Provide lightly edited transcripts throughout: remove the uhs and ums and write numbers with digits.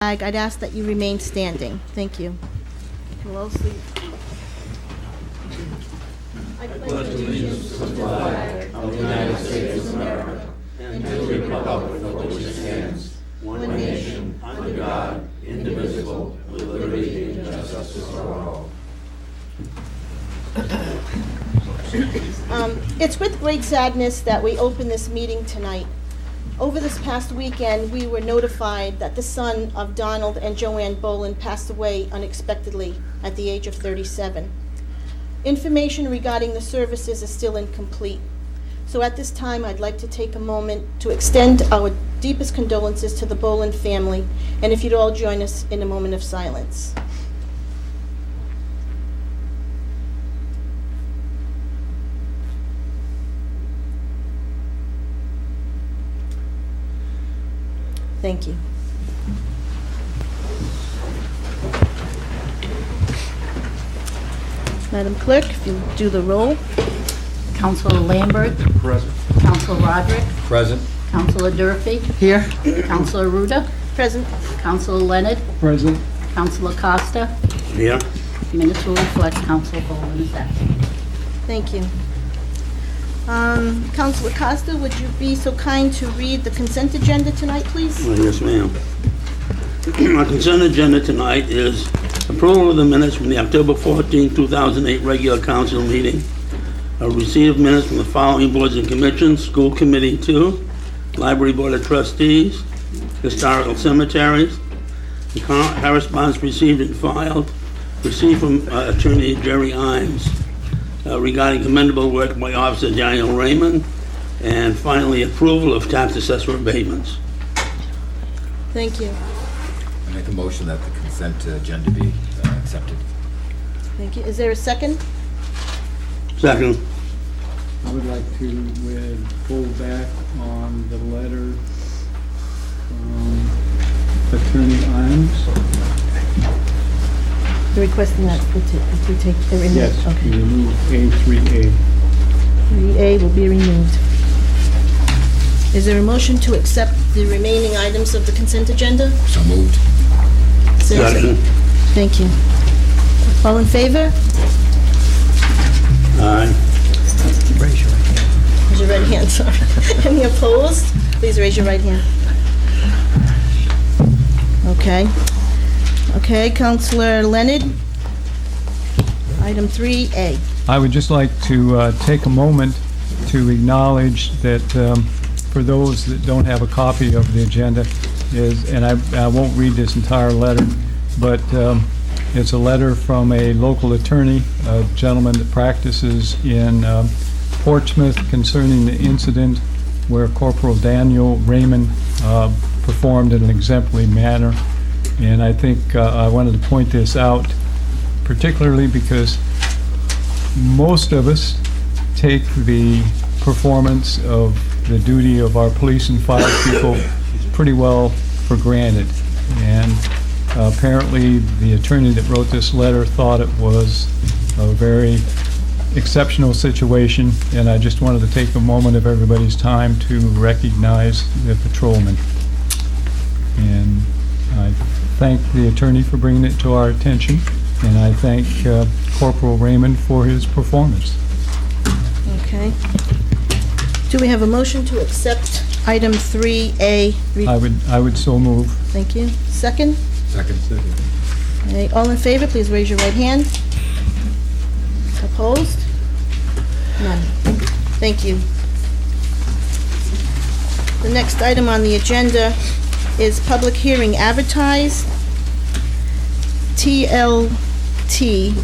I'd ask that you remain standing. Thank you. We'll all sleep. I pledge allegiance to the flag of the United States of America and to the republic for which it stands, one nation, under God, indivisible, with liberty and justice for all. It's with great sadness that we open this meeting tonight. Over this past weekend, we were notified that the son of Donald and Joanne Boland passed away unexpectedly at the age of 37. Information regarding the services is still incomplete. So at this time, I'd like to take a moment to extend our deepest condolences to the Boland family, and if you'd all join us in a moment of silence. Thank you. Madam Clerk, if you do the roll. Councilor Lambert. Present. Councilor Roderick. Present. Councilor Durfee. Here. Councilor Ruda. Present. Councilor Leonard. Present. Councilor Costa. Here. Minutes will reflect Councilor Boland is absent. Thank you. Councilor Costa, would you be so kind to read the consent agenda tonight, please? Yes, ma'am. Our consent agenda tonight is approval of the minutes from the October 14, 2008 regular council meeting, a receipt of minutes from the following boards and commissions: School Committee 2, Library Board of Trustees, Historical Cemeteries, the correspondence received and filed, received from Attorney Jerry Imes regarding commendable work by Officer Daniel Raymond, and finally approval of tax assessor abatements. Thank you. I make a motion that the consent agenda be accepted. Thank you. Is there a second? Second. I would like to pull back on the letter from Attorney Imes. You're requesting that we take the removed? Yes, to Okay. remove A3A. 3A will be removed. Is there a motion to accept the remaining items of the consent agenda? So moved. Second. Thank you. All in favor? Aye. Raise your right hand, sorry. Any opposed? Please raise your right hand. Okay. Okay, Councilor Leonard. Item 3A. I would just like to take a moment to acknowledge that for those that don't have a copy of the agenda, and I won't read this entire letter, but it's a letter from a local attorney, a gentleman that practices in Portsmouth, concerning the incident where Corporal Daniel Raymond performed in an exemplary manner. And I think I wanted to point this out, particularly because most of us take the performance of the duty of our police and fire people pretty well for granted. And apparently the attorney that wrote this letter thought it was a very exceptional situation, and I just wanted to take a moment of everybody's time to recognize the patrolman. And I thank the attorney for bringing it to our attention, and I thank Corporal Raymond for his performance. Okay. Do we have a motion to accept item 3A? I would so move. Thank you. Second? Second. Okay. All in favor, please raise your right hand. Opposed? None. Thank you. The next item on the agenda is public hearing advertised. TLT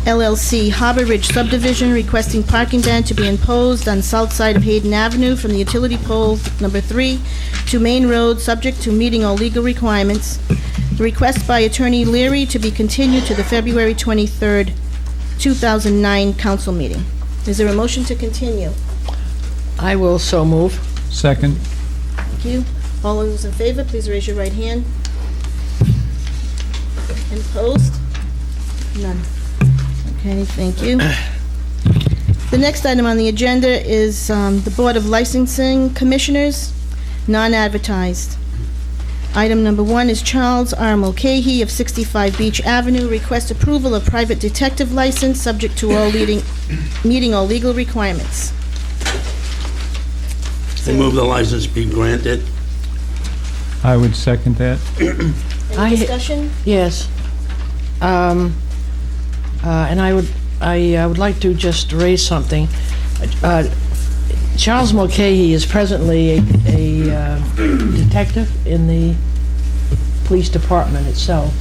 LLC Harbor Ridge subdivision requesting parking ban to be imposed on south side of Hayden Avenue from the utility pole number 3 to Main Road, subject to meeting all legal requirements. The request by Attorney Leary to be continued to the February 23rd, 2009 council meeting. Is there a motion to continue? I will so move. Second. Thank you. All those in favor, please raise your right hand. And opposed? None. Okay, thank you. The next item on the agenda is the Board of Licensing Commissioners, non-advertised. Item number 1 is Charles R. Mulcahy of 65 Beach Avenue, request approval of private detective license, subject to all meeting all legal requirements. I move the license be granted. I would second that. Any discussion? Yes. And I would like to just raise something. Charles Mulcahy is presently a detective in the police department itself.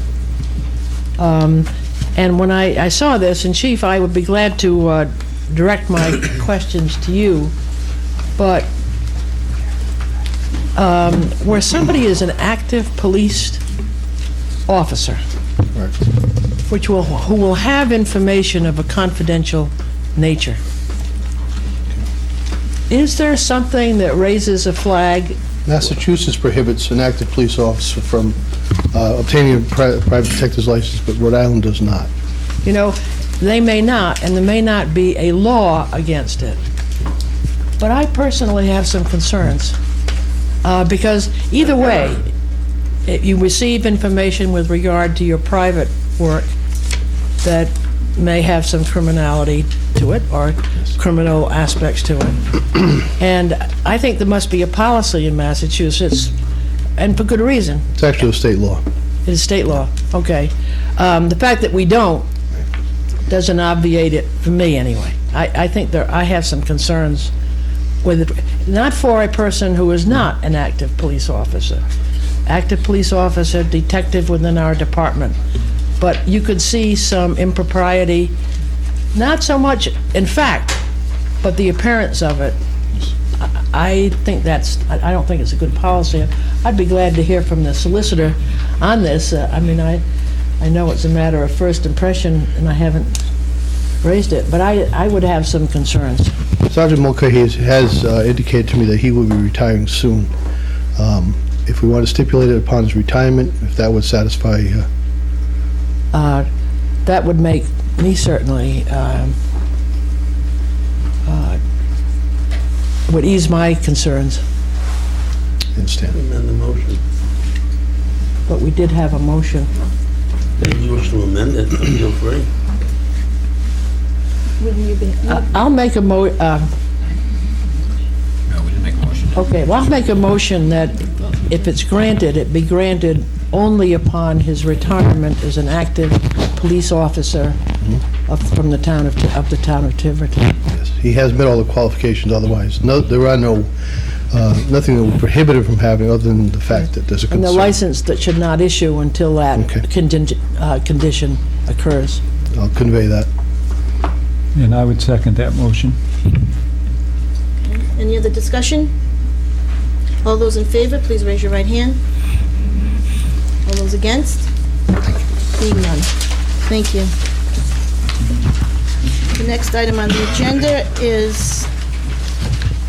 And when I saw this, and Chief, I would be glad to direct my questions to you, but where somebody is an active police officer, who will have information of a confidential nature, is there something that raises a flag? Massachusetts prohibits an active police officer from obtaining a private detective's license, but Rhode Island does not. You know, they may not, and there may not be a law against it. But I personally have some concerns. Because either way, if you receive information with regard to your private work that may have some criminality to it or criminal aspects to it. And I think there must be a policy in Massachusetts, and for good reason. It's actually a state law. It is state law, okay. The fact that we don't doesn't obviate it, for me anyway. I think I have some concerns with it, not for a person who is not an active police officer. Active police officer, detective within our department. But you could see some impropriety, not so much in fact, but the appearance of it. I don't think it's a good policy. I'd be glad to hear from the solicitor on this. I mean, I know it's a matter of first impression, and I haven't raised it, but I would have some concerns. Sergeant Mulcahy has indicated to me that he will be retiring soon. If we want to stipulate it upon his retirement, if that would satisfy... That would make me certainly, would ease my concerns, Understand. Amend the motion. but we did have a motion. If you wish to amend it, feel free. Wouldn't you be? I'll make a No, we didn't make a motion. okay, well, I'll make a motion that if it's granted, it be granted only upon his retirement as an active police officer from the town of Tiverton. Yes. He has met all the qualifications otherwise. No, there are nothing that would prohibit him from having, other than the fact that there's a And concern. the license that should not issue until that Okay. condition occurs. I'll convey that. And I would second that motion. Any other discussion? All those in favor, please raise your right hand. All those against? Seeing none. Thank you. The next item on the agenda is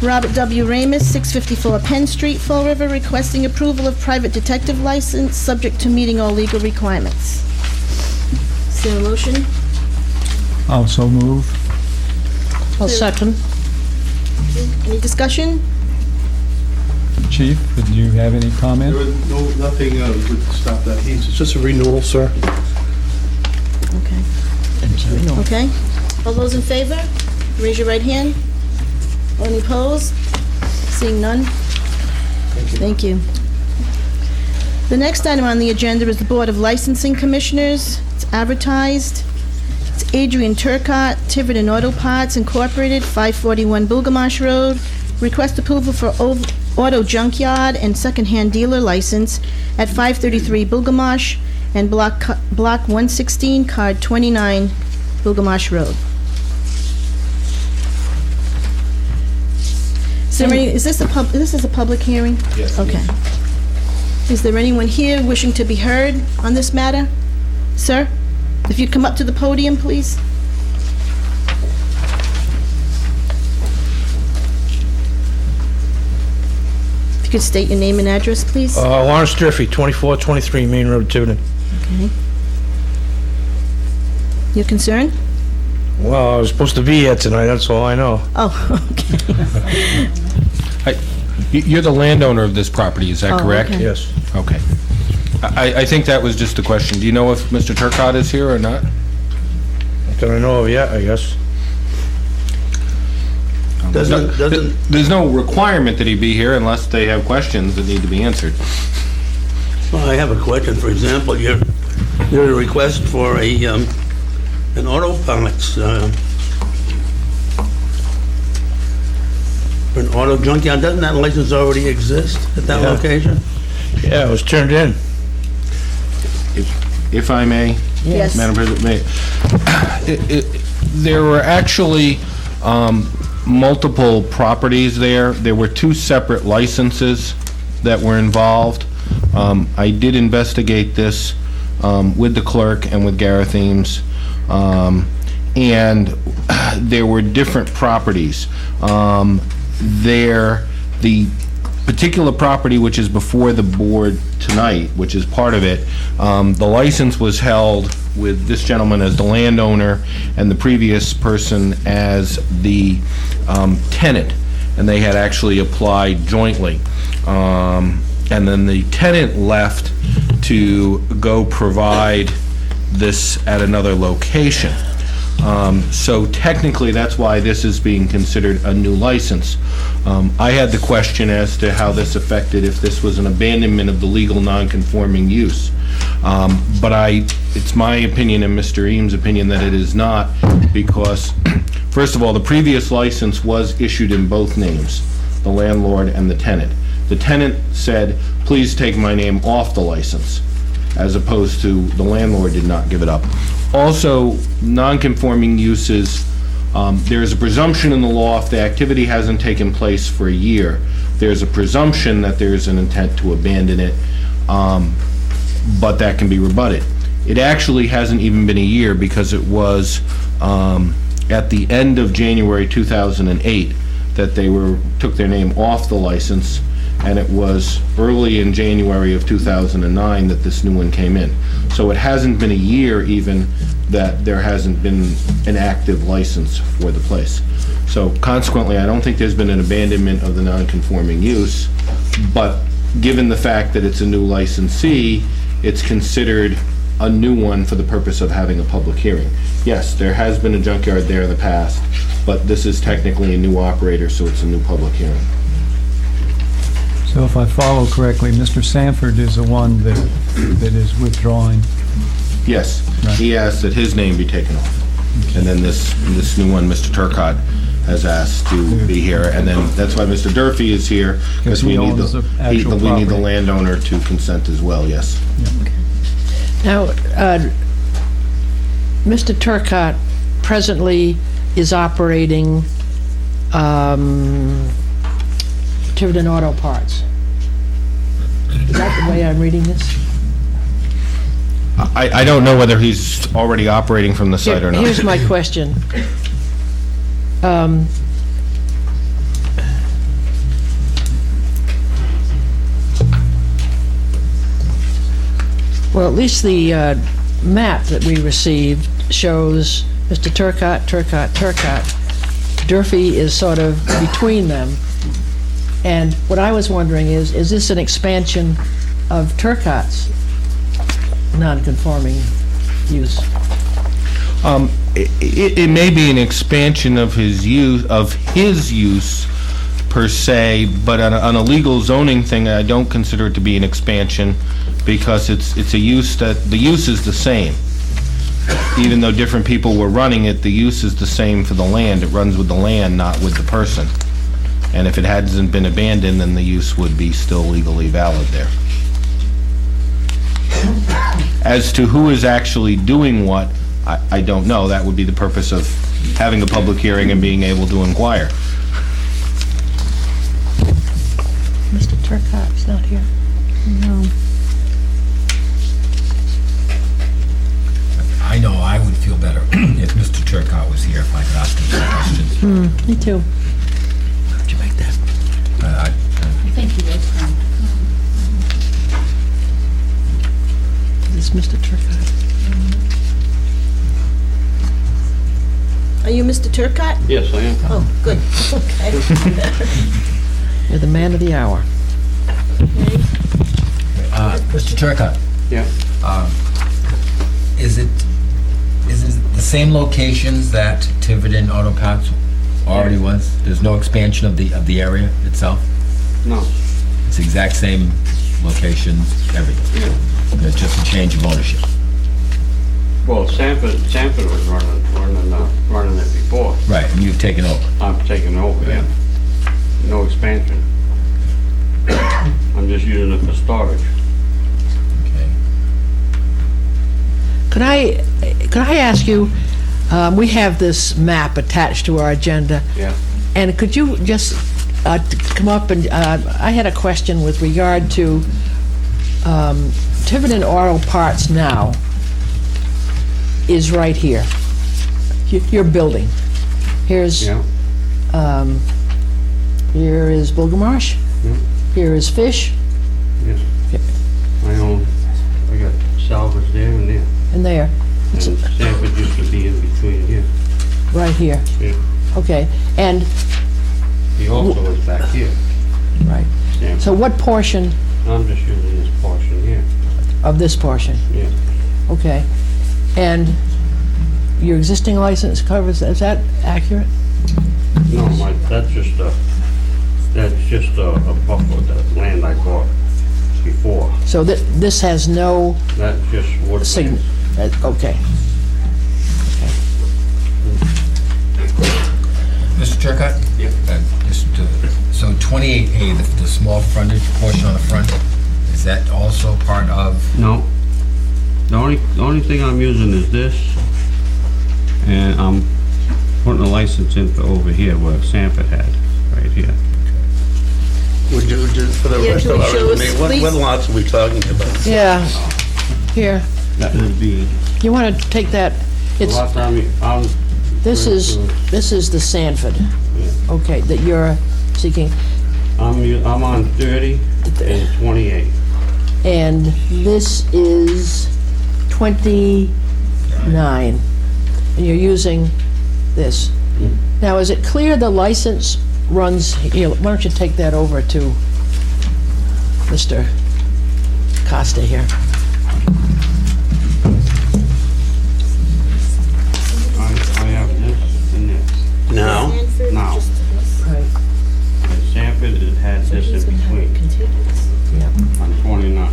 Robert W. Ramus, 654 Penn Street, Fall River, requesting approval of private detective license, subject to meeting all legal requirements. Is there a motion? Also move. I'll second. Any discussion? Chief, did you have any comment? There was nothing would stop that. It's just a renewal, sir. Okay. Okay. All those in favor, raise your right hand. Any opposed? Seeing none? Thank you. The next item on the agenda is the Board of Licensing Commissioners. It's advertised. It's Adrian Turcott, Tiverton Auto Parts Incorporated, 541 Bulgamash Road. Request approval for auto junkyard and secondhand dealer license at 533 Bulgamash and Block 116, Card 29, Bulgamash Road. Is this a public hearing? Yes. Okay. Is there anyone here wishing to be heard on this matter? Sir, if you'd come up to the podium, please. If you could state your name and address, please. Lawrence Durfee, 2423 Main Road, Tiverton. Okay. Your concern? Well, I was supposed to be here tonight, that's all I know. Oh, okay. You're the landowner of this property, is that Oh, correct? okay. Yes. Okay. I think that was just the question. Do you know if Mr. Turcott is here or not? That I know of yet, I guess. There's no requirement that he be here unless they have questions that need to be answered. Well, I have a question. For example, your request for an auto parts, for an auto junkyard, doesn't that license already exist at that Yeah. location? Yeah, it was turned in. If I may, Yes. Madam President, there were actually multiple properties there. There were two separate licenses that were involved. I did investigate this with the clerk and with Gareth Eames, and there were different properties. The particular property which is before the board tonight, which is part of it, the license was held with this gentleman as the landowner and the previous person as the tenant, and they had actually applied jointly. And then the tenant left to go provide this at another location. So technically, that's why this is being considered a new license. I had the question as to how this affected if this was an abandonment of the legal non-conforming use. But it's my opinion and Mr. Eames' opinion that it is not, because, first of all, the previous license was issued in both names, the landlord and the tenant. The tenant said, please take my name off the license, as opposed to the landlord did not give it up. Also, non-conforming uses, there's a presumption in the law if the activity hasn't taken place for a year, there's a presumption that there's an intent to abandon it, but that can be rebutted. It actually hasn't even been a year, because it was at the end of January 2008 that they took their name off the license, and it was early in January of 2009 that this new one came in. So it hasn't been a year even that there hasn't been an active license for the place. So consequently, I don't think there's been an abandonment of the non-conforming use, but given the fact that it's a new licensee, it's considered a new one for the purpose of having a public hearing. Yes, there has been a junkyard there in the past, but this is technically a new operator, so it's a new public hearing. So if I follow correctly, Mr. Sanford is the one that is withdrawing. Yes, Right. he asked that his name be taken off. And then this new one, Mr. Turcott, has asked to be here. And then that's why Mr. Durfee is here, because he we need owns the actual we need the property. landowner to consent as well, yes. Now, Mr. Turcott presently is operating Tiverton Auto Parts. Is that the way I'm reading this? I don't know whether he's already operating from the site or not. Here's my question. Well, at least the map that we received shows Mr. Turcott. Durfee is sort of between them. And what I was wondering is this an expansion of Turcott's non-conforming use? It may be an expansion of his use per se, but on a legal zoning thing, I don't consider it to be an expansion, because it's a use that the use is the same. Even though different people were running it, the use is the same for the land. It runs with the land, not with the person. And if it hasn't been abandoned, then the use would be still legally valid there. As to who is actually doing what, I don't know. That would be the purpose of having a public hearing and being able to inquire. Mr. Turcott's not here. No. I know I would feel better if Mr. Turcott was here, if I could ask him some questions. Me too. How'd you make that? I think he is. Is this Mr. Turcott? Are you Mr. Turcott? Yes, I am. Oh, good. Okay. You're the man of the hour. Mr. Turcott, Yeah. is it the same locations that Tiverton Auto Parts already was? There's no expansion of the area itself? No. It's the exact same locations, everything? Yeah. There's just a change of ownership? Well, Sanford was running it before. Right, and you've taken over? I'm taking over, yeah. No expansion. I'm just using it for storage. Okay. Could I ask you, we have this map attached to our agenda, Yeah. and could you just come up and, I had a question with regard to Tiverton Auto Parts now is right here. Your building. Here's, Yeah. here is Bulgamarsh. Yeah. Here is Fish, Yes. I got salvage there and there. and there, And Sanford used to be in between here. right here. Yeah. Okay, and, He also was back here. right. Sanford. So what portion I'm just using this portion here. of this portion? Yeah. Okay. And your existing license covers, is that accurate? No, that's just a buffer, the land I bought before. So this has no That's just woodland. sign, okay. Mr. Turcott? Yeah. So 28A, the small frontage portion on the front, is that also part of? No. The only thing I'm using is this, and I'm putting a license in for over here where Sanford had, right here. Would you, for the Yeah, rest can of we our show us, information, what please? lots are we talking about? Yeah. Here, That would be, you want to take that, the it's, last time, this is the Sanford, okay, that you're seeking. I'm on 30 and 28. And this is 29, and you're using this. Now, is it clear the license runs, here, why don't you take that over to Mr. Costa here? I have this and this. Now, Sanford, Now. just this. Right. And Sanford had this He's in gonna have it between contiguous. Yeah. on 29.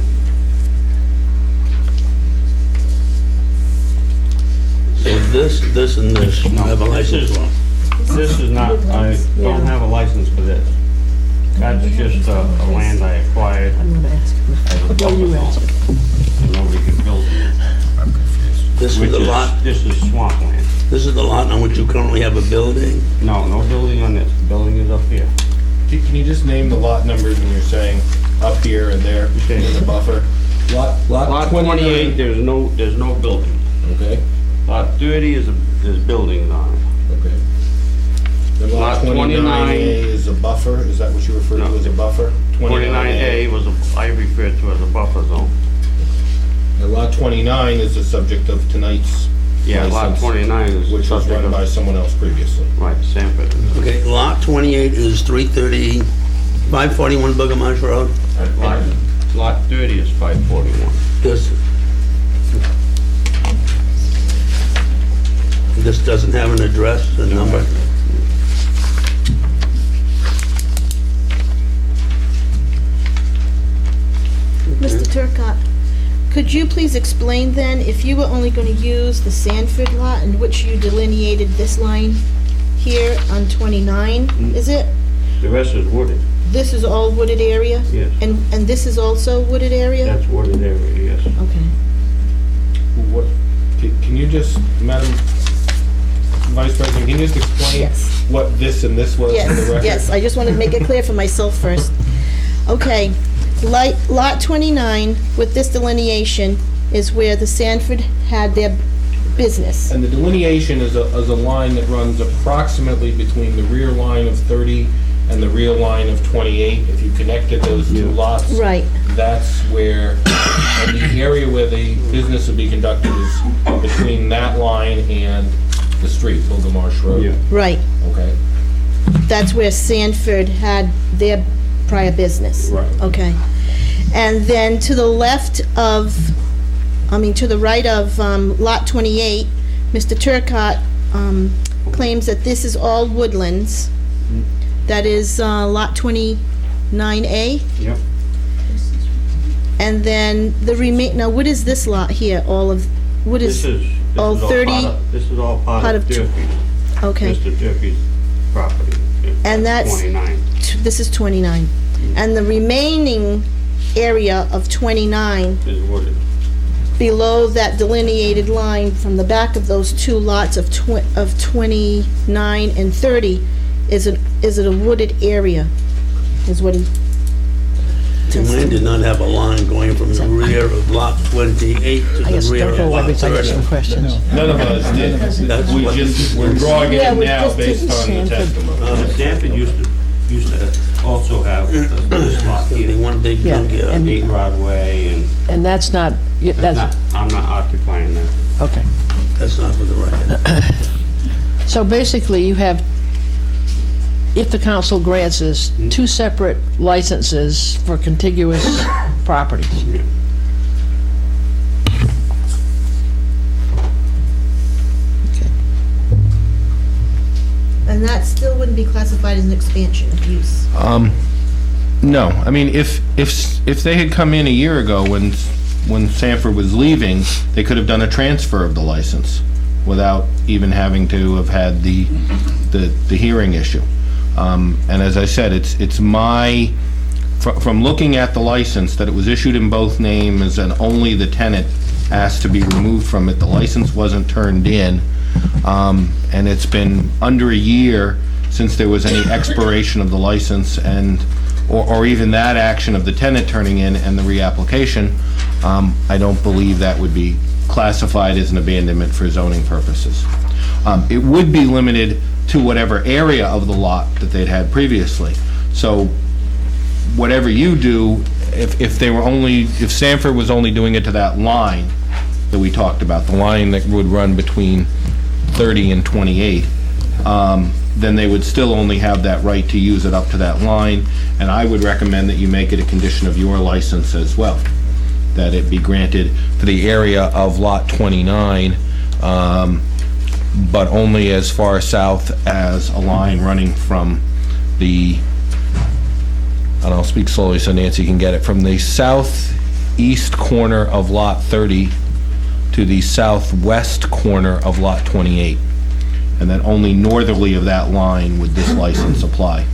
so this and this, you No, have a license for? This is not, I don't have a license for this. That's just a land I acquired I'm gonna ask him. as a What you buffer ask? zone. So nobody could build it. I'm confused. This is Which the lot, this is swampland. this is the lot on which you currently have a building? No building on this. The building is up here. Can you just name the lot numbers when you're saying up here and there Okay. in the buffer? Lot 28, there's no building. Okay, Lot 30 there's buildings on it. okay. Then lot Lot 29A 29 is a buffer, is that what you refer to No. as a buffer? 29A was, I referred to as a buffer zone. And lot 29 is the subject of tonight's Yeah, lot license, 29 is. which was subject run of- by someone else previously. Right, Sanford. Okay, lot 28 is 330, 541 Bulgamarsh Road? Lot 30 is 541. This doesn't have an address, a number? Mr. Turcott, could you please explain then, if you were only going to use the Sanford lot in which you delineated this line here on 29, is it? The rest is wooded. This is all wooded area? Yes. And this is also wooded area? That's wooded area, yes. Okay. What, can you just, Madam Vice President, can you just explain Yes. what this and this was for the Yes, record? yes, I just wanted to make it clear for myself first. Okay, lot 29 with this delineation is where the Sanford had their business. And the delineation is a line that runs approximately between the rear line of 30 and the rear line of 28. If you connected those two lots. Right. That's where, and the area where the business would be conducted is between that line and the street, Bulgamarsh Road. Yeah. Right, Okay. that's where Sanford had their prior business. Right. Okay. And then to the left of, to the right of Lot 28, Mr. Turcott claims that this is all woodlands. That is Lot 29A. Yep. And then the now what is this lot here? What is, This is all all 30? This is all part part of of Durfee. Okay. Mr. Durfee's property. And that's- 29. This is 29. And the remaining area of 29, Is wooded. below that delineated line from the back of those two lots of 29 and 30, is it a wooded area, is what he The land did not have a line going from the rear of lot 28 to I guess the rear don't of go lot everything, just some 30. questions. None of us did. That's We what- just, we're drawing Yeah, it we now just based did on the Sanford. testimony. Sanford used to also have this lot They here, one big Yeah, chunk here. and- 8 Broadway, and And that's not, I'm not occupying that. okay. That's not for the record. So basically, you have, if the council grants this, two separate licenses for contiguous properties. Yeah. And that still wouldn't be classified as an expansion of use. No, I mean, if they had come in a year ago when Sanford was leaving, they could have done a transfer of the license without even having to have had the hearing issue. And as I said, it's my, from looking at the license, that it was issued in both names and only the tenant asked to be removed from it. The license wasn't turned in, and it's been under a year since there was any expiration of the license or even that action of the tenant turning in and the reapplication. I don't believe that would be classified as an abandonment for zoning purposes. It would be limited to whatever area of the lot that they'd had previously. So whatever you do, if Sanford was only doing it to that line that we talked about, the line that would run between 30 and 28, then they would still only have that right to use it up to that line. And I would recommend that you make it a condition of your license as well, that it be granted to the area of Lot 29, but only as far south as a line running from the, and I'll speak slowly so Nancy can get it, from the southeast corner of Lot 30 to the southwest corner of Lot 28. And then only northerly of that line would this license apply.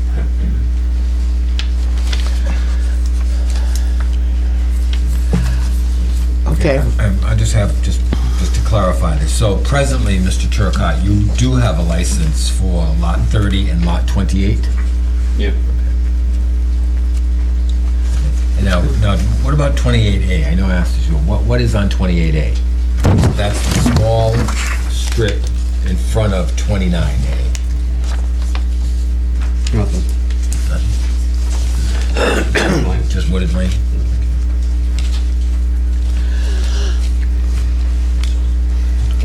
Okay. I just have, just to clarify this, so presently, Mr. Turcott, you do have a license for Lot 30 and Lot 28? Yep. And now, what about 28A? I know I asked this, what is on 28A? That's the small strip in front of 29A. Nothing. Just wooded lane?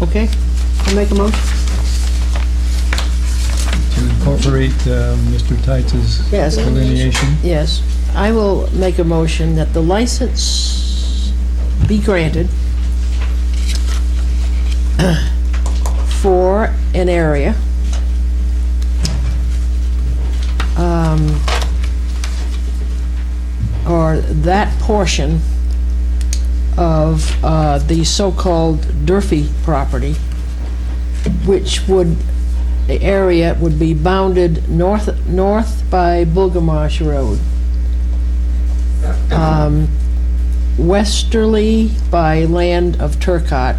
Okay, I'll make a motion. To incorporate Mr. Teitz's Yes. delineation. Yes, I will make a motion that the license be granted for an area or that portion of the so-called Durfee property, which would, the area would be bounded north by Bulgamarsh Road, westerly by land of Turcott,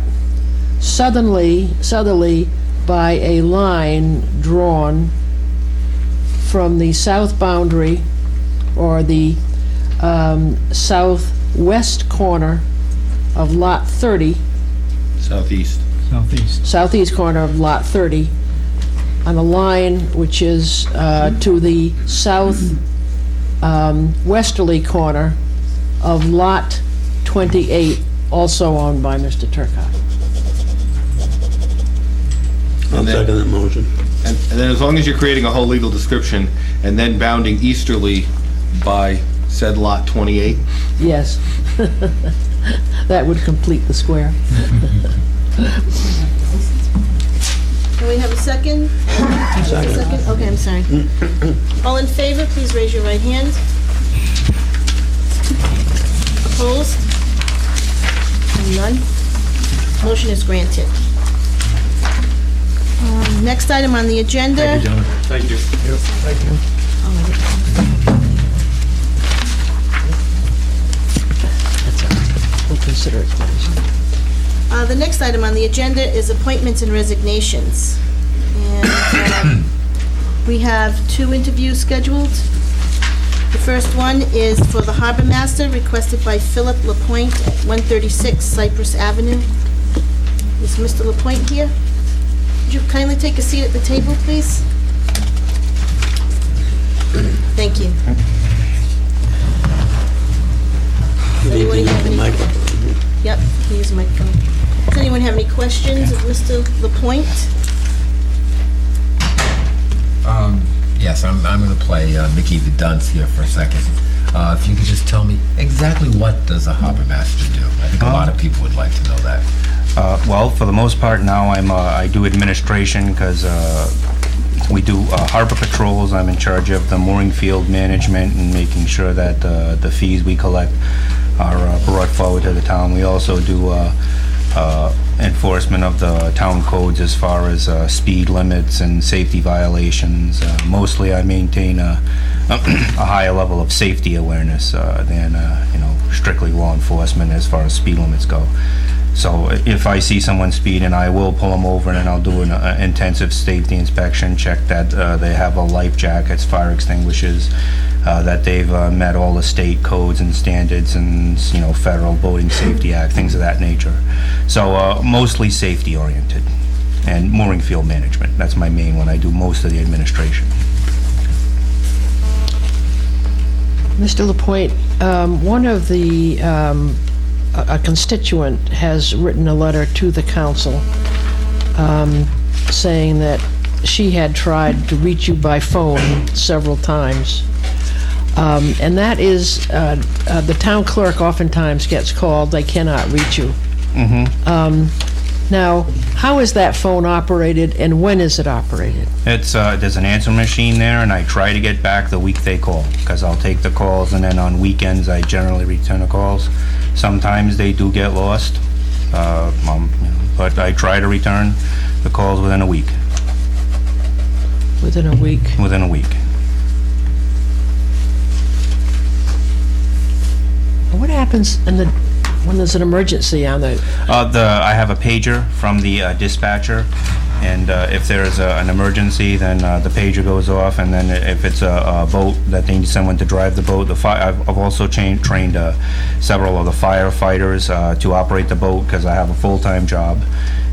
southerly by a line drawn from the south boundary or the southwest corner of Lot 30, Southeast. southeast corner of Lot 30, on a line which is to the south westerly corner of Lot 28, also owned by Mr. Turcott. I'll second that motion. And then as long as you're creating a whole legal description and then bounding easterly by said lot 28. Yes. That would complete the square. Can we have a second? Second? Okay, I'm sorry. All in favor, please raise your right hand. Opposed? None? Motion is granted. Next item on the agenda. Thank you. That's all right. We'll consider it closed. The next item on the agenda is appointments and resignations. And we have 2 interviews scheduled. The first one is for the Harbor Master, requested by Philip Lapointe at 136 Cypress Avenue. Is Mr. Lapointe here? Would you kindly take a seat at the table, please? Thank you. Does anyone have any? Yep, he uses a microphone. Does anyone have any questions of Mr. Lapointe? Yes, I'm going to play Mickey the Dunce here for a second. If you could just tell me exactly what does a harbor master do? I think a lot of people would like to know that. Well, for the most part now, I do administration because we do harbor patrols. I'm in charge of the mooring field management and making sure that the fees we collect are brought forward to the town. We also do enforcement of the town codes as far as speed limits and safety violations. Mostly I maintain a higher level of safety awareness than strictly law enforcement as far as speed limits go. So if I see someone speeding, I will pull them over and I'll do an intensive safety inspection, check that they have a life jackets, fire extinguishers, that they've met all the state codes and standards and, Federal Boating Safety Act, things of that nature. So mostly safety oriented and mooring field management. That's my main one. I do most of the administration. Mr. Lapointe, one of the, a constituent has written a letter to the council saying that she had tried to reach you by phone several times. And that is, the town clerk oftentimes gets called, they cannot reach you. Now, how is that phone operated and when is it operated? It's there's an answer machine there, and I try to get back the week they call, because I'll take the calls, and then on weekends I generally return the calls. Sometimes they do get lost, but I try to return the calls within a week. Within a week? Within a week. What happens when there's an emergency on the... I have a pager from the dispatcher, and if there's an emergency, then the pager goes off, and then if it's a boat that they need someone to drive the boat, I've also trained several of the firefighters to operate the boat, because I have a full-time job,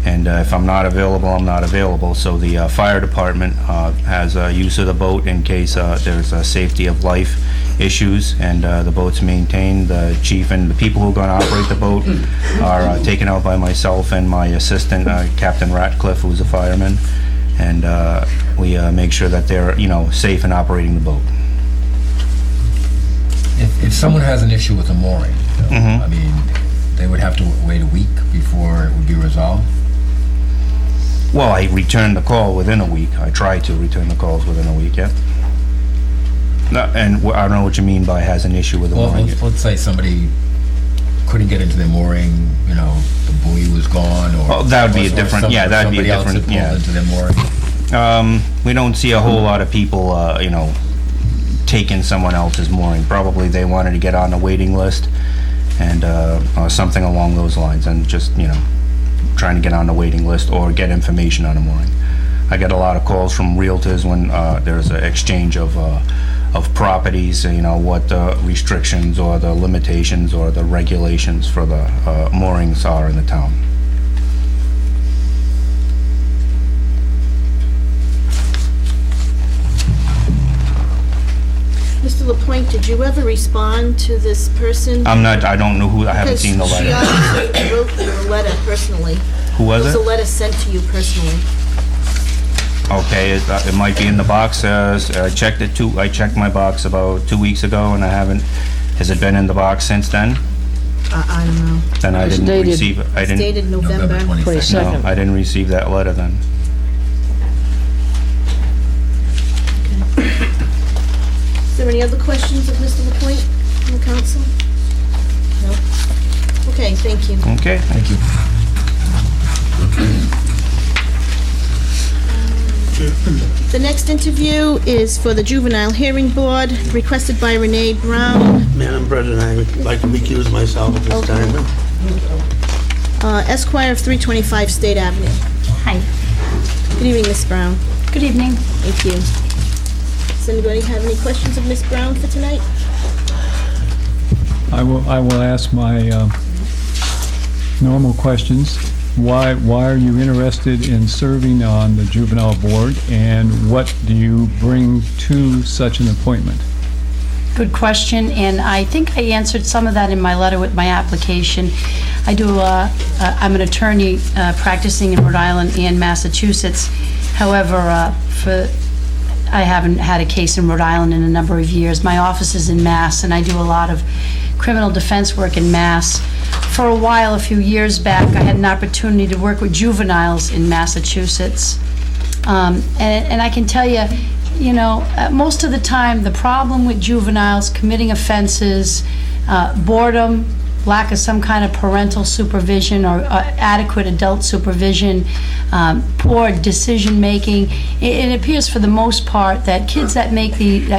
and if I'm not available, I'm not available. So the fire department has use of the boat in case there's a safety of life issues, and the boat's maintained. The chief and the people who are going to operate the boat are taken out by myself and my assistant, Captain Ratcliffe, who's a fireman, and we make sure that they're, safe in operating the boat. If someone has an issue with a mooring, I mean, they would have to wait a week before it would be resolved? Well, I return the call within a week. I try to return the calls within a week, yeah. No, and I don't know what you mean by has an issue with the mooring. Well, let's say somebody couldn't get into their mooring, the buoy was gone, or... Well, that would be a different, yeah, that'd be a different, somebody else had pulled into their mooring. We don't see a whole lot of people, taking someone else's mooring. Probably they wanted to get on the waiting list and something along those lines, and just, trying to get on the waiting list or get information on a mooring. I get a lot of calls from realtors when there's an exchange of properties, what the restrictions or the limitations or the regulations for the moorings are in the town. Mr. Lapointe, did you ever respond to this person? I don't know who, I haven't seen the letter. Because she wrote you a letter personally. Who was It was it? a letter sent to you personally. Okay, it might be in the box. I checked my box about 2 weeks ago, and I haven't. Has it been in the box since then? I don't know. Then I It's didn't dated- receive it. I It's didn't. dated November. November 22nd. No, I didn't receive that letter then. Is there any other questions of Mr. Lapointe from the council? No? Okay, thank you. Okay. Thank you. The next interview is for the Juvenile Hearing Board, requested by Renee Brown, Madam President, I would like to recuse myself at this time. Esquire of 325 State Avenue. Hi. Good evening, Ms. Brown. Good evening. Thank you. Does anybody have any questions of Ms. Brown for tonight? I will ask my normal questions. Why are you interested in serving on the juvenile board, and what do you bring to such an appointment? Good question, and I think I answered some of that in my letter with my application. I'm an attorney practicing in Rhode Island and Massachusetts. However, I haven't had a case in Rhode Island in a number of years. My office is in Mass, and I do a lot of criminal defense work in Mass. For a while, a few years back, I had an opportunity to work with juveniles in Massachusetts. And I can tell you, most of the time, the problem with juveniles committing offenses, boredom, lack of some kind of parental supervision or adequate adult supervision, poor decision-making. It appears for the most part that kids that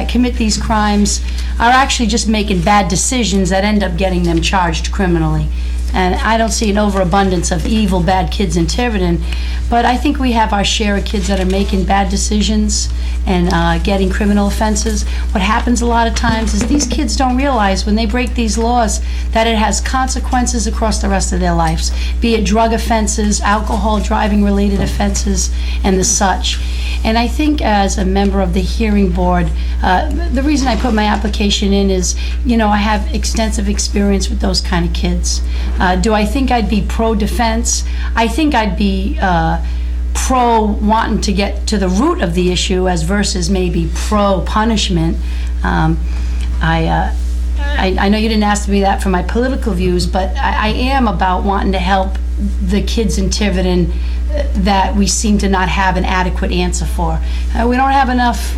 commit these crimes are actually just making bad decisions that end up getting them charged criminally. And I don't see an overabundance of evil, bad kids in Tiverton, but I think we have our share of kids that are making bad decisions and getting criminal offenses. What happens a lot of times is these kids don't realize when they break these laws that it has consequences across the rest of their lives, be it drug offenses, alcohol, driving-related offenses, and the such. And I think as a member of the hearing board, the reason I put my application in is, I have extensive experience with those kind of kids. Do I think I'd be pro-defense? I think I'd be pro-wanting to get to the root of the issue as versus maybe pro-punishment. I know you didn't ask me that for my political views, but I am about wanting to help the kids in Tiverton that we seem to not have an adequate answer for. We don't have enough,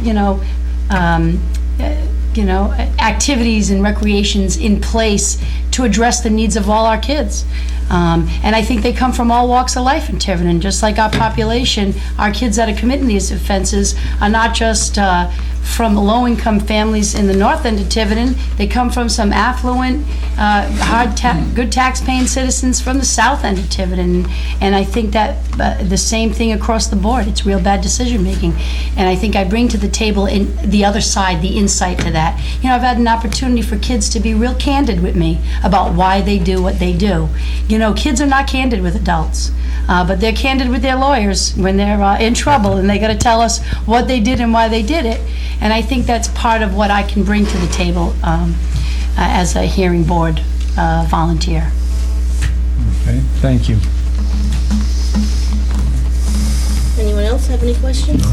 activities and recreations in place to address the needs of all our kids. And I think they come from all walks of life in Tiverton. Just like our population, our kids that are committing these offenses are not just from low-income families in the north end of Tiverton. They come from some affluent, good tax-paying citizens from the south end of Tiverton. And I think that the same thing across the board. It's real bad decision-making. And I think I bring to the table in the other side, the insight to that. I've had an opportunity for kids to be real candid with me about why they do what they do. Kids are not candid with adults. But they're candid with their lawyers when they're in trouble, and they got to tell us what they did and why they did it. And I think that's part of what I can bring to the table as a hearing board volunteer. Okay, thank you. Anyone else have any questions?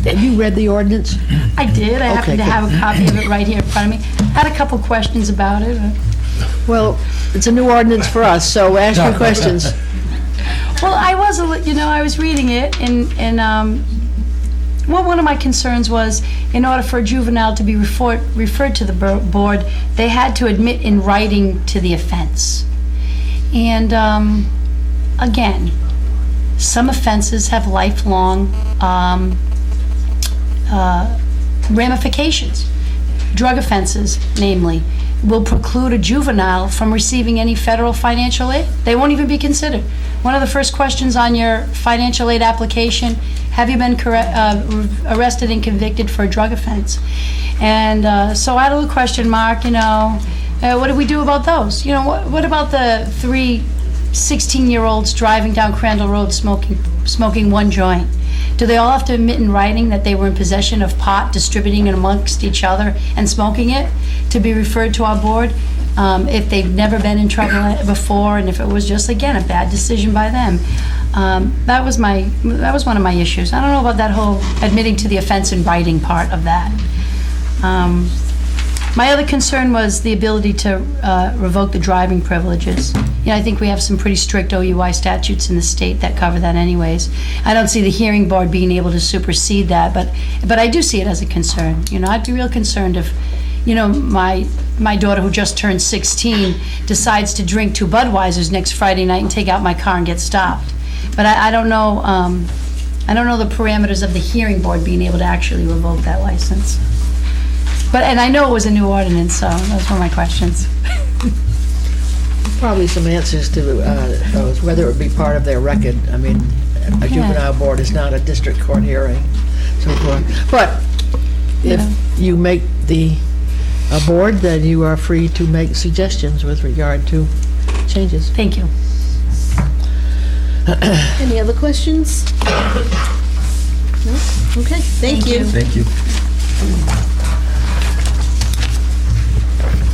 Have you read the ordinance? I did. I happen to good. have a copy of it right here in front of me. I had a couple questions about it. Well, it's a new ordinance for us, so ask your questions. Well, I was reading it, and one of my concerns was, in order for a juvenile to be referred to the board, they had to admit in writing to the offense. And again, some offenses have lifelong ramifications. Drug offenses, namely, will preclude a juvenile from receiving any federal financial aid. They won't even be considered. One of the first questions on your financial aid application, have you been arrested and convicted for a drug offense? And so I had a little question mark, what do we do about those? What about the 3 16-year-olds driving down Crandall Road smoking one joint? Do they all have to admit in writing that they were in possession of pot, distributing it amongst each other and smoking it to be referred to our board? If they've never been in trouble before, and if it was just, again, a bad decision by them. That was one of my issues. I don't know about that whole admitting to the offense in writing part of that. My other concern was the ability to revoke the driving privileges. I think we have some pretty strict OUI statutes in the state that cover that anyways. I don't see the hearing board being able to supersede that, but I do see it as a concern. I'd be real concerned if, my daughter who just turned 16 decides to drink 2 Budweisers next Friday night and take out my car and get stopped. But I don't know, the parameters of the hearing board being able to actually revoke that license. And I know it was a new ordinance, so those were my questions. Probably some answers to those, whether it would be part of their record. I mean, a juvenile board is not a district court hearing, so forth. But if you make the board, then you are free to make suggestions with regard to changes. Thank you. Any other questions? No? Okay, thank you. Thank you.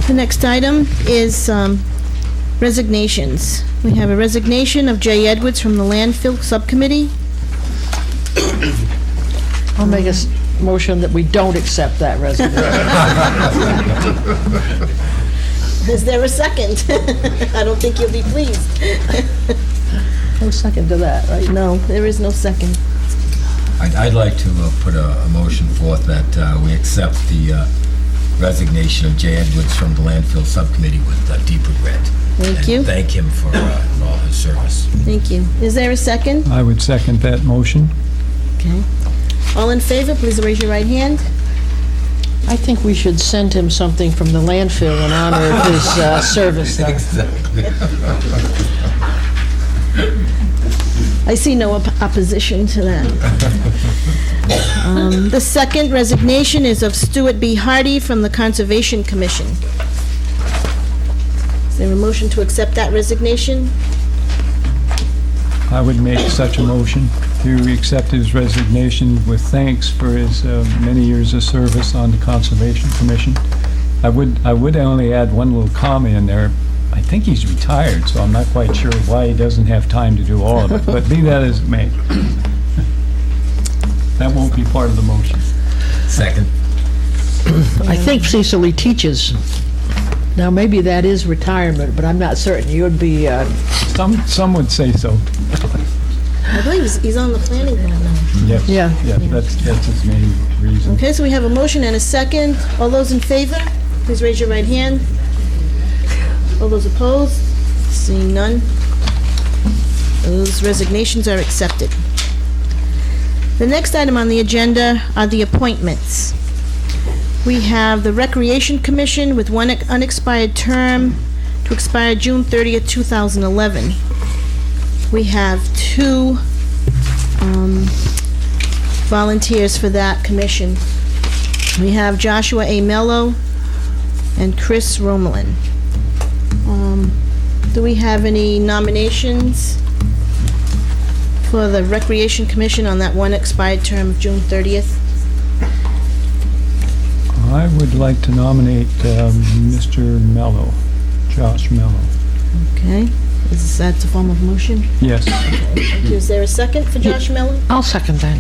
The next item is resignations. We have a resignation of Jay Edwards from the Landfill Subcommittee. I'll make a motion that we don't accept that resignation. Is there a second? I don't think you'll be pleased. No second to that, right? No, there is no second. I'd like to put a motion forth that we accept the resignation of Jay Edwards from the Landfill Subcommittee with deep regret. Thank you. And thank him for all his service. Thank you. Is there a second? I would second that motion. Okay. All in favor, please raise your right hand. I think we should send him something from the landfill in honor of his service there. Exactly. I see no opposition to that. The second resignation is of Stuart B. Hardy from the Conservation Commission. Is there a motion to accept that resignation? I would make such a motion to accept his resignation with thanks for his many years of service on the Conservation Commission. I would only add one little comment in there. I think he's retired, so I'm not quite sure why he doesn't have time to do all of it, but be that as it may. That won't be part of the motion. Second. I think Cecil, he teaches. Now, maybe that is retirement, but I'm not certain. You would be, Some would say so. I believe he's on the planning board now. Yes. Yeah. Yeah, that's his main reason. Okay, so we have a motion and a second. All those in favor, please raise your right hand. All those opposed? Seeing none. Those resignations are accepted. The next item on the agenda are the appointments. We have the Recreation Commission with one unexpired term to expire June 30th, 2011. We have 2 volunteers for that commission. We have Joshua A. Mello and Chris Romelin. Do we have any nominations for the Recreation Commission on that one expired term of June 30th? I would like to nominate Mr. Mello, Josh Mello. Okay, is that a form of motion? Yes. Thank you. Is there a second for Josh Mello? I'll second that.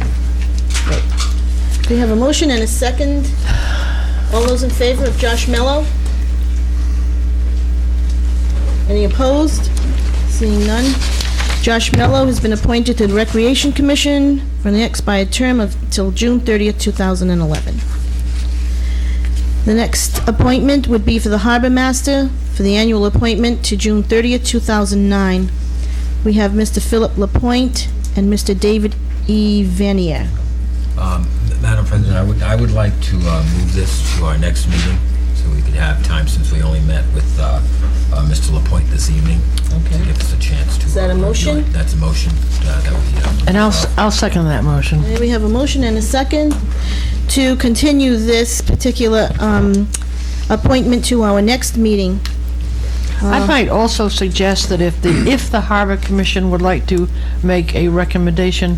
We have a motion and a second. All those in favor of Josh Mello? Any opposed? Seeing none. Josh Mello has been appointed to the Recreation Commission for the expired term of till June 30th, 2011. The next appointment would be for the Harbor Master for the annual appointment to June 30th, 2009. We have Mr. Philip Lapointe and Mr. David E. Vanier. Madam President, I would like to move this to our next meeting so we could have time, since we only met with Mr. Lapointe this evening. Okay. To give us a chance to. Is that a review motion? it. That's a motion. That would be. And I'll second that motion. Okay, we have a motion and a second to continue this particular appointment to our next meeting. I might also suggest that if the Harbor Commission would like to make a recommendation,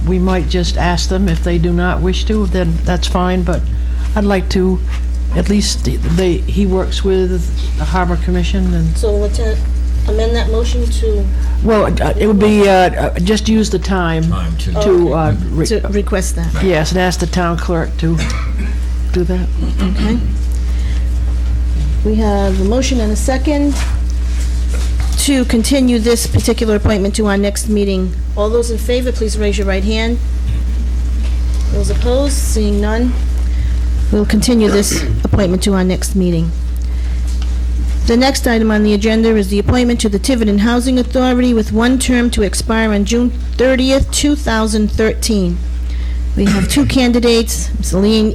we might just ask them. If they do not wish to, then that's fine, but I'd like to, at least, he works with the Harbor Commission, and So let's amend that motion to Well, it would be, just use the time Time to. To request that. yes, and ask the town clerk to do that. Okay. We have a motion and a second to continue this particular appointment to our next meeting. All those in favor, please raise your right hand. Those opposed, seeing none, we'll continue this appointment to our next meeting. The next item on the agenda is the appointment to the Tiverton Housing Authority with one term to expire on June 30th, 2013. We have two candidates, Ms. Elaine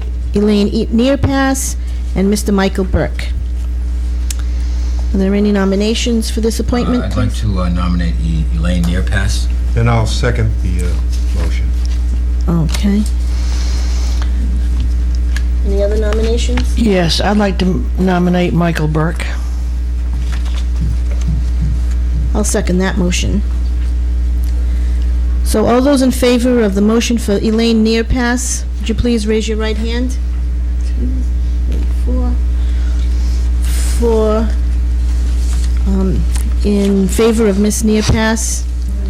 Nearpass and Mr. Michael Burke. Are there any nominations for this appointment? I'd like to nominate Elaine Nearpass. And I'll second the motion. Okay. Any other nominations? Yes, I'd like to nominate Michael Burke. I'll second that motion. So all those in favor of the motion for Elaine Nearpass, would you please raise your right hand? 2, 3, 4. In favor of Ms. Nearpass?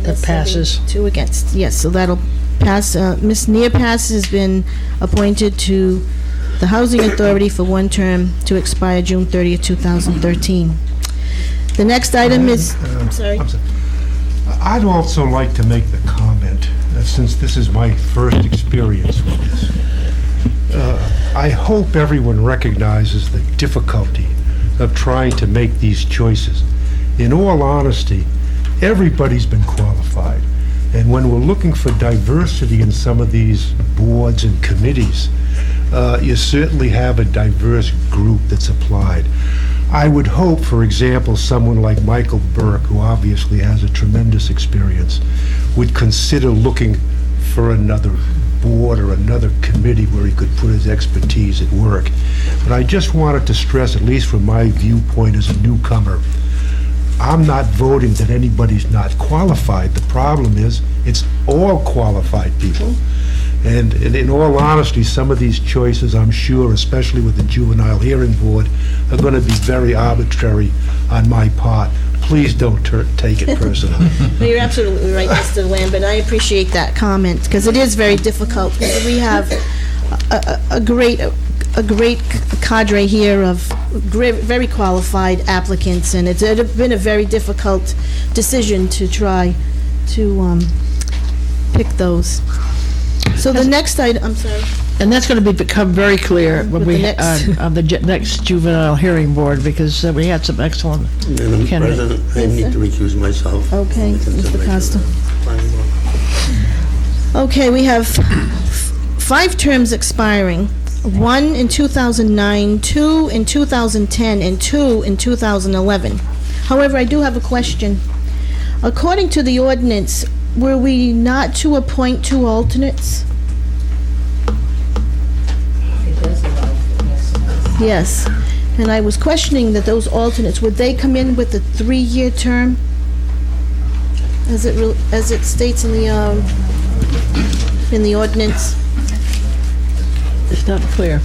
That passes. 2 against. Yes, so that'll pass. Ms. Nearpass has been appointed to the Housing Authority for one term to expire June 30th, 2013. The next item is, I'm sorry. I'd also like to make the comment, since this is my first experience with this. I hope everyone recognizes the difficulty of trying to make these choices. In all honesty, everybody's been qualified. And when we're looking for diversity in some of these boards and committees, you certainly have a diverse group that's applied. I would hope, for example, someone like Michael Burke, who obviously has a tremendous experience, would consider looking for another board or another committee where he could put his expertise at work. But I just wanted to stress, at least from my viewpoint as a newcomer, I'm not voting that anybody's not qualified. The problem is, it's all qualified people. And in all honesty, some of these choices, I'm sure, especially with the Juvenile Hearing Board, are going to be very arbitrary on my part. Please don't take it personally. No, you're absolutely right, Mr. Lambert. I appreciate that comment, because it is very difficult. We have a great cadre here of very qualified applicants, and it's been a very difficult decision to try to pick those. So the next item, I'm sorry. And that's going to become very clear when With we, the next- on the next Juvenile Hearing Board, because we had some excellent Madam candidate. President, I Yes, need sir. to recuse myself. Okay, from the Mr. consideration Costa. of the planning board. Okay, we have 5 terms expiring. 1 in 2009, 2 in 2010, and 2 in 2011. However, I do have a question. According to the ordinance, were we not to appoint 2 alternates? Yes, and I was questioning that those alternates, would they come in with a 3-year term? As it states in the ordinance? It's not clear.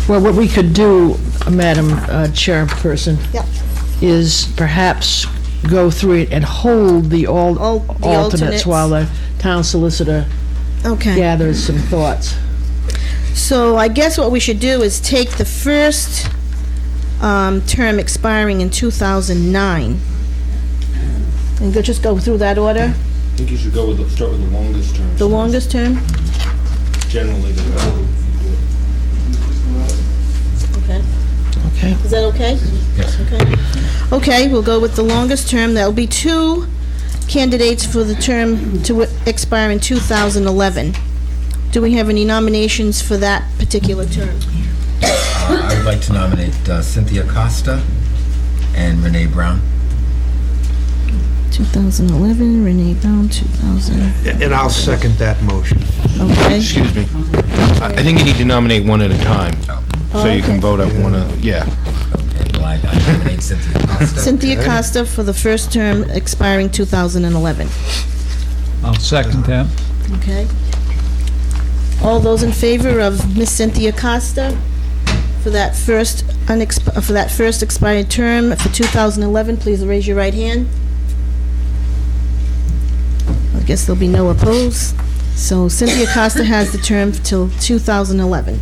Well, what we could do, Madam Chairperson, Yep. is perhaps go through it and hold the alternates. alternates while the town solicitor Okay. gathers some thoughts. So I guess what we should do is take the first term expiring in 2009. And just go through that order? I think you should start with the longest term. The longest term? Generally, the Okay. Okay. Is that okay? Yes. Okay. Okay, we'll go with the longest term. That'll be 2 candidates for the term to expire in 2011. Do we have any nominations for that particular term? I would like to nominate Cynthia Costa and Renee Brown. 2011, Renee Brown, 2000. And I'll second that motion. Okay. Excuse me. I think you need to nominate one at a time, so you can vote up one of, yeah. Okay, well, I nominate Cynthia Costa. Cynthia Costa for the first term expiring 2011. I'll second that. Okay. All those in favor of Miss Cynthia Costa? for that first expired term for 2011, please raise your right hand. I guess there'll be no opposed. So Cynthia Costa has the term till 2011.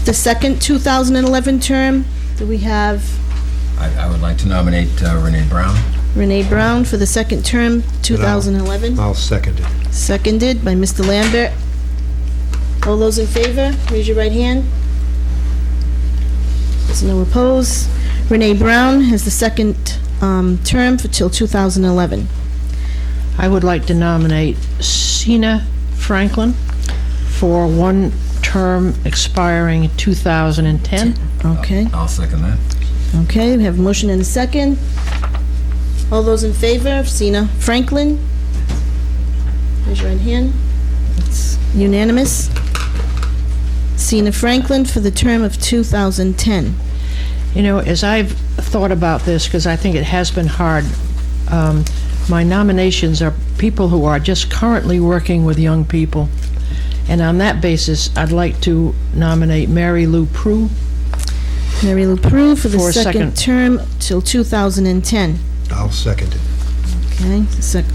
The second 2011 term, do we have I would like to nominate Renee Brown. Renee Brown for the second term, 2011? I'll second it. Seconded by Mr. Lambert. All those in favor, raise your right hand. There's no opposed. Renee Brown has the second term for till 2011. I would like to nominate Sina Franklin for one term expiring 2010. Okay, I'll second that. okay, we have a motion and a second. All those in favor of Sina Franklin? Raise your right hand. It's unanimous. Sina Franklin for the term of 2010. You know, as I've thought about this, because I think it has been hard, my nominations are people who are just currently working with young people. And on that basis, I'd like to nominate Mary Lou Prue. Mary Lou Prue for the For a second term till 2010. I'll second it. Okay,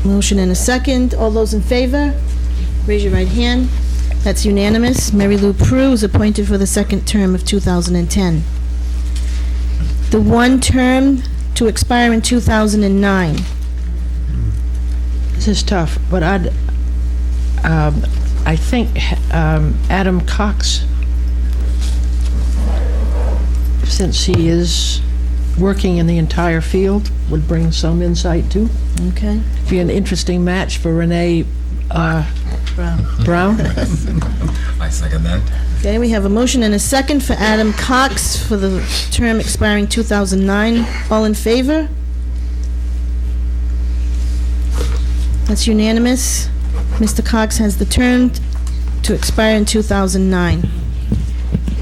motion and a second. All those in favor? Raise your right hand. That's unanimous. Mary Lou Prue is appointed for the second term of 2010. The one term to expire in 2009. This is tough, but I think Adam Cox, since he is working in the entire field, would bring some insight too. Okay. Be an interesting match for Renee Brown. I second that. Okay, we have a motion and a second for Adam Cox for the term expiring 2009. All in favor? That's unanimous. Mr. Cox has the term to expire in 2009.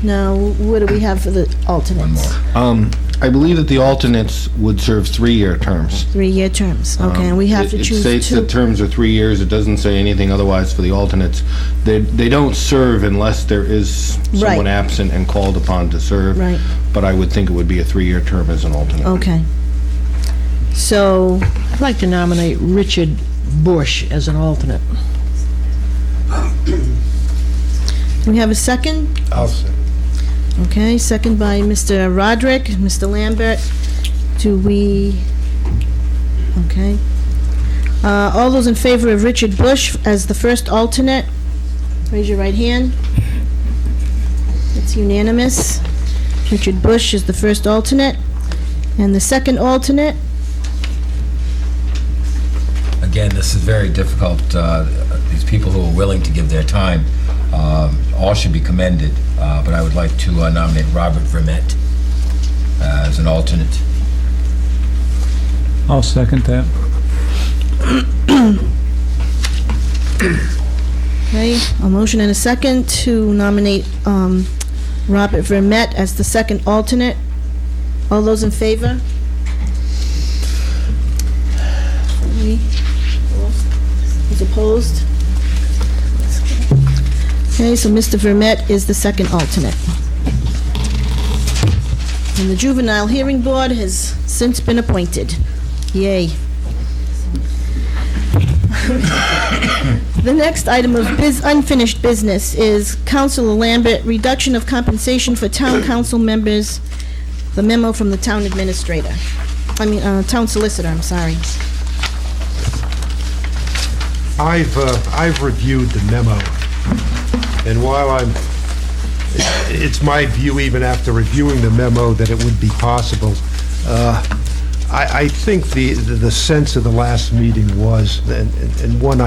Now, what do we have for the alternates? One more. I believe that the alternates would serve 3-year terms. 3-year terms, okay, and we have to choose It states two. that terms are 3 years. It doesn't say anything otherwise for the alternates. They don't serve unless there is someone Right. absent and called upon to serve. Right. But I would think it would be a 3-year term as an alternate. Okay. So, I'd like to nominate Richard Bush as an alternate. do we have a second? I'll second. Okay, second by Mr. Roderick, Mr. Lambert. Do we, okay. All those in favor of Richard Bush as the first alternate, raise your right hand. It's unanimous. Richard Bush is the first alternate. And the second alternate, Again, this is very difficult. These people who are willing to give their time, all should be commended, but I would like to nominate Robert Vermette as an alternate. I'll second that. okay, a motion and a second to nominate Robert Vermette as the second alternate. All those in favor? Three. Who's opposed? Okay, so Mr. Vermette is the second alternate. And the Juvenile Hearing Board has since been appointed. Yay. The next item of unfinished business is Councilor Lambert, reduction of compensation for town council members, the memo from the town administrator. Town solicitor, I'm sorry. I've reviewed the memo, and while it's my view even after reviewing the memo that it would be possible, I think the sense of the last meeting was, and one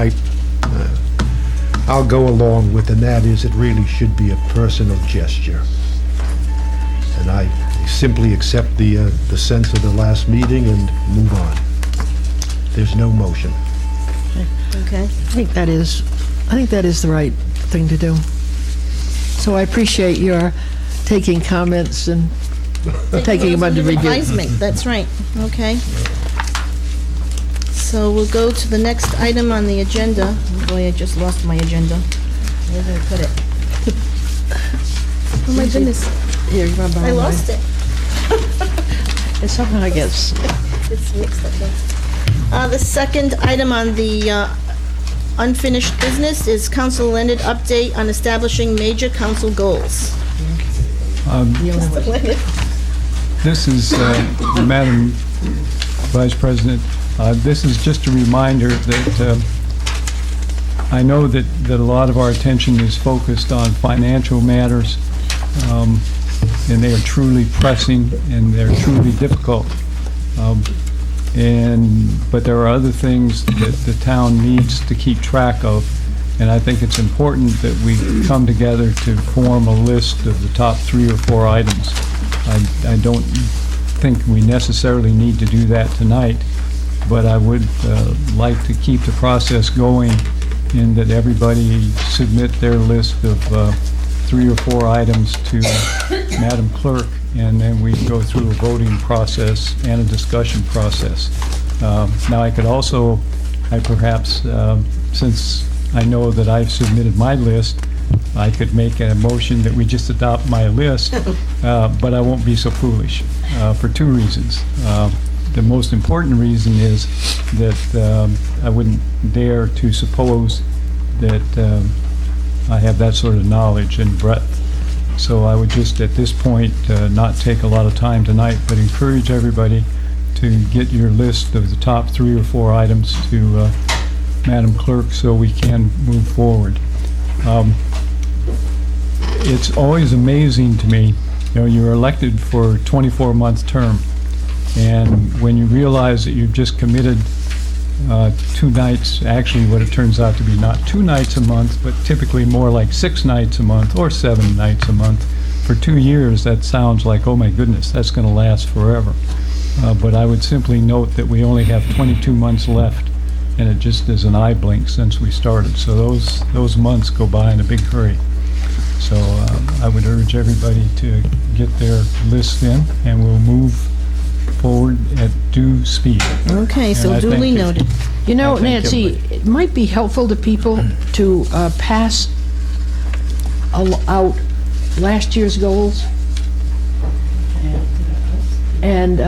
I'll go along with, and that is it really should be a personal gesture. And I simply accept the sense of the last meeting and move on. There's no motion. Okay. I think that is the right thing to do. So I appreciate your taking comments and taking them under review. Advisement, that's right, okay. So we'll go to the next item on the agenda. Oh boy, I just lost my agenda. Where did I put it? Oh my goodness, Here, you want to borrow I mine? lost it. It somehow gets, It's mixed up there. The second item on the unfinished business is Council Leonard update on establishing major council goals. This is, Madam Vice President, this is just a reminder that I know that a lot of our attention is focused on financial matters, and they are truly pressing and they're truly difficult. But there are other things that the town needs to keep track of, and I think it's important that we come together to form a list of the top 3 or 4 items. I don't think we necessarily need to do that tonight, but I would like to keep the process going in that everybody submit their list of 3 or 4 items to Madam Clerk, and then we go through a voting process and a discussion process. Now, I could also, since I know that I've submitted my list, I could make a motion that we just adopt my list, but I won't be so foolish for 2 reasons. The most important reason is that I wouldn't dare to suppose that I have that sort of knowledge and breadth. So I would just, at this point, not take a lot of time tonight, but encourage everybody to get your list of the top 3 or 4 items to Madam Clerk so we can move forward. It's always amazing to me, you're elected for a 24-month term, and when you realize that you've just committed 2 nights, actually what it turns out to be not 2 nights a month, but typically more like 6 nights a month or 7 nights a month. For 2 years, that sounds like, oh my goodness, that's going to last forever. But I would simply note that we only have 22 months left, and it just is an eye blink since we started. So those months go by in a big hurry. So I would urge everybody to get their list in, and we'll move forward at due speed. Okay, so And I duly think noted. you know, I think Nancy, it might be helpful to people to pass out last year's goals. And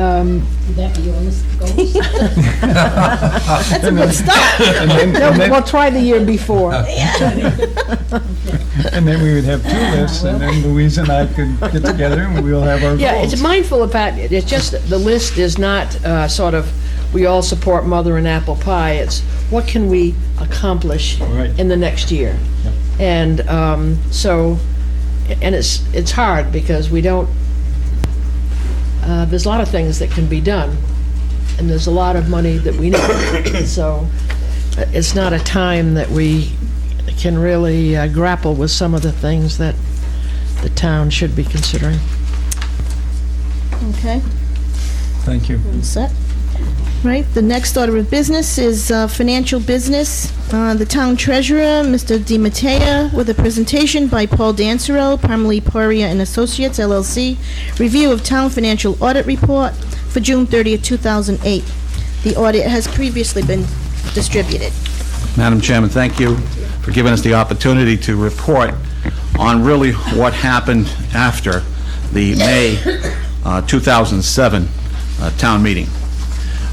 That be your list of goals? That's a good start. no, we'll try the year before. And then we would have 2 lists, and then Louise and I could get together and we'll have our Yeah, goals. it's mindful about it. It's just that the list is not sort of, we all support mother and apple pie. It's what can we accomplish Right. in the next year? Yep. And it's hard because we don't, there's a lot of things that can be done, and there's a lot of money that we need. So it's not a time that we can really grapple with some of the things that the town should be considering. Okay, Thank you. all set. Right, the next order of business is financial business. The town treasurer, Mr. DiMatteo, with a presentation by Paul Dancero, Parmalee Poria and Associates, LLC, review of town financial audit report for June 30th, 2008. The audit has previously been distributed. Madam Chairman, thank you for giving us the opportunity to report on really what happened after the May 2007 town meeting.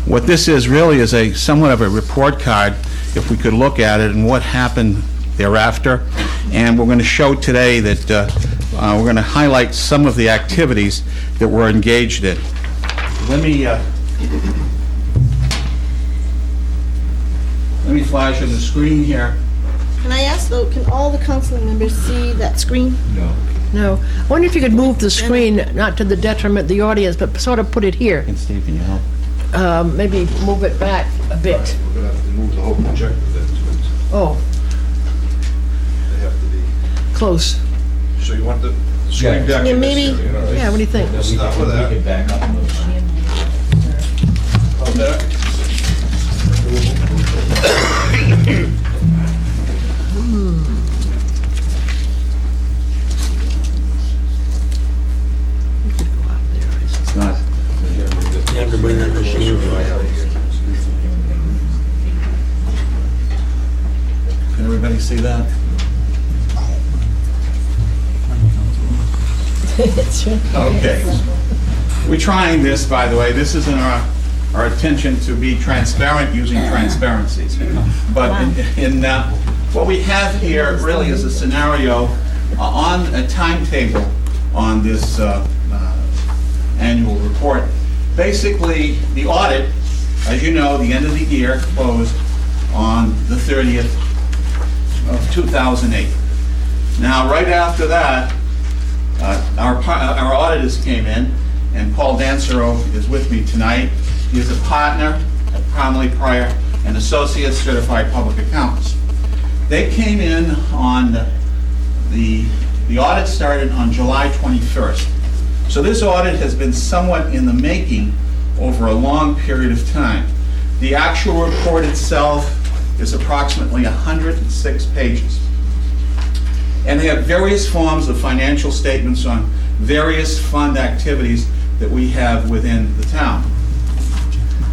What this is really is a somewhat of a report card, if we could look at it, and what happened thereafter. And we're going to show today that we're going to highlight some of the activities that we're engaged in. Let me flash on the screen here. Can I ask, though, can all the council members see that screen? No. I wonder if you could move the screen, not to the detriment of the audience, but sort of put it here. And Steve, can you help? Maybe move it back a bit. We're gonna have to move the whole projector then to it. Oh, They have to be, close. so you want the screen back Yeah, in this maybe- area, all right? Yeah, what do you think? We'll start with that. Come back. It's not. You have to bring that machine. Can everybody see that? Okay. We're trying this, by the way. This isn't our intention to be transparent using transparencies. But what we have here really is a scenario on a timetable on this annual report. Basically, the audit, as you know, the end of the year closed on the 30th of 2008. Now, right after that, our auditors came in, and Paul Dancero is with me tonight. He is a partner at Conley Pryor and Associates Certified Public Accountants. They came in on the audit started on July 21st. So this audit has been somewhat in the making over a long period of time. The actual report itself is approximately 106 pages. And they have various forms of financial statements on various fund activities that we have within the town.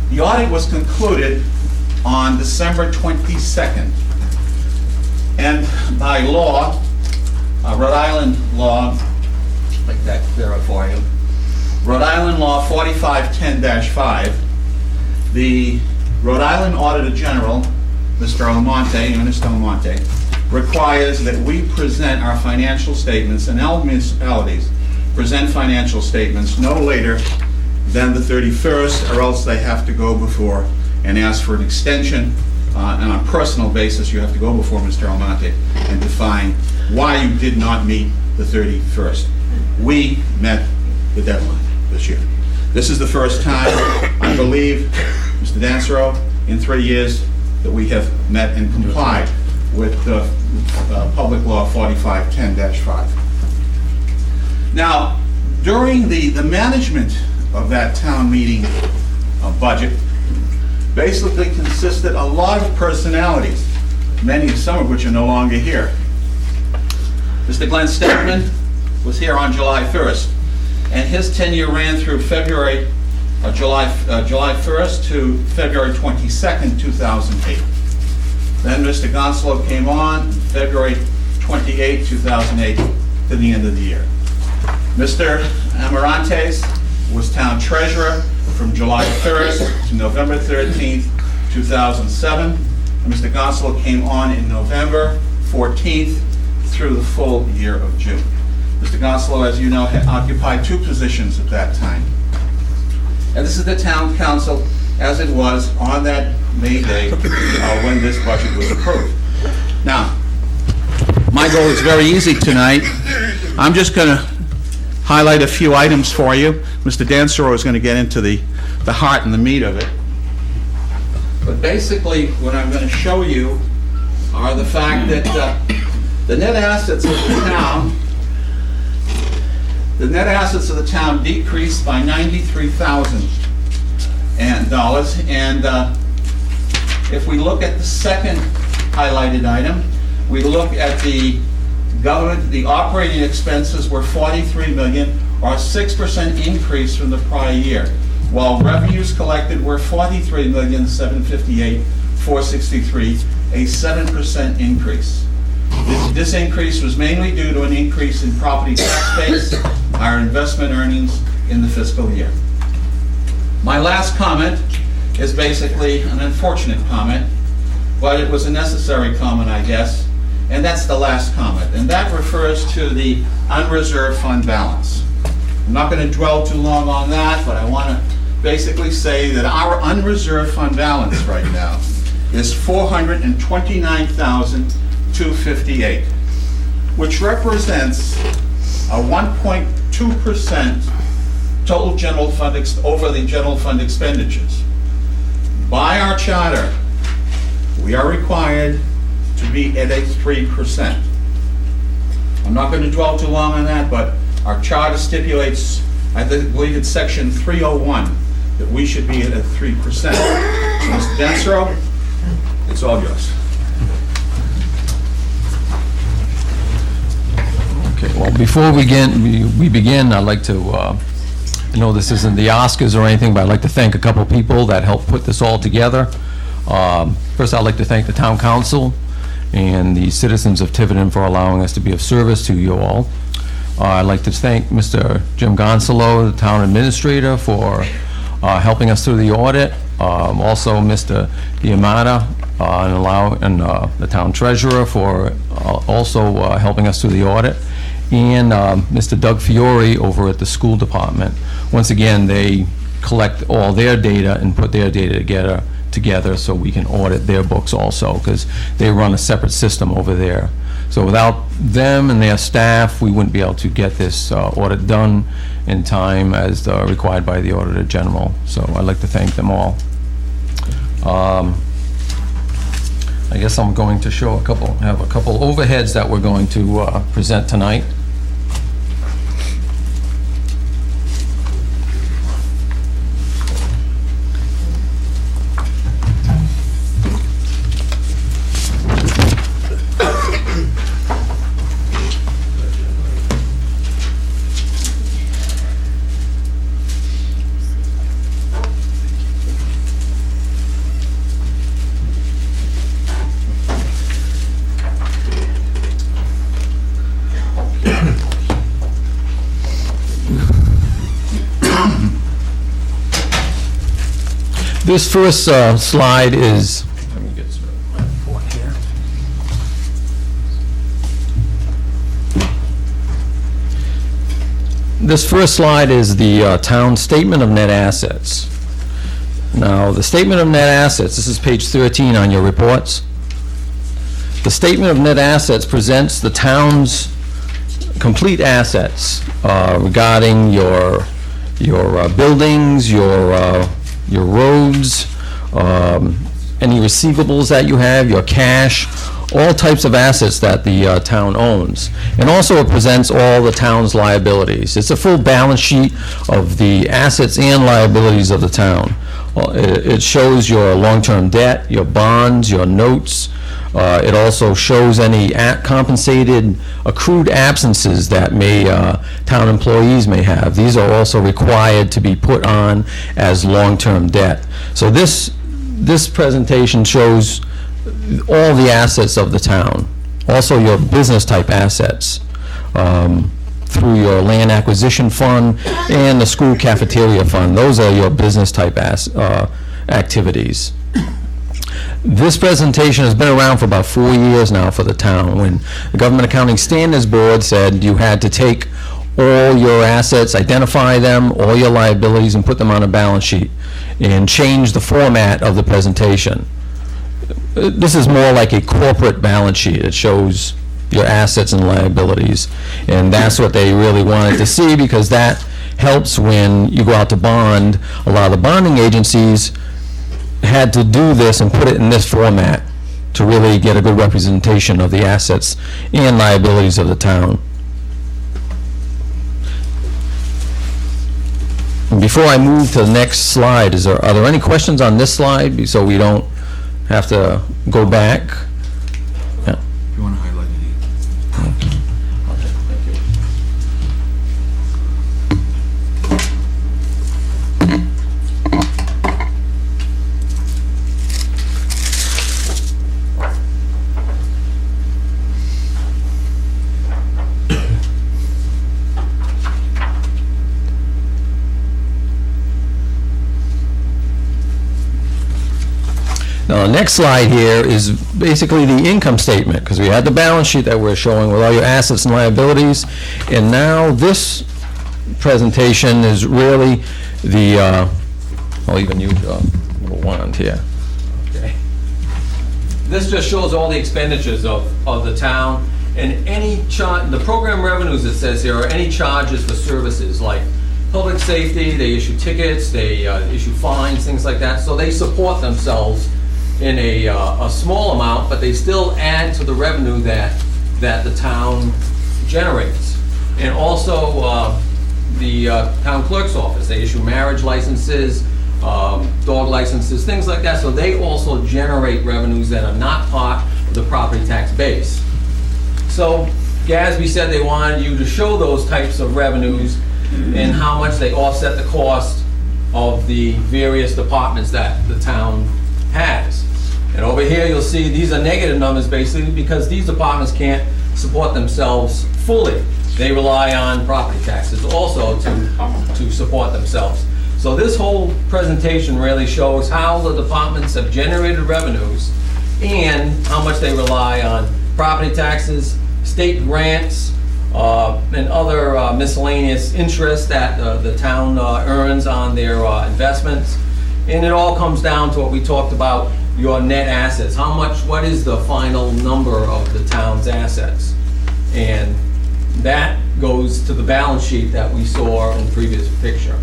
The audit was concluded on December 22nd. And by law, Rhode Island law, make that clearer for you. Rhode Island Law 4510-5, the Rhode Island Auditor General, Mr. Alamonte, Ernest Alamonte, requires that we present our financial statements, and all municipalities present financial statements no later than the 31st, or else they have to go before and ask for an extension. And on a personal basis, you have to go before Mr. Alamonte and define why you did not meet the 31st. We met the deadline this year. This is the first time, I believe, Mr. Dancero, in 3 years that we have met and complied with Public Law 4510-5. Now, during the management of that town meeting budget, basically consisted a lot of personalities, some of which are no longer here. Mr. Glenn Stegman was here on July 1st, and his tenure ran through July 1st to February 22nd, 2008. Then Mr. Gonzalo came on February 28, 2008 to the end of the year. Mr. Amarantes was town treasurer from July 1st to November 13th, 2007. And Mr. Gonzalo came on in November 14th through the full year of June. Mr. Gonzalo, as you know, had occupied 2 positions at that time. And this is the town council as it was on that May day when this budget was approved. Now, my goal is very easy tonight. I'm just going to highlight a few items for you. Mr. Dancero is going to get into the heart and the meat of it. But basically, what I'm going to show you are the fact that the net assets of the town decreased by $93,000. And if we look at the second highlighted item, we look at the operating expenses were $43 million, or a 6% increase from the prior year, while revenues collected were $43,758,463, a 7% increase. This increase was mainly due to an increase in property tax base, our investment earnings in the fiscal year. My last comment is basically an unfortunate comment, but it was a necessary comment, I guess, and that's the last comment, and that refers to the unreserved fund balance. I'm not going to dwell too long on that, but I want to basically say that our unreserved fund balance right now is $429,258, which represents a 1.2% total general fund over the general fund expenditures. By our charter, we are required to be at a 3%. I'm not going to dwell too long on that, but our charter stipulates, I believe it's section 301, that we should be at a 3%. So, Mr. Dancero, it's all yours. Okay, well, before we begin, I'd like to, I know this isn't the Oscars or anything, but I'd like to thank a couple people that helped put this all together. First, I'd like to thank the town council and the citizens of Tiverton for allowing us to be of service to you all. I'd like to thank Mr. Jim Gonzalo, the town administrator, for helping us through the audit. Also, Mr. Diamata and the town treasurer for also helping us through the audit, and Mr. Doug Fiore over at the school department. Once again, they collect all their data and put their data together so we can audit their books also, because they run a separate system over there. So without them and their staff, we wouldn't be able to get this audit done in time as required by the Auditor General. So I'd like to thank them all. I guess I'm going to have a couple overheads that we're going to present tonight. This first slide is, let me get my report here. This first slide is the town statement of net assets. Now, the statement of net assets, this is page 13 on your reports. The statement of net assets presents the town's complete assets regarding your buildings, your roads, any receivables that you have, your cash, all types of assets that the town owns. And also it presents all the town's liabilities. It's a full balance sheet of the assets and liabilities of the town. It shows your long-term debt, your bonds, your notes. It also shows any compensated accrued absences that town employees may have. These are also required to be put on as long-term debt. So this presentation shows all the assets of the town, also your business type assets through your land acquisition fund and the school cafeteria fund. Those are your business type activities. This presentation has been around for about 4 years now for the town, when the Government Accounting Standards Board said you had to take all your assets, identify them, all your liabilities, and put them on a balance sheet, and change the format of the presentation. This is more like a corporate balance sheet. It shows your assets and liabilities, and that's what they really wanted to see, because that helps when you go out to bond. A lot of the bonding agencies had to do this and put it in this format to really get a good representation of the assets and liabilities of the town. And before I move to the next slide, are there any questions on this slide, so we don't have to go back? Yeah. If you want to highlight any. Thank you. Now, the next slide here is basically the income statement, because we had the balance sheet that we're showing with all your assets and liabilities, and now this presentation is really the, I'll even use a little wand here. Okay. This just shows all the expenditures of the town, and any the program revenues, it says here, are any charges for services like public safety. They issue tickets, they issue fines, things like that, so they support themselves in a small amount, but they still add to the revenue that the town generates. And also the town clerk's office, they issue marriage licenses, dog licenses, things like that, so they also generate revenues that are not part of the property tax base. So Gatsby said they wanted you to show those types of revenues and how much they offset the cost of the various departments that the town has. And over here you'll see these are negative numbers basically because these departments can't support themselves fully. They rely on property taxes also to support themselves. So this whole presentation really shows how the departments have generated revenues and how much they rely on property taxes, state grants, and other miscellaneous interest that the town earns on their investments. And it all comes down to what we talked about, your net assets. What is the final number of the town's assets? And that goes to the balance sheet that we saw in the previous picture.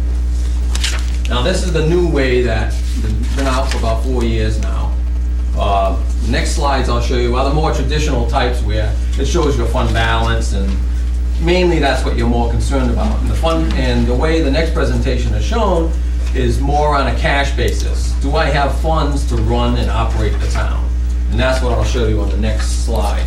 Now, this is the new way that's been out for about 4 years now. The next slides I'll show you are the more traditional types where it shows your fund balance, and mainly that's what you're more concerned about. And the way the next presentation is shown is more on a cash basis. Do I have funds to run and operate the town? And that's what I'll show you on the next slide.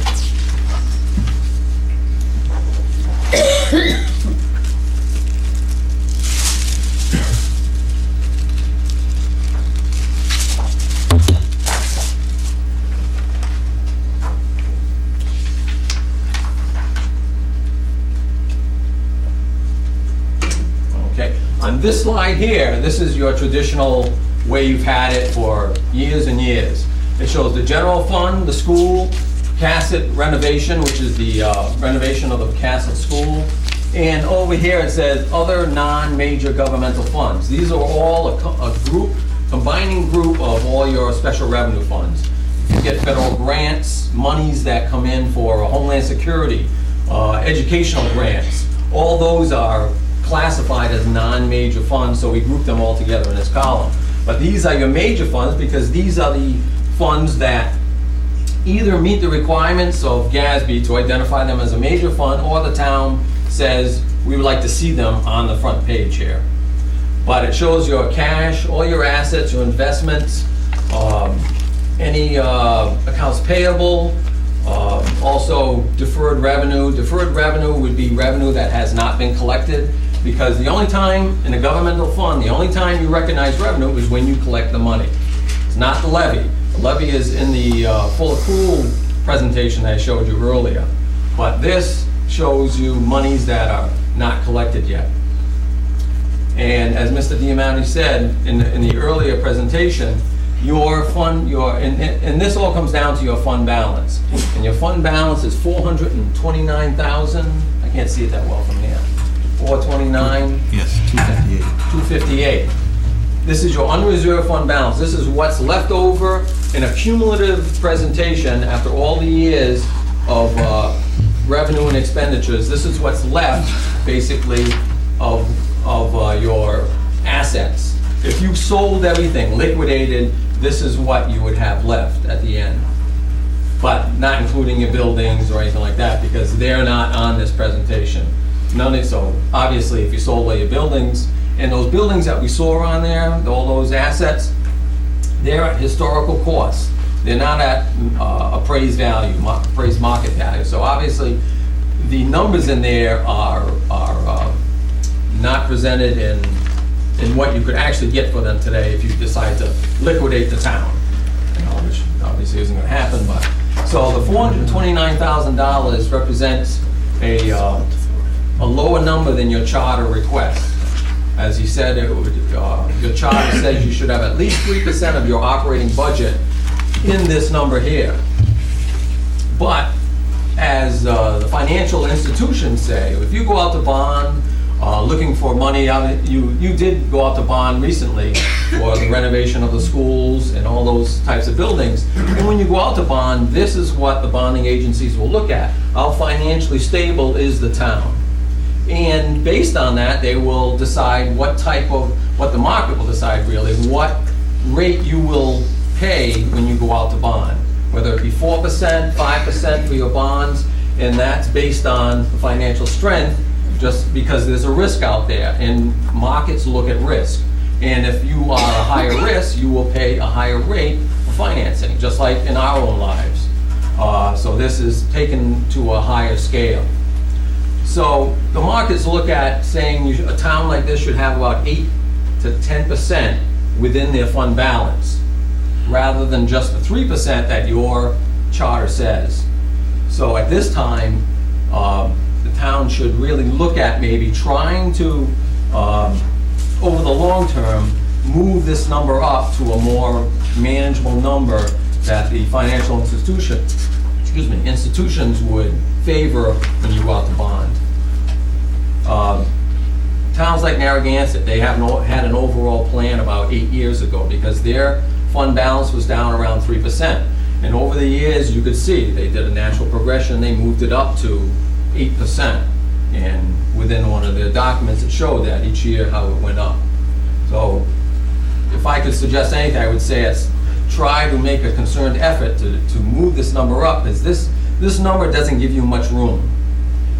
On this slide here, this is your traditional way you've had it for years and years. It shows the general fund, the school, Cassett renovation, which is the renovation of the Cassett School. And over here it says other non-major governmental funds. These are all a combining group of all your special revenue funds. You get federal grants, monies that come in for Homeland Security, educational grants. All those are classified as non-major funds, so we group them all together in this column. But these are your major funds because these are the funds that either meet the requirements of GASB to identify them as a major fund, or the town says we would like to see them on the front page here. But it shows your cash, all your assets, your investments, any accounts payable, also deferred revenue. Deferred revenue would be revenue that has not been collected, because the only time in a governmental fund, the only time you recognize revenue is when you collect the money. It's not the levy. The levy is in the full accrual presentation I showed you earlier. But this shows you monies that are not collected yet. And as Mr. Diamante said in the earlier presentation, your fund, and this all comes down to your fund balance. And your fund balance is 429,000. I can't see it that well from here. 429? Yes, 258. 258. This is your unreserved fund balance. This is what's left over in a cumulative presentation after all the years of revenue and expenditures. This is what's left, basically, of your assets. If you sold everything, liquidated, this is what you would have left at the end. But not including your buildings or anything like that, because they're not on this presentation. So obviously, if you sold all your buildings, and those buildings that we saw on there, all those assets, they're at historical cost. They're not at appraised value, appraised market value. So obviously, the numbers in there are not presented in what you could actually get for them today if you decide to liquidate the town. Which obviously isn't going to happen, but. So the $429,000 represents a lower number than your charter request. As he said, your charter says you should have at least 3% of your operating budget in this number here. But as the financial institutions say, if you go out to bond looking for money, you did go out to bond recently for the renovation of the schools and all those types of buildings. And when you go out to bond, this is what the bonding agencies will look at. How financially stable is the town? And based on that, they will decide what the market will decide really, what rate you will pay when you go out to bond. Whether it be 4%, 5% for your bonds, and that's based on the financial strength, just because there's a risk out there, and markets look at risk. And if you are a higher risk, you will pay a higher rate for financing, just like in our own lives. So this is taken to a higher scale. So the markets look at saying a town like this should have about 8 to 10% within their fund balance, rather than just the 3% that your charter says. So at this time, the town should really look at maybe trying to, over the long term, move this number up to a more manageable number that the financial institutions would favor when you go out to bond. Towns like Narragansett, they had an overall plan about 8 years ago because their fund balance was down around 3%. And over the years, you could see, they did a natural progression, they moved it up to 8%. And within one of their documents, it showed that each year how it went up. So if I could suggest anything, I would say it's try to make a concerted effort to move this number up, because this number doesn't give you much room.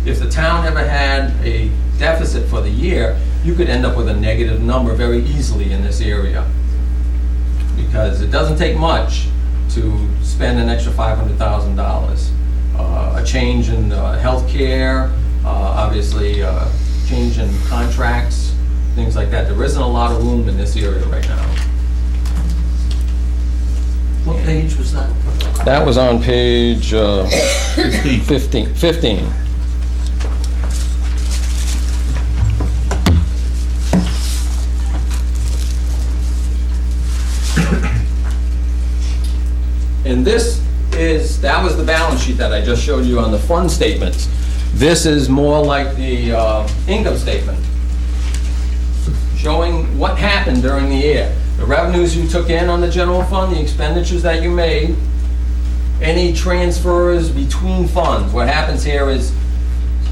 If the town ever had a deficit for the year, you could end up with a negative number very easily in this area. Because it doesn't take much to spend an extra $500,000. A change in healthcare, obviously change in contracts, things like that. There isn't a lot of room in this area right now. What page was that? That was on page 15. And that was the balance sheet that I just showed you on the fund statements. This is more like the income statement, showing what happened during the year. The revenues you took in on the general fund, the expenditures that you made, any transfers between funds. What happens here is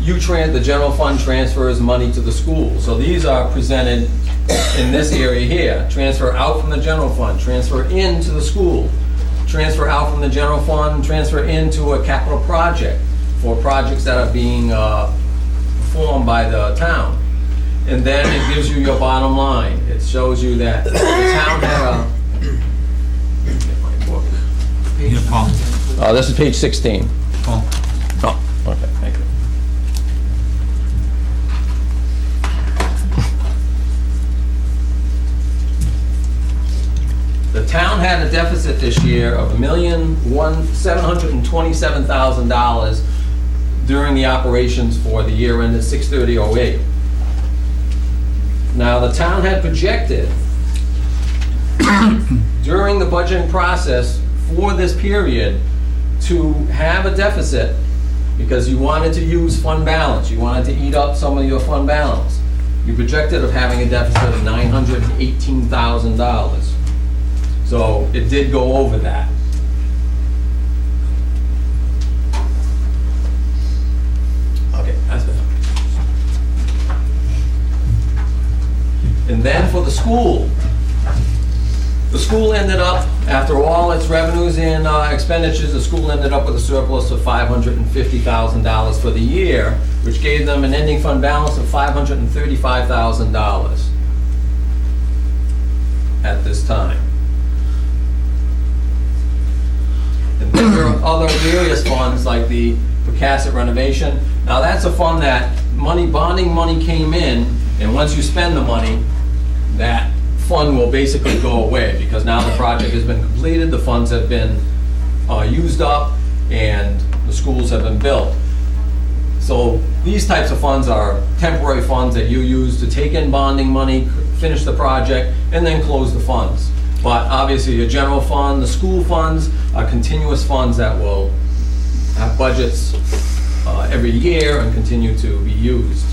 the general fund transfers money to the school. So these are presented in this area here. Transfer out from the general fund, transfer into the school. Transfer out from the general fund, transfer into a capital project for projects that are being performed by the town. And then it gives you your bottom line. It shows you that the town had get my book. Yeah, Paul. This is page 16. Paul. Oh, okay, thank you. The town had a deficit this year of $1,727,000 during the operations for the year ended 6/30/08. Now, the town had projected during the budgeting process for this period to have a deficit because you wanted to use fund balance. You wanted to eat up some of your fund balance. You projected of having a deficit of $918,000. So it did go over that. Okay, that's better. And then for the school ended up, after all its revenues and expenditures, the school ended up with a surplus of $550,000 for the year, which gave them an ending fund balance of $535,000 at this time. And then there are other various funds like the Picasset renovation. Now that's a fund that bonding money came in, and once you spend the money, that fund will basically go away because now the project has been completed, the funds have been used up, and the schools have been built. So these types of funds are temporary funds that you use to take in bonding money, finish the project, and then close the funds. But obviously your general fund, the school funds are continuous funds that will have budgets every year and continue to be used.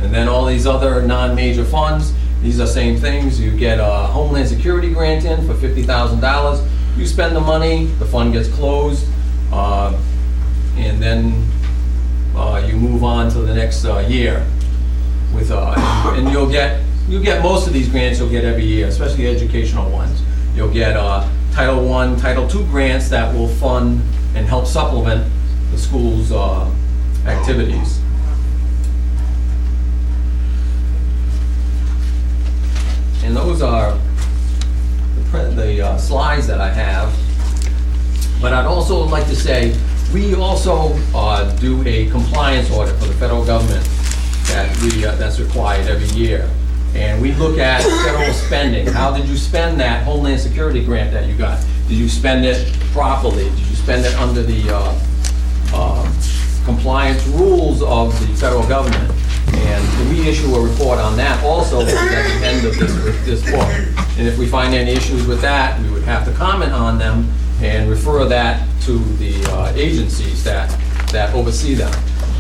And then all these other non-major funds, these are same things. You get a Homeland Security grant in for $50,000. You spend the money, the fund gets closed, and then you move on to the next year. And you'll get most of these grants you'll get every year, especially the educational ones. You'll get Title I, Title II grants that will fund and help supplement the school's activities. And those are the slides that I have. But I'd also like to say, we also do a compliance audit for the federal government that's required every year. And we look at federal spending. How did you spend that Homeland Security grant that you got? Did you spend it properly? Did you spend it under the compliance rules of the federal government. And we issue a report on that also at the end of this book. And if we find any issues with that, we would have to comment on them and refer that to the agencies that oversee them.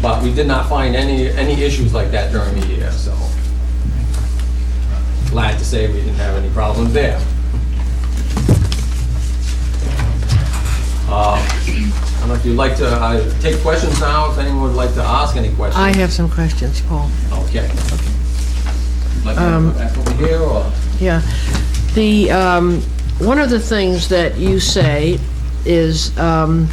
But we did not find any issues like that during the year, so glad to say we didn't have any problems there. I don't know if you'd like to take questions now, if anyone would like to ask any questions. I have some questions, Paul. Okay. Like to go back over here, or? Yeah. One of the things that you say is the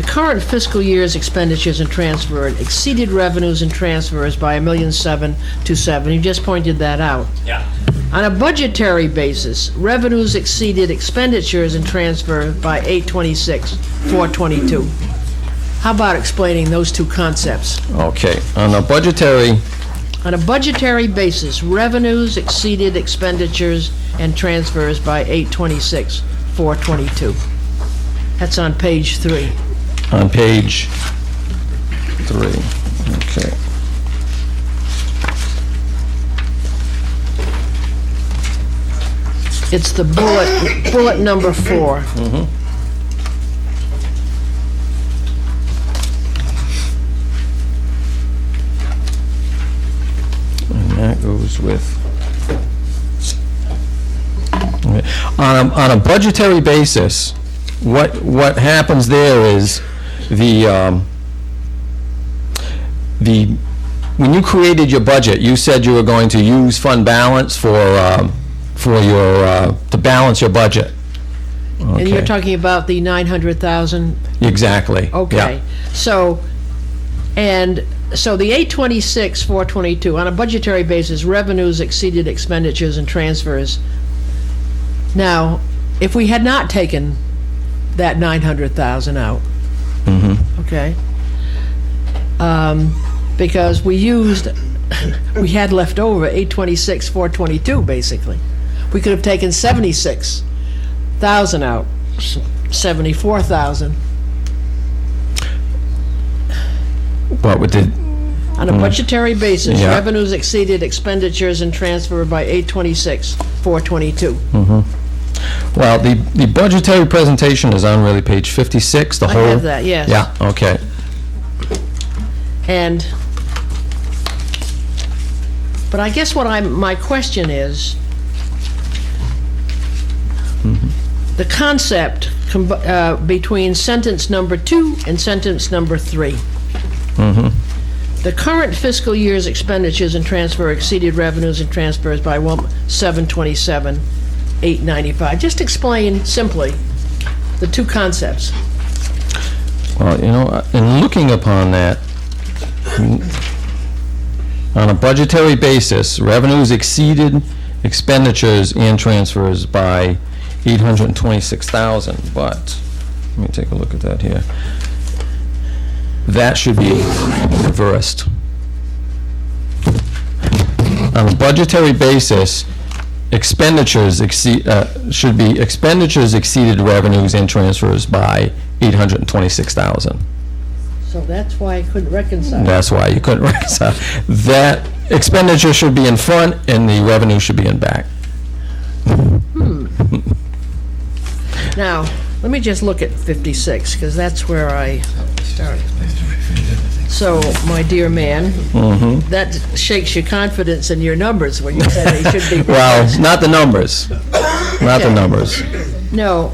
current fiscal year's expenditures and transfer exceeded revenues and transfers by $1,727,000. You just pointed that out. Yeah. On a budgetary basis, revenues exceeded expenditures and transfer by $826,422. How about explaining those two concepts? Okay, on a budgetary basis, revenues exceeded expenditures and transfers by $826,422. That's on page 3. On page 3, okay. It's the bullet number 4. Mm-hmm. And that goes with, on a budgetary basis, what happens there is when you created your budget, you said you were going to use fund balance to balance your budget. And you're Okay. talking about the 900,000? Exactly. Okay. Yeah. So the 826,422, on a budgetary basis, revenues exceeded expenditures and transfers. Now, if we had not taken that 900,000 out, okay, because we had left over 826,422, basically. We could have taken 76,000 out, 74,000. What with the, On a budgetary basis, Yeah. revenues exceeded expenditures and transfer by 826,422. well, the budgetary presentation is on really page 56, the I whole. have that, yes. Yeah, okay. But I guess my question is, the concept between sentence number 2 and sentence number 3. The current fiscal year's expenditures and transfer exceeded revenues and transfers by $727,895. Just explain simply the two concepts. Well, in looking upon that, on a budgetary basis, revenues exceeded expenditures and transfers by $826,000, but, let me take a look at that here. That should be reversed. On a budgetary basis, expenditures exceeded revenues and transfers by $826,000. So that's why I couldn't reconcile. That's why you couldn't reconcile. That expenditure should be in front and the revenue should be in back. Now, let me just look at 56, because that's where I started. So, my dear man, that shakes your confidence in your numbers when you said they should be. Well, not the numbers. Not the numbers. No,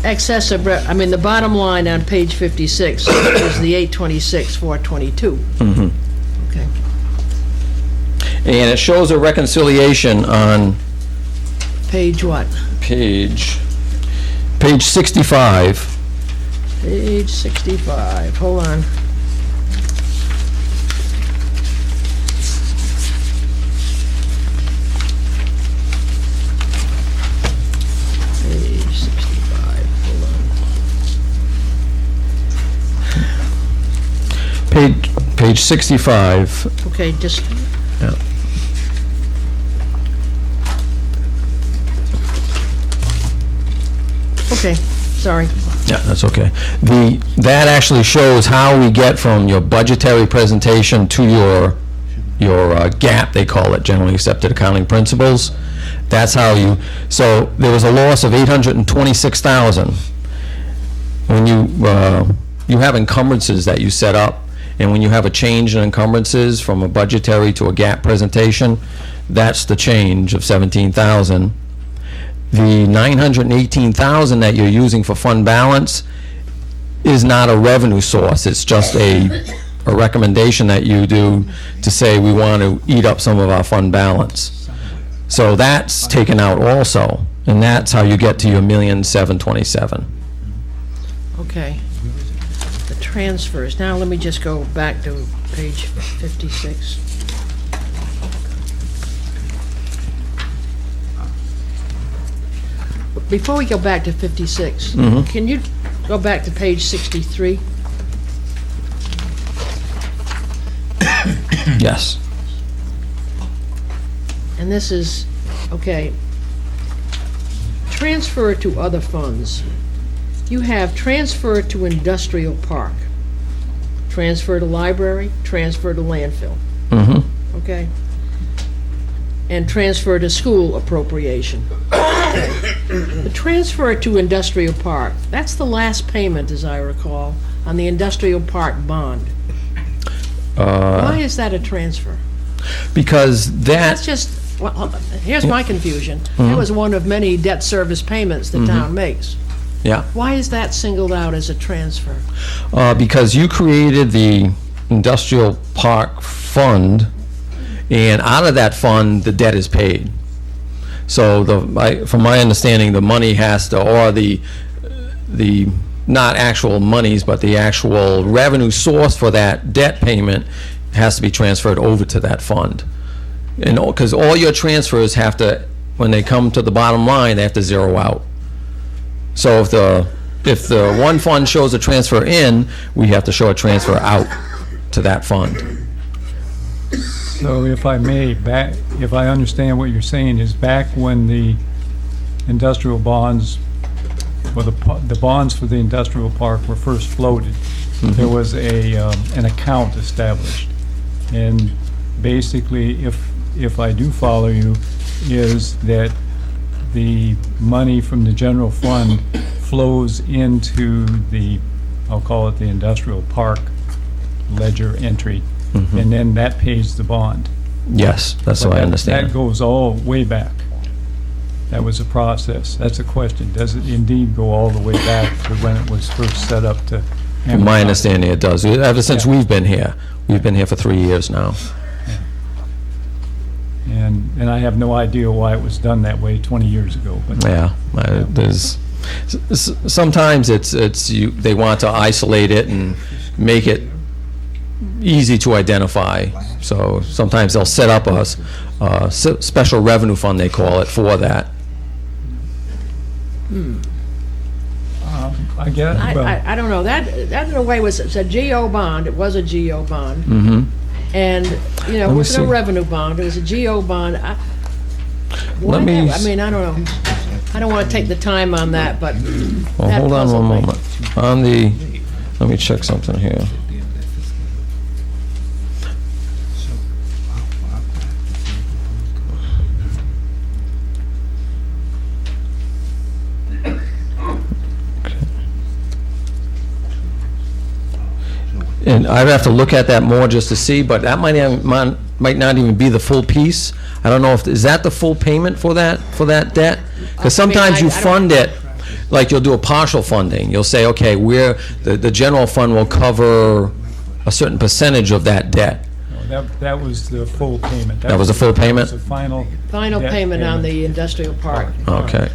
the bottom line on page 56 is the 826,422. Okay. And it shows a reconciliation on Page what? page 65. Page 65, hold on. Page 65, hold on. Page 65. Okay, just, Yeah. okay, sorry. Yeah, that's okay. That actually shows how we get from your budgetary presentation to your gap, they call it, generally accepted accounting principles. That's how so there was a loss of $826,000. When you have encumbrances that you set up, and when you have a change in encumbrances from a budgetary to a gap presentation, that's the change of $17,000. The $918,000 that you're using for fund balance is not a revenue source. It's just a recommendation that you do to say we want to eat up some of our fund balance. So that's taken out also, and that's how you get to your $1,727,000. Okay. The transfers. Now let me just go back to page 56. Before we go back to 56, can you go back to page 63? Yes. And this is, okay, transfer to other funds. You have transfer to industrial park, transfer to library, transfer to landfill, okay? And transfer to school appropriation. The transfer to industrial park, that's the last payment, as I recall, on the industrial park bond. Why is that a transfer? Because That's just, well, here's my confusion. That was one of many debt service payments the town makes. yeah. Why is that singled out as a transfer? Because you created the industrial park fund, and out of that fund, the debt is paid. So from my understanding, the money has to, or the not actual monies, but the actual revenue source for that debt payment has to be transferred over to that fund. And because all your transfers have to, when they come to the bottom line, they have to zero out. So if the one fund shows a transfer in, we have to show a transfer out to that fund. So if I may, if I understand what you're saying, is back when the industrial bonds, or the bonds for the industrial park were first floated, there was an account established. And basically, if I do follow you, is that the money from the general fund flows into the, I'll call it the industrial park ledger entry, and then that pays the bond. Yes, that's what I understand. That goes all way back. That was a process. That's a question. Does it indeed go all the way back to when it was first set up to? From my understanding, it does. Ever since we've been here. We've been here for 3 years now. And I have no idea why it was done that way 20 years ago. But Yeah, there's, sometimes they want to isolate it and make it easy to identify. So sometimes they'll set up a special revenue fund, they call it, for that. I guess, well, I don't know, that in a way was, it's a GO bond, it was a GO bond. And, you know, Let it me was no see. revenue bond, it was a GO bond. Let me I mean, I don't know. I don't want to take the time on that, but Well, that hold on puzzled one me. moment. Let me check something here. And I'd have to look at that more just to see, but that might not even be the full piece. I don't know is that the full payment for that debt? Because sometimes you I don't- fund it, like you'll do a partial funding. You'll say, okay, the general fund will cover a certain percentage of that debt. that was the full payment. That was the full payment? That was the final. Final debt payment on the industrial park. Okay.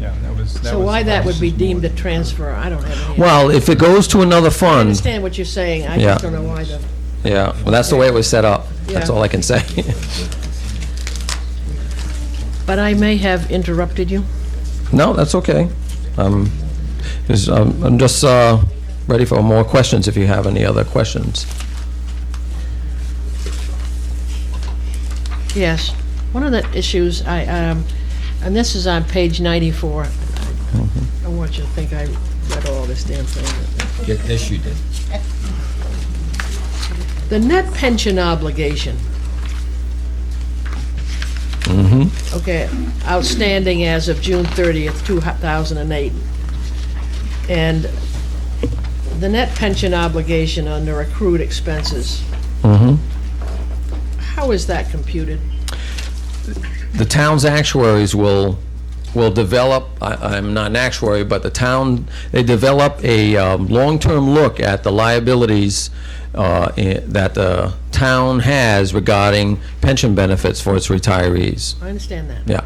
Yeah, that was. So why that would be deemed a transfer, I don't have any. Well, if it goes to another I fund, understand what you're saying, I Yeah. just don't know why the, yeah, well, that's the way it was set up. That's Yeah. all I can say. but I may have interrupted you. No, that's okay. I'm just ready for more questions if you have any other questions. Yes. One of the issues, and this is on page 94. I don't want you to think I read all this damn thing. Yes, you did. The net pension obligation. Okay, outstanding as of June 30th, 2008. And the net pension obligation under accrued expenses. How is that computed? The town's actuaries will develop, I'm not an actuary, but the town, they develop a long-term look at the liabilities that the town has regarding pension benefits for its retirees. I understand that. Yeah.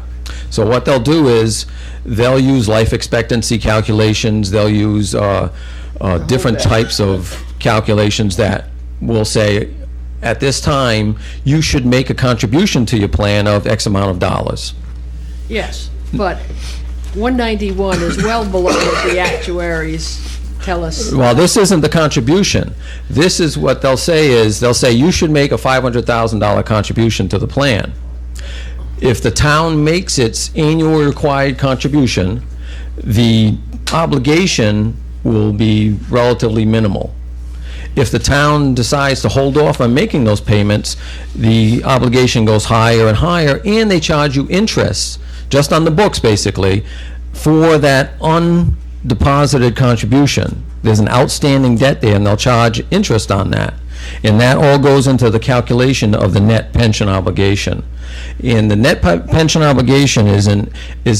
So what they'll do is, they'll use life expectancy calculations, they'll use different types of calculations that will say, at this time, you should make a contribution to your plan of X amount of dollars. Yes, but 191 is well below what the actuaries tell us. Well, this isn't the contribution. This is what they'll say is, they'll say you should make a $500,000 contribution to the plan. If the town makes its annual required contribution, the obligation will be relatively minimal. If the town decides to hold off on making those payments, the obligation goes higher and higher, and they charge you interest, just on the books, basically, for that undeposited contribution. There's an outstanding debt there, and they'll charge interest on that. And that all goes into the calculation of the net pension obligation. And the net pension obligation is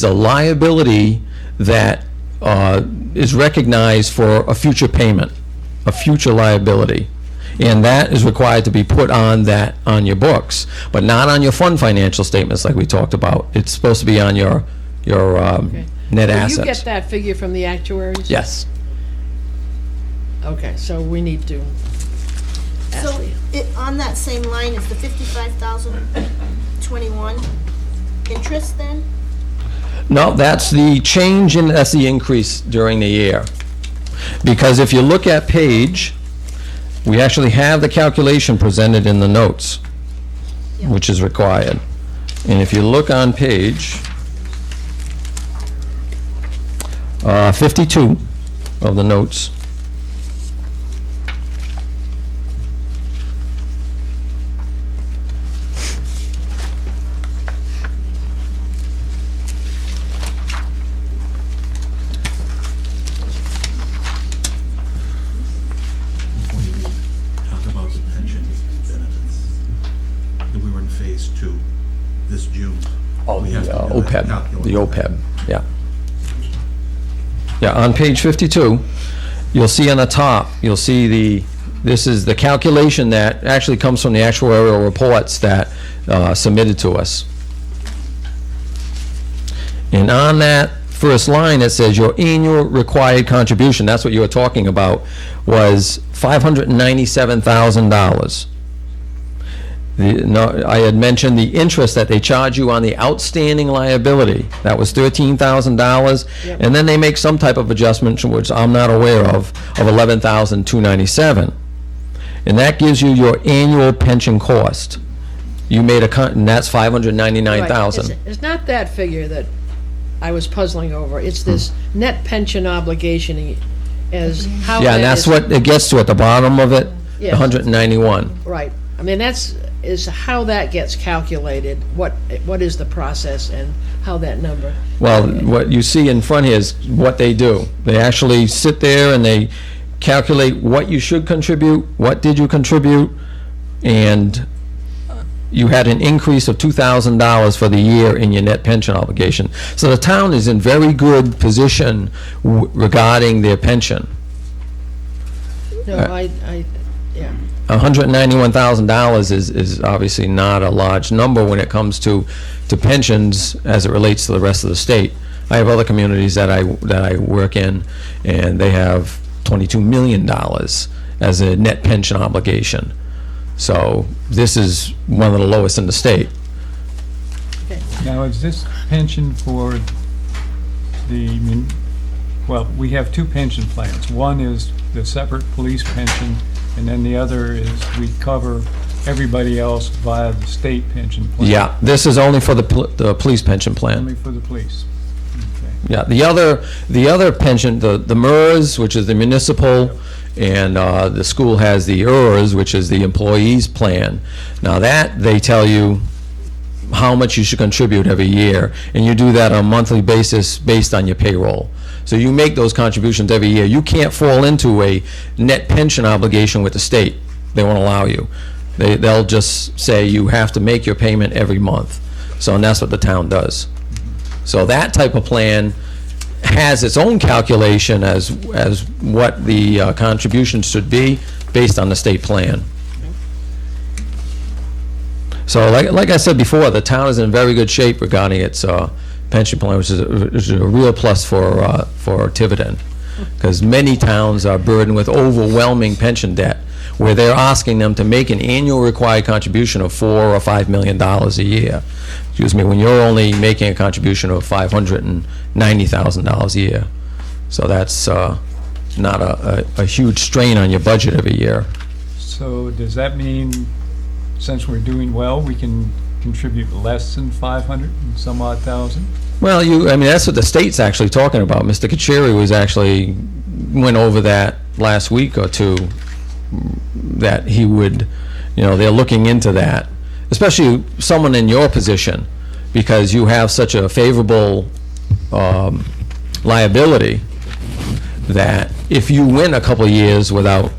a liability that is recognized for a future payment, a future liability. And that is required to be put on your books, but not on your fund financial statements like we talked about. It's supposed to be on your net assets. Do you get that figure from the actuaries? Yes. Okay, so we need to ask So, the- on that same line, is the 55,021 interest then? No, that's the change in, that's the increase during the year. Because if you look at page, we actually have the calculation presented in the notes, which is required. And if you look on page 52 of the notes, Talk about the pension benefits. We were in phase 2 this June. Oh, We the have to do that OPEB, calculation. the OPEB, yeah. Yeah, on page 52, you'll see on the top, you'll see this is the calculation that actually comes from the actuarial reports that submitted to us. And on that first line, it says your annual required contribution, that's what you were talking about, was $597,000. I had mentioned the interest that they charge you on the outstanding liability. That was $13,000. Yep. And then they make some type of adjustment, which I'm not aware of $11,297. And that gives you your annual pension cost. You made and that's $599,000. Right. It's not that figure that I was puzzling over. It's this net pension obligation as how Yeah, and that that's is- what it gets to at the bottom of it, Yes. 191. Right. I mean, is how that gets calculated, what is the process and how that number. Well, what you see in front here is what they do. They actually sit there and they calculate what you should contribute, what did you contribute, and you had an increase of $2,000 for the year in your net pension obligation. So the town is in very good position regarding their pension. No, yeah. $191,000 is obviously not a large number when it comes to pensions as it relates to the rest of the state. I have other communities that I work in, and they have $22 million as a net pension obligation. So this is one of the lowest in the state. Now, is this pension for well, we have two pension plans. One is the separate police pension, and then the other is we cover everybody else via the state pension plan. Yeah, this is only for the police pension plan. Only for the police. Okay. Yeah, the other pension, the MERS, which is the municipal, and the school has the ERS, which is the employees plan. Now that, they tell you how much you should contribute every year, and you do that on a monthly basis based on your payroll. So you make those contributions every year. You can't fall into a net pension obligation with the state. They won't allow you. They'll just say you have to make your payment every month. So, and that's what the town does. So that type of plan has its own calculation as what the contributions should be based on the state plan. So like I said before, the town is in very good shape regarding its pension plan, which is a real plus for Tiverton, because many towns are burdened with overwhelming pension debt, where they're asking them to make an annual required contribution of $4 or $5 million a year. Excuse me, when you're only making a contribution of $590,000 a year. So that's not a huge strain on your budget every year. So does that mean, since we're doing well, we can contribute less than 500 and some odd thousand? Well, I mean, that's what the state's actually talking about. Mr. Kacheri went over that last week or two, that he would, they're looking into that, especially someone in your position, because you have such a favorable liability that if you win a couple of years without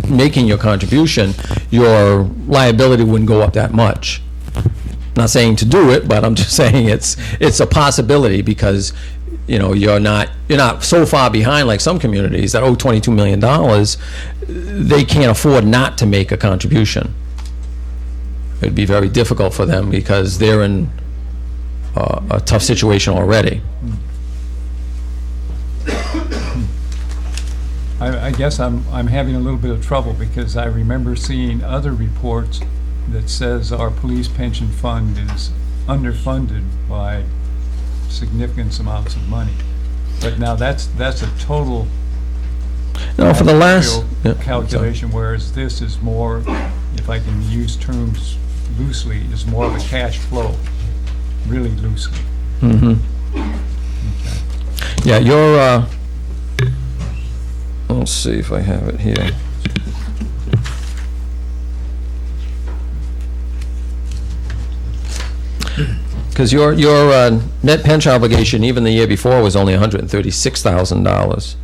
making your contribution, your liability wouldn't go up that much. Not saying to do it, but I'm just saying it's a possibility, because you're not so far behind like some communities that owe $22 million. They can't afford not to make a contribution. It'd be very difficult for them because they're in a tough situation already. I guess I'm having a little bit of trouble, because I remember seeing other reports that says our police pension fund is underfunded by significant amounts of money. But now that's a total No, for the last calculation, whereas this is more, if I can use terms loosely, is more of a cash flow, really loosely. Mm-hmm. Yeah, your let's see if I have it here. Because your net pension obligation, even the year before, was only $136,000.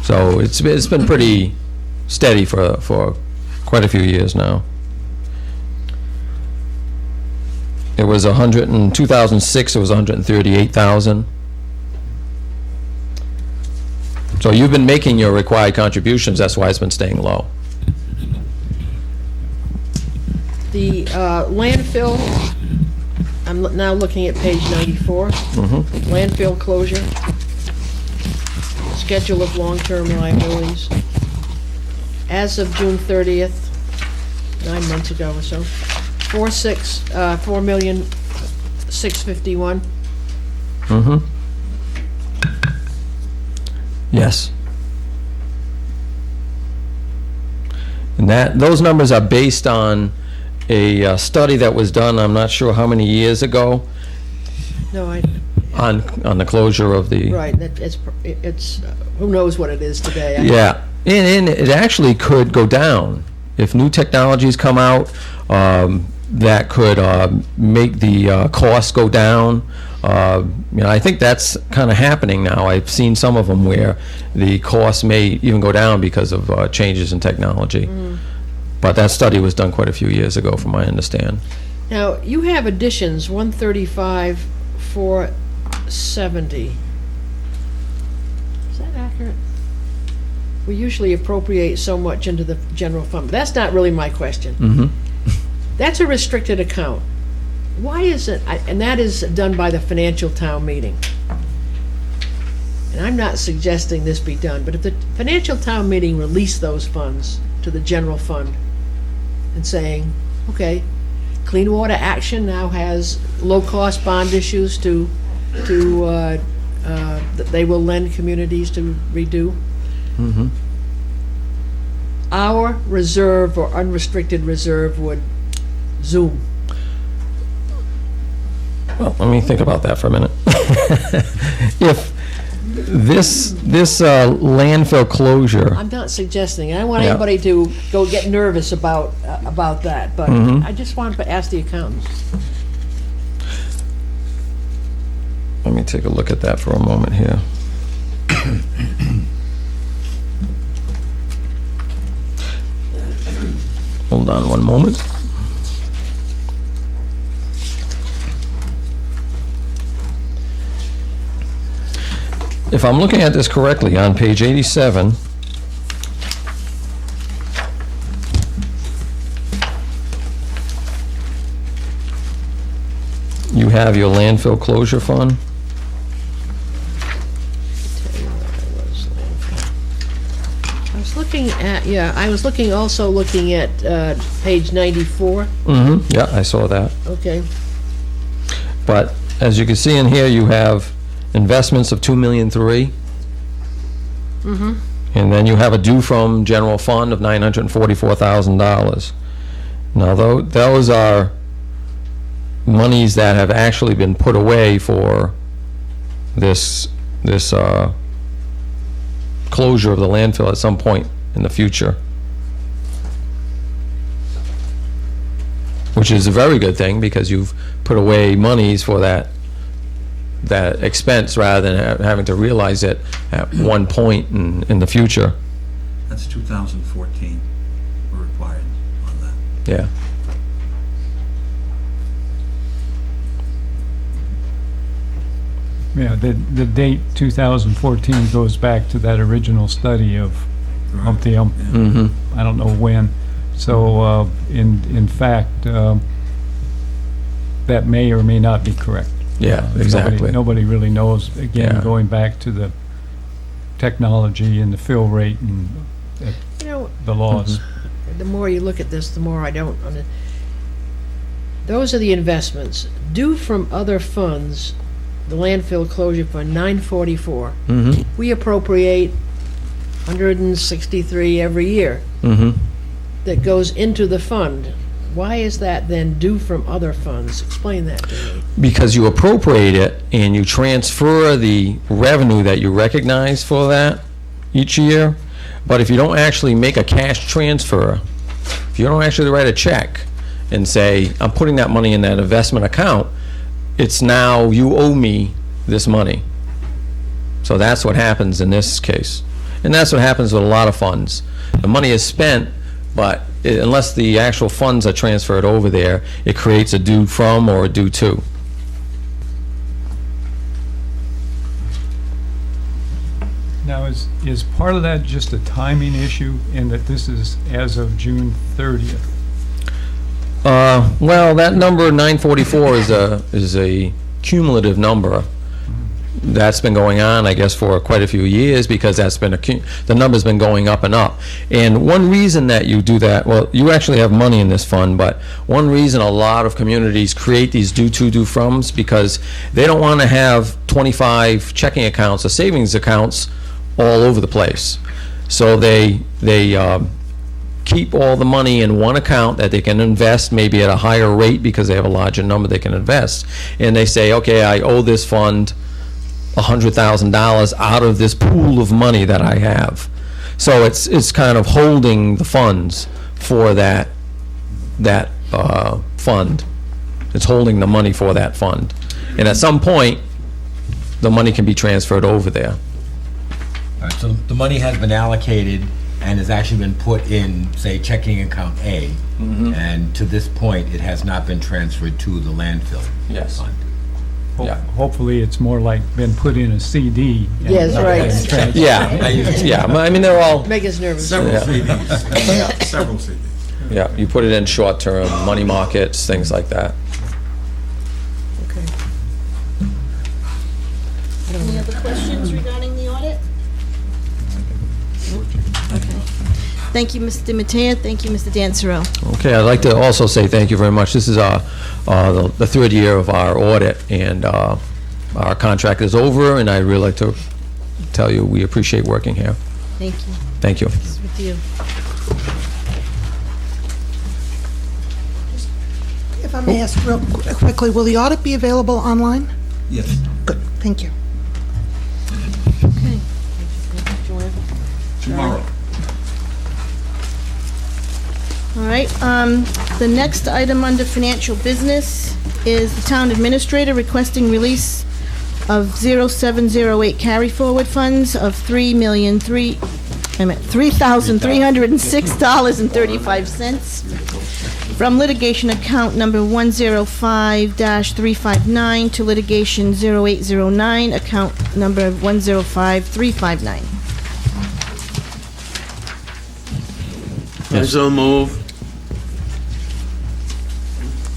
So it's been pretty steady for quite a few years now. It was in 2006, it was 138,000. So you've been making your required contributions, that's why it's been staying low. The landfill, I'm now looking at page 94. Landfill closure, schedule of long-term liabilities. As of June 30th, 9 months ago or so, $4,651,000. Yes. And those numbers are based on a study that was done, I'm not sure how many years ago, No, on the closure of the... right, it's who knows what it is today. Yeah, and it actually could go down. If new technologies come out, that could make the costs go down. I think that's kind of happening now. I've seen some of them where the costs may even go down because of changes in technology. But that study was done quite a few years ago, from my understand. Now, you have additions, 135, 470. Is that accurate? We usually appropriate so much into the general fund, but that's not really my question. That's a restricted account. Why is it, and that is done by the financial town meeting. And I'm not suggesting this be done, but if the financial town meeting released those funds to the general fund and saying, okay, Clean Water Action now has low-cost bond issues that they will lend communities to redo. Our reserve or unrestricted reserve would zoom. Well, let me think about that for a minute. If this landfill closure, I'm not suggesting, I don't want Yeah. anybody to go get nervous about that, but Mhm. I just wanted to ask the accountants. let me take a look at that for a moment here. Hold on one moment. If I'm looking at this correctly, on page 87, you have your landfill closure fund. I was looking at, I was also looking at page 94. Mm-hmm, yeah, I saw that. Okay. But as you can see in here, you have investments of $2.3 million. Mm-hmm. And then you have a due from general fund of $944,000. Now, those are monies that have actually been put away for this closure of the landfill at some point in the future. Which is a very good thing, because you've put away monies for that expense rather than having to realize it at one point in the future. That's 2014, we're required on that. Yeah. Yeah, the date 2014 goes back to that original study of the, Mm-hmm. I don't know when. So, in fact, that may or may not be correct. Yeah, exactly. Nobody really knows, again, Yeah. going back to the technology and the fill rate and You know, the laws. the more you look at this, the more I don't. Those are the investments due from other funds. The landfill closure fund, 944. Mm-hmm. We appropriate 163 every year Mm-hmm. that goes into the fund. Why is that then due from other funds? Explain that to me. Because you appropriate it and you transfer the revenue that you recognize for that each year. But if you don't actually make a cash transfer, if you don't actually write a check and say, I'm putting that money in that investment account, it's now, you owe me this money. So that's what happens in this case. And that's what happens with a lot of funds. The money is spent, but unless the actual funds are transferred over there, it creates a due from or a due to. Now, is part of that just a timing issue in that this is as of June 30th? Well, that number 944 is a cumulative number. That's been going on, I guess, for quite a few years, because that's been the number's been going up and up. And one reason that you do that, well, you actually have money in this fund, but one reason a lot of communities create these due to, due froms, because they don't want to have 25 checking accounts or savings accounts all over the place. So they keep all the money in one account that they can invest maybe at a higher rate because they have a larger number they can invest. And they say, okay, I owe this fund $100,000 out of this pool of money that I have. So it's kind of holding the funds for that fund. It's holding the money for that fund. And at some point, the money can be transferred over there. All right, so the money has been allocated and has actually been put in, say, checking account A, and to this point, it has not been transferred to the landfill Yes. fund. Yeah. Hopefully, it's more like been put in a CD. and Yes, not right. been transferred. Yeah, I mean, they're all, Make us nervous. Several Yeah. CDs. Several CDs. yeah, you put it in short-term, money markets, things like that. Okay. Any other questions regarding the audit? Okay. Thank you, Mr. Matea. Thank you, Mr. Dansereau. Okay, I'd like to also say thank you very much. This is the third year of our audit, and our contract is over, and I'd really like to tell you we appreciate working here. Thank you. Thank you. This is with you. If I may ask real quickly, will the audit be available online? Yes. Good, thank you. Okay. Tomorrow. All right, the next item under financial business is the town administrator requesting release of 0708 carry-forward funds of $3,306.35 from litigation account number 105-359 to litigation 0809, account number 105359. I so move.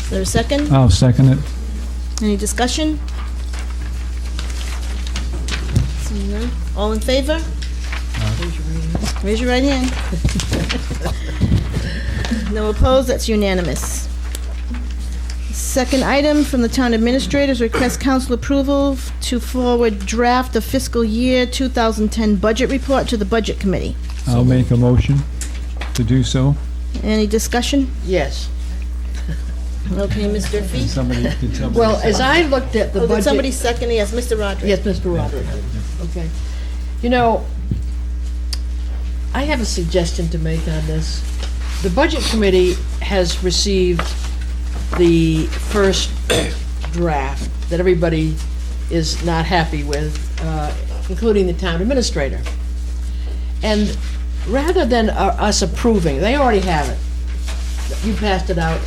Is there a second? I'll second it. Any discussion? Seeing none. All in favor? Raise your right hand. No opposed, that's unanimous. Second item from the town administrators, request council approval to forward draft of fiscal year 2010 budget report to the budget committee. I'll make a motion to do so. Any discussion? Yes. Okay, Ms. Durfee? Did somebody Well, as I looked at the Oh, budget... did somebody second? Yes, Mr. Roderick. Yes, Mr. Roderick. Okay. You know, I have a suggestion to make on this. The Budget Committee has received the first draft that everybody is not happy with, including the town administrator. And rather than us approving, they already have it. You passed it out.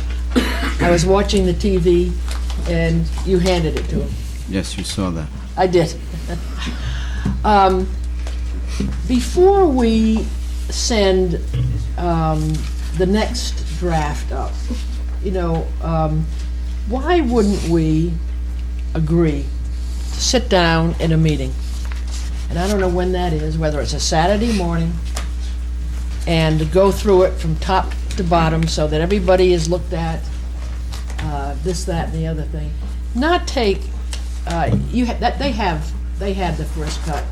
I was watching the TV, and you handed it to him. Yes, you saw that. I did. Before we send the next draft up, you know, why wouldn't we agree to sit down in a meeting? And I don't know when that is, whether it's a Saturday morning, and go through it from top to bottom so that everybody is looked at, this, that, and the other thing. Not take, they had the first cut.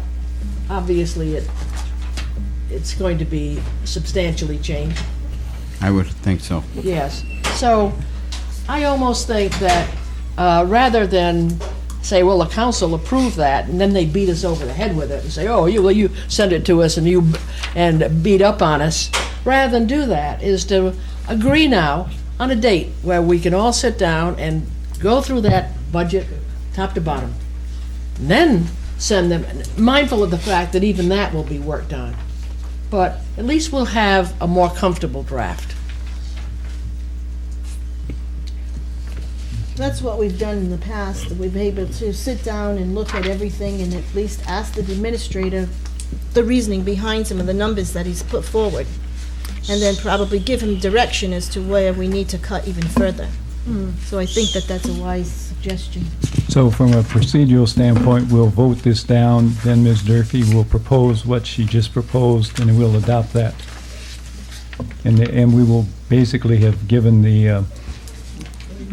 Obviously, it's going to be substantially changed. I would think so. Yes. So I almost think that rather than say, well, the council approved that, and then they beat us over the head with it and say, oh, you send it to us and beat up on us, rather than do that, is to agree now on a date where we can all sit down and go through that budget top to bottom. And then send them, mindful of the fact that even that will be worked on. But at least we'll have a more comfortable draft. That's what we've done in the past. We've been able to sit down and look at everything and at least ask the administrator the reasoning behind some of the numbers that he's put forward. And then probably give him direction as to where we need to cut even further. So I think that that's a wise suggestion. So from a procedural standpoint, we'll vote this down, then Ms. Durfee will propose what she just proposed, and we'll adopt that. And we will basically have given the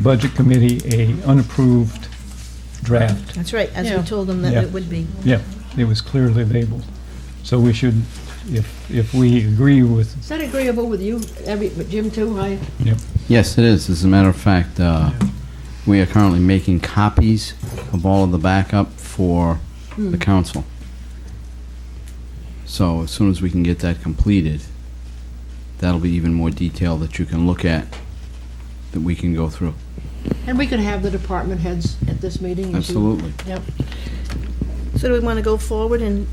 Budget Committee a unapproved draft. That's right, as we told them that Yeah. it would be. Yeah, it was clearly labeled. So we should, if we agree with, Is that agreeable with you, Jim, too? yep. Yes, it is. As a matter of fact, we are currently making copies of all of the backup for the council. So as soon as we can get that completed, that'll be even more detail that you can look at, that we can go through. And we could have the department heads at this meeting. Absolutely. Yep. So do we want to go forward and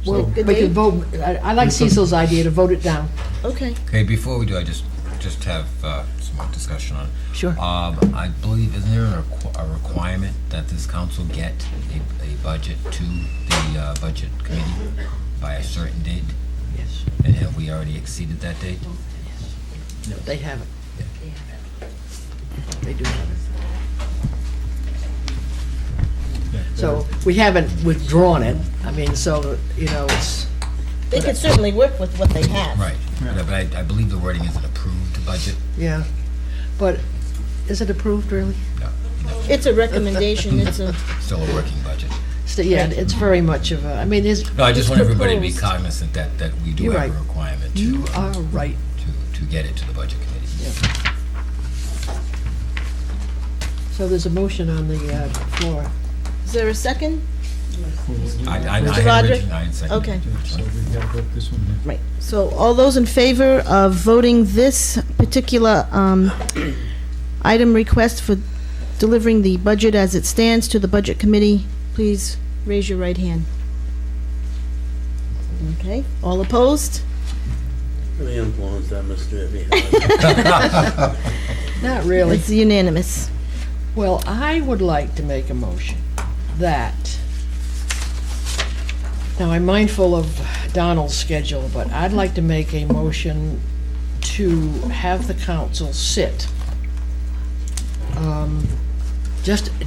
Well, Good we date? could vote, I like Cecil's idea to vote it down. Okay. Okay, before we do, I just have some more discussion on it. Sure. I believe, isn't there a requirement that this council get a budget to the budget committee by a certain date? Yes. And have we already exceeded that date? No, they haven't. They do have it. So we haven't withdrawn it. I mean, so, you know, it's... They could certainly work with what they have. Right. But I believe the wording is an approved budget. Yeah. But is it approved, really? No. It's a recommendation, it's a... Still a working budget. Yeah, it's very much of a, I mean, it's... No, I just want everybody to be proposed. cognizant that we do You're have right. a requirement You are right. to get it to the budget committee. Yeah. So there's a motion on the floor. Is there a second? I Mr. had Roderick? originally, I had seconded. Okay. So we've got to vote this one down. Right. So all those in favor of voting this particular item request for delivering the budget as it stands to the Budget Committee, please raise your right hand. Okay. All opposed? Really influence that, Mr. Iffy. Not really. It's unanimous. Well, I would like to make a motion that, now I'm mindful of Donald's schedule, but I'd like to make a motion to have the council sit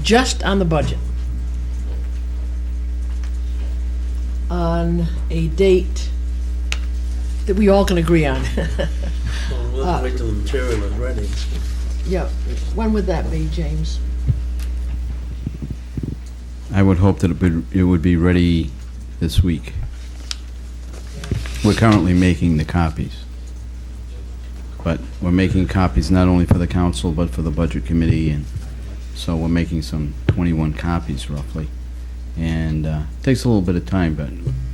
just on the budget on a date that we all can agree on. Well, we'll have to wait till the material is ready. Yeah, when would that be, James? I would hope that it would be ready this week. We're currently making the copies. But we're making copies not only for the council, but for the budget committee, and so we're making some 21 copies roughly. And it takes a little bit of time, but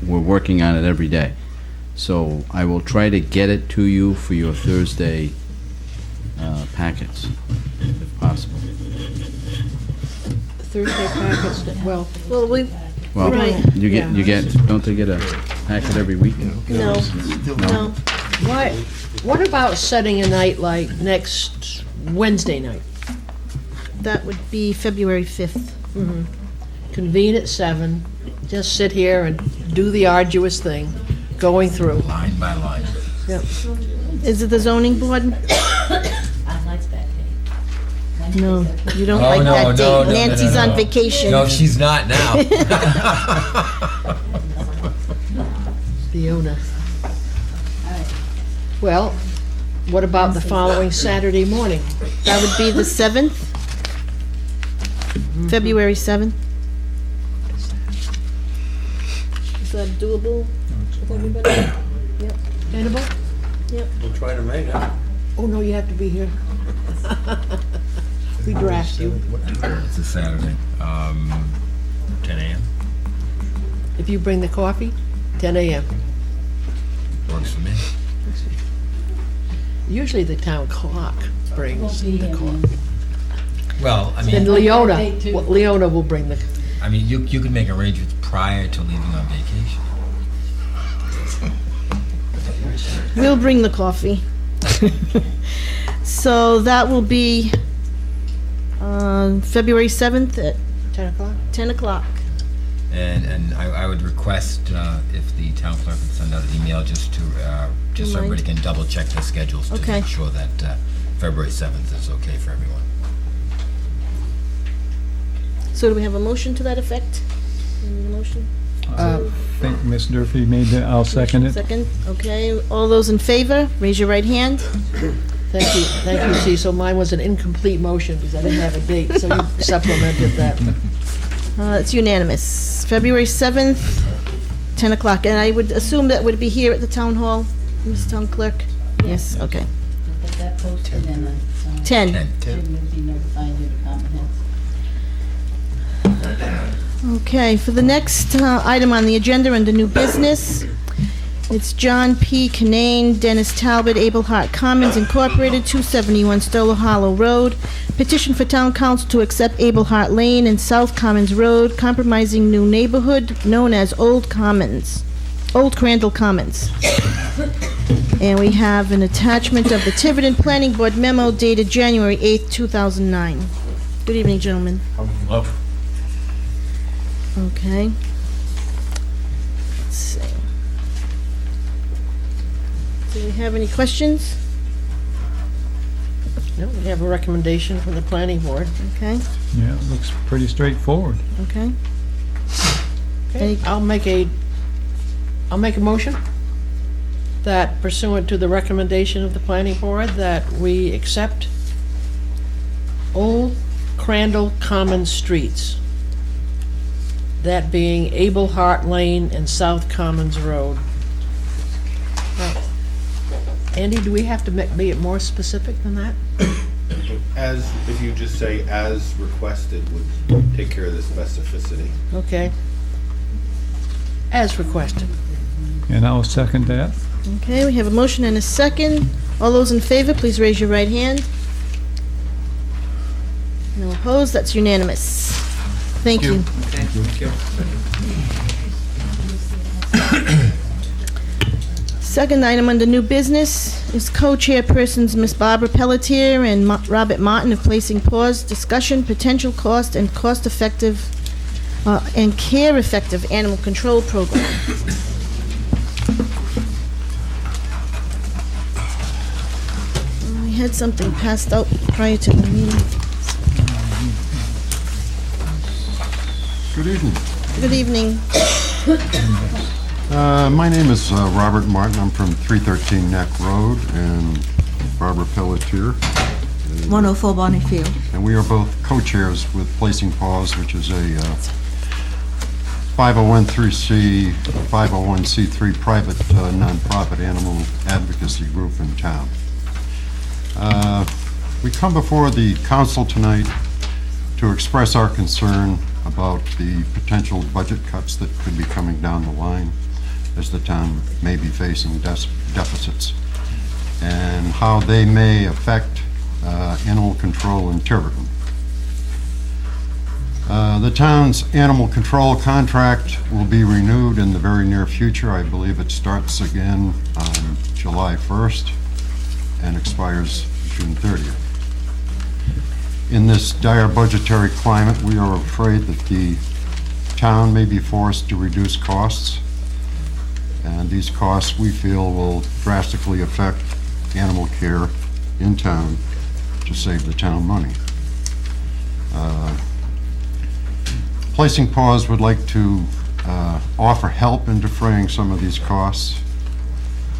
we're working on it every day. So I will try to get it to you for your Thursday packets, if possible. Thursday packets, well, we, Well, right. you get, don't they get a packet every week? No, no. what about setting a night like next Wednesday night? That would be February 5th. Convene at 7, just sit here and do the arduous thing, going through. Line by line. Yep. Is it the zoning board? I like that date. No, you don't Oh, like no, that no, date. no, Nancy's no, no. on vacation. No, she's not now. Fiona. Well, what about the following Saturday morning? That would be the 7th? February 7th? Is that doable with everybody? Yep. Hannibal? Yep. We'll try to make it. Oh, no, you have to be here. We draft you. It's a Saturday, 10 a.m. If you bring the coffee, 10 a.m. Works for me. Usually the town clock brings the coffee. Well, I Then mean, Leona will bring the, I mean, you could make arrangements prior to leaving on vacation. We'll bring the coffee. So that will be February 7th at 10 o'clock? 10 o'clock. And I would request if the town clerk would send out an email just so Remind. everybody can double check their schedules to Okay. make sure that February 7th is okay for everyone. So do we have a motion to that effect? Any motion? I think Ms. Durfee made that, I'll second it. Second, okay. All those in favor, raise your right hand. Thank you, Cecil. Mine was an incomplete motion because I didn't have a date, so you supplemented that. It's unanimous. February 7th, 10 o'clock. And I would assume that would be here at the town hall, Ms. Town Clerk? Yes, okay. Get that posted and then. 10. We'll be notifying you, department heads. Okay, for the next item on the agenda under new business, it's John P. Canane, Dennis Talbot, Abelhart Commons Incorporated, 271 Stoller Hollow Road. Petition for town council to accept Abelhart Lane and South Commons Road, compromising new neighborhood known as Old Crandall Commons. And we have an attachment of the Tiverton Planning Board memo dated January 8th, 2009. Good evening, gentlemen. Okay. Let's see. Do we have any questions? No, we have a recommendation from the planning board. Okay, Yeah, it looks pretty straightforward. okay. Okay, I'll make a motion that pursuant to the recommendation of the planning board, that we accept Old Crandall Common Streets, that being Abelhart Lane and South Commons Road. Now, Andy, do we have to be more specific than that? As, if you just say as requested, would take care of the specificity. Okay. As requested. And I'll second that. Okay, we have a motion and a second. All those in favor, please raise your right hand. No opposed, that's unanimous. Thank you. Second item under new business is co-chairpersons Ms. Barbara Pelletier and Robert Martin of Placing Pause discussion, potential cost and cost-effective and care-effective animal control program. We had something passed out prior to the meeting. Good evening. Good evening. My name is Robert Martin. I'm from 313 Neck Road, and Barbara Pelletier. 104 Bonnie Field. And we are both co-chairs with Placing Paws, which is a 501c3 private nonprofit animal advocacy group in town. We come before the council tonight to express our concern about the potential budget cuts that could be coming down the line as the town may be facing deficits, and how they may affect animal control in Tiverton. The town's animal control contract will be renewed in the very near future. I believe it starts again on July 1st and expires June 30th. In this dire budgetary climate, we are afraid that the town may be forced to reduce costs, and these costs, we feel, will drastically affect animal care in town to save the town money. Placing Paws would like to offer help in defraying some of these costs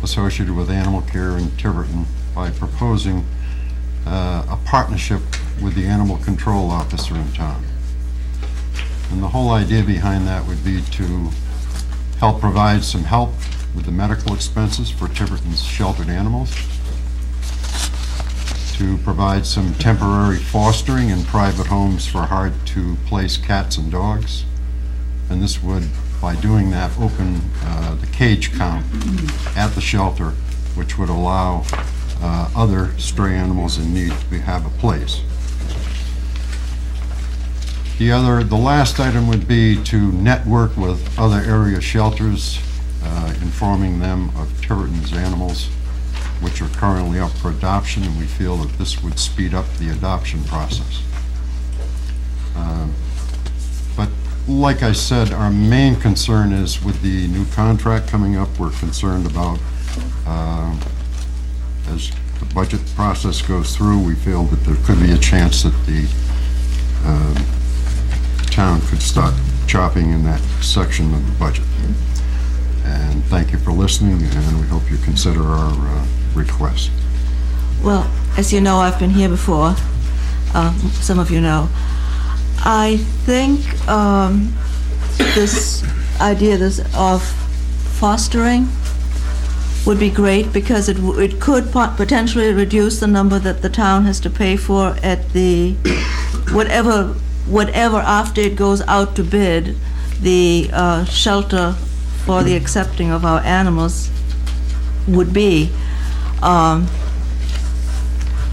associated with animal care in Tiverton by proposing a partnership with the animal control officer in town. And the whole idea behind that would be to help provide some help with the medical expenses for Tiverton's sheltered animals, to provide some temporary fostering in private homes for hard-to-place cats and dogs. And this would, by doing that, open the cage count at the shelter, which would allow other stray animals in need to have a place. The last item would be to network with other area shelters, informing them of Tiverton's animals, which are currently up for adoption, and we feel that this would speed up the adoption process. But like I said, our main concern is with the new contract coming up. We're concerned about, as the budget process goes through, we feel that there could be a chance that the town could start chopping in that section of the budget. And thank you for listening, and we hope you consider our request. Well, as you know, I've been here before. Some of you know. I think this idea of fostering would be great, because it could potentially reduce the number that the town has to pay for at the whatever after it goes out to bid, the shelter for the accepting of our animals would be. I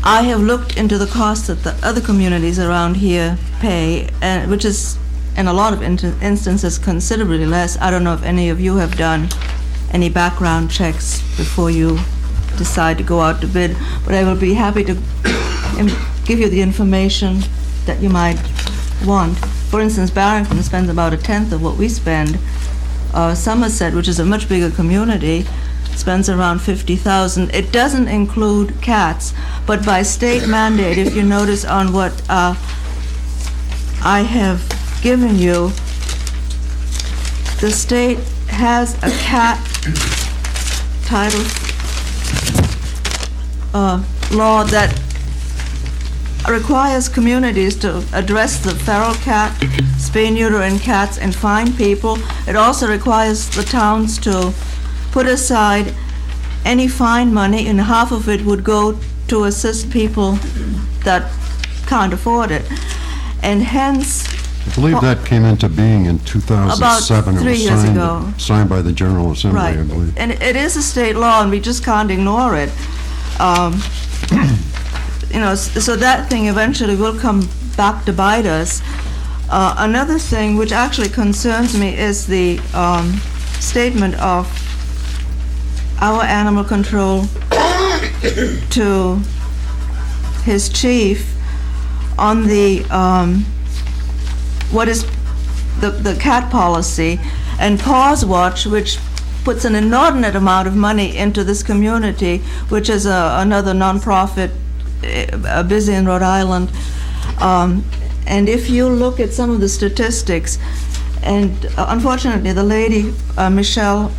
have looked into the costs that the other communities around here pay, which is in a lot of instances considerably less. I don't know if any of you have done any background checks before you decide to go out to bid, but I will be happy to give you the information that you might want. For instance, Barrington spends about 1/10 of what we spend. Somerset, which is a much bigger community, spends around $50,000. It doesn't include cats, but by state mandate, if you notice on what I have given you, the state has a cat title law that requires communities to address the feral cat, spay, neuter, and cats and fine people. It also requires the towns to put aside any fine money, and half of it would go to assist people that can't afford it. And hence, I believe that came into being in 2007. About 3 years ago. Signed by the General Assembly, right, I believe. and it is a state law, and we just can't ignore it. So that thing eventually will come back to bite us. Another thing which actually concerns me is the statement of our animal control to his chief on the what is the cat policy, and Paws Watch, which puts an inordinate amount of money into this community, which is another nonprofit busy in Rhode Island. And if you look at some of the statistics, and unfortunately the lady, Michelle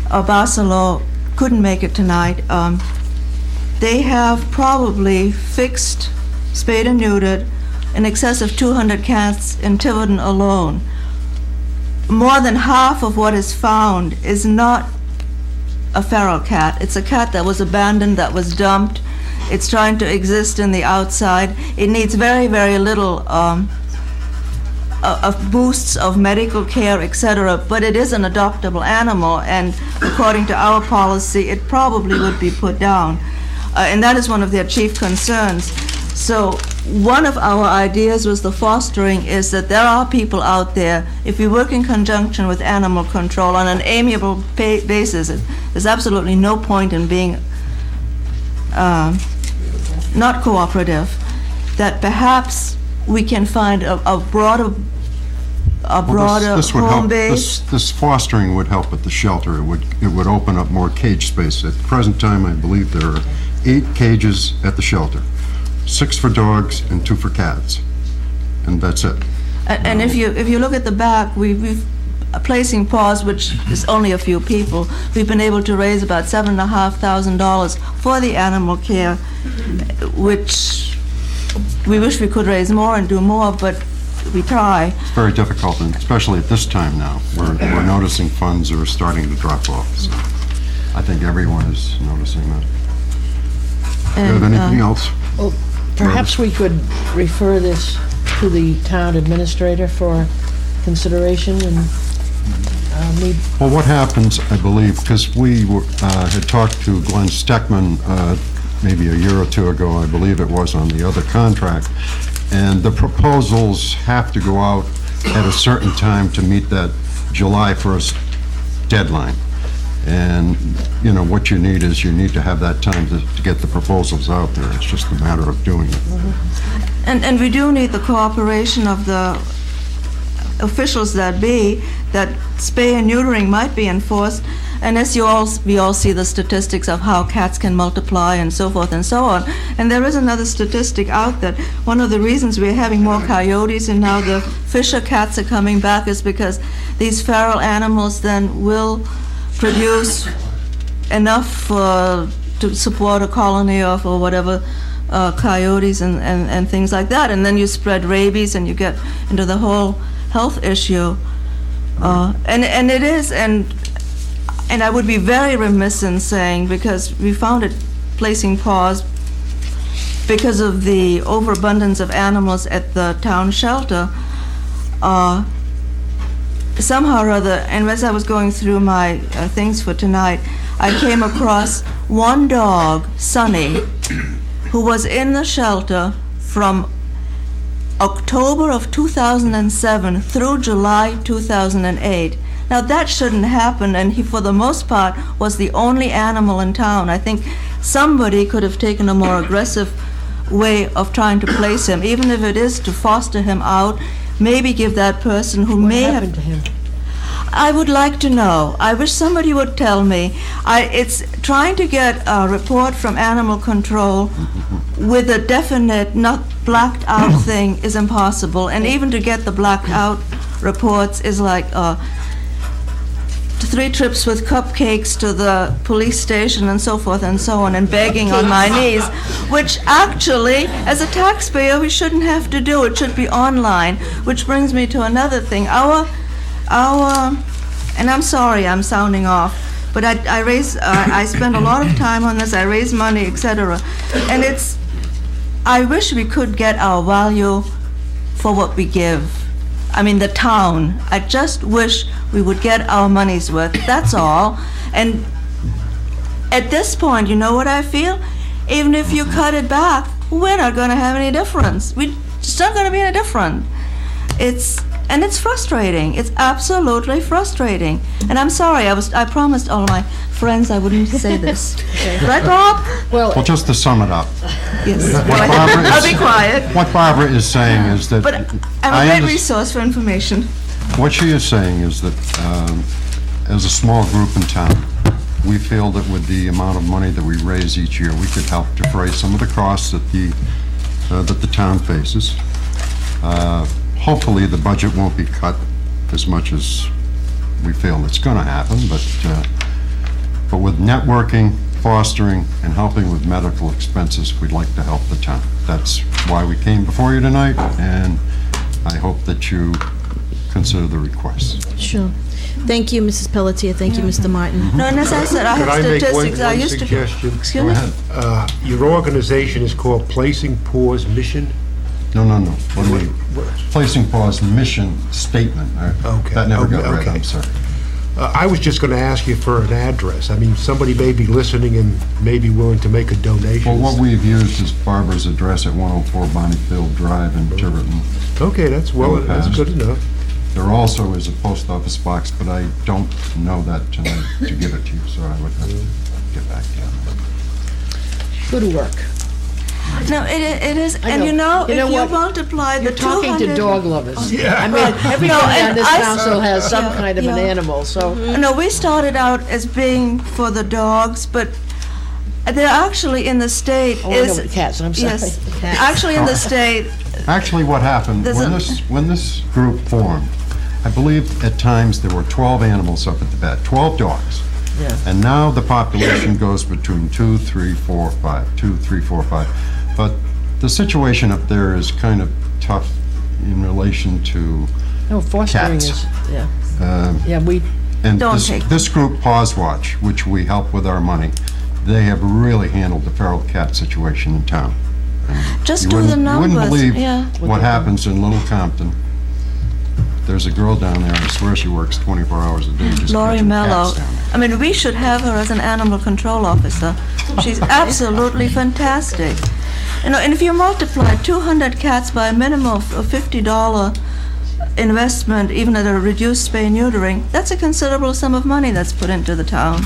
Barcelo, couldn't make it tonight. They have probably fixed, spayed and neutered, in excess of 200 cats in Tiverton alone. More than half of what is found is not a feral cat. It's a cat that was abandoned, that was dumped. It's trying to exist in the outside. It needs very, very little of boosts of medical care, etc., but it is an adoptable animal, and according to our policy, it probably would be put down. And that is one of their chief concerns. So one of our ideas was the fostering is that there are people out there, if we work in conjunction with animal control on an amiable basis, there's absolutely no point in being not cooperative, that perhaps we can find a broader This would home help. base. This fostering would help at the shelter. It would open up more cage space. At the present time, I believe there are 8 cages at the shelter, 6 for dogs and 2 for cats, and that's it. And if you look at the back, we've placing Paws, which is only a few people, we've been able to raise about $7,500 for the animal care, which we wish we could raise more and do more, but we try. It's very difficult, and especially at this time now. We're noticing funds are starting to drop off, so I think everyone is noticing that. Do you have anything else? Well, perhaps we could refer this to the town administrator for consideration and need... Well, what happens, I believe, because we had talked to Glenn Steckman maybe a year or two ago, I believe it was, on the other contract, and the proposals have to go out at a certain time to meet that July 1st deadline. And, you know, what you need is you need to have that time to get the proposals out there. It's just a matter of doing it. And we do need the cooperation of the officials that be, that spay and neutering might be enforced. And as we all see the statistics of how cats can multiply and so forth and so on. And there is another statistic out that one of the reasons we're having more coyotes and now the Fisher cats are coming back is because these feral animals then will produce enough to support a colony of or whatever coyotes and things like that, and then you spread rabies and you get into the whole health issue, and it is, and I would be very remiss in saying, because we found it placing Paws because of the overabundance of animals at the town shelter. Somehow or other, and as I was going through my things for tonight, I came across one dog, Sonny, who was in the shelter from October of 2007 through July 2008. Now that shouldn't happen, and he, for the most part, was the only animal in town. I think somebody could have taken a more aggressive way of trying to place him, even if it is to foster him out. Maybe give that person who may have... What happened to him? I would like to know. I wish somebody would tell me. It's trying to get a report from animal control with a definite, not blacked out thing is impossible. And even to get the blacked out reports is like 3 trips with cupcakes to the police station and so forth and so on, and begging on my knees, which actually, as a taxpayer, we shouldn't have to do. It should be online, which brings me to another thing. Our and I'm sorry I'm sounding off, But I spend a lot of time on this, I raise money, etc. And I wish we could get our value for what we give. I mean, the town. I just wish we would get our money's worth, that's all. And at this point, you know what I feel? Even if you cut it back, we're not going to have any difference. It's not going to be any different. And it's frustrating. It's absolutely frustrating. And I'm sorry, I promised all my friends I wouldn't say this. Right, Bob? Well, just to sum it up. Yes. What Barbara is- I'll be quiet. What Barbara is saying is that... But I'm a great resource for information. What she is saying is that as a small group in town, we feel that with the amount of money that we raise each year, we could help defray some of the costs that the town faces. Hopefully, the budget won't be cut as much as we feel it's going to happen, but with networking, fostering, and helping with medical expenses, we'd like to help the town. That's why we came before you tonight, and I hope that you consider the request. Sure. Thank you, Mrs. Pelletier. Thank you, Mr. Martin. No, and as I said, I have statistics. I Could I make used one to. suggestion? Excuse me? Your organization is called Placing Paws Mission? No. What do we, Placing Paws mission statement. Okay. That never got read, Okay. I'm sorry. I was just going to ask you for an address. I mean, somebody may be listening and may be willing to make a donation. Well, what we've used is Barbara's address at 104 Bonniefield Drive in Tiverton. Okay, that's good enough. There also is a post office box, but I don't know that tonight to give it to you, so I would have to get back to you. Good work. No, it is, I and know. if you what? multiply the You're talking 200 to dog lovers. Yeah. I mean, everybody on this council has some kind of an yeah. animal, so. No, we started out as being for the dogs, but they're actually in the state Oh, I know the cats, I'm sorry. Yes, The cats. actually in the state. Actually, what happened, There's when this group formed, I believe at times there were 12 animals up at the vet, 12 dogs. Yeah. And now the population goes between 2, 3, 4, 5, 2, 3, 4, 5. But the situation up there is kind of tough in relation to No, fostering cats. is, yeah. Um, Yeah, we, And Don't this, take- this group, Paws Watch, which we help with our money, they have really handled the feral cat situation in town. Just You do the wouldn't- You numbers, wouldn't believe yeah. what happens in Little Compton. There's a girl down there, I swear she works 24 hours a day just Lori catching Mello. cats down there. I mean, we should have her as an animal control officer. She's absolutely fantastic. You know, and if you multiply 200 cats by a minimum of $50 investment, even at a reduced spay neutering, that's a considerable sum of money that's put into the town.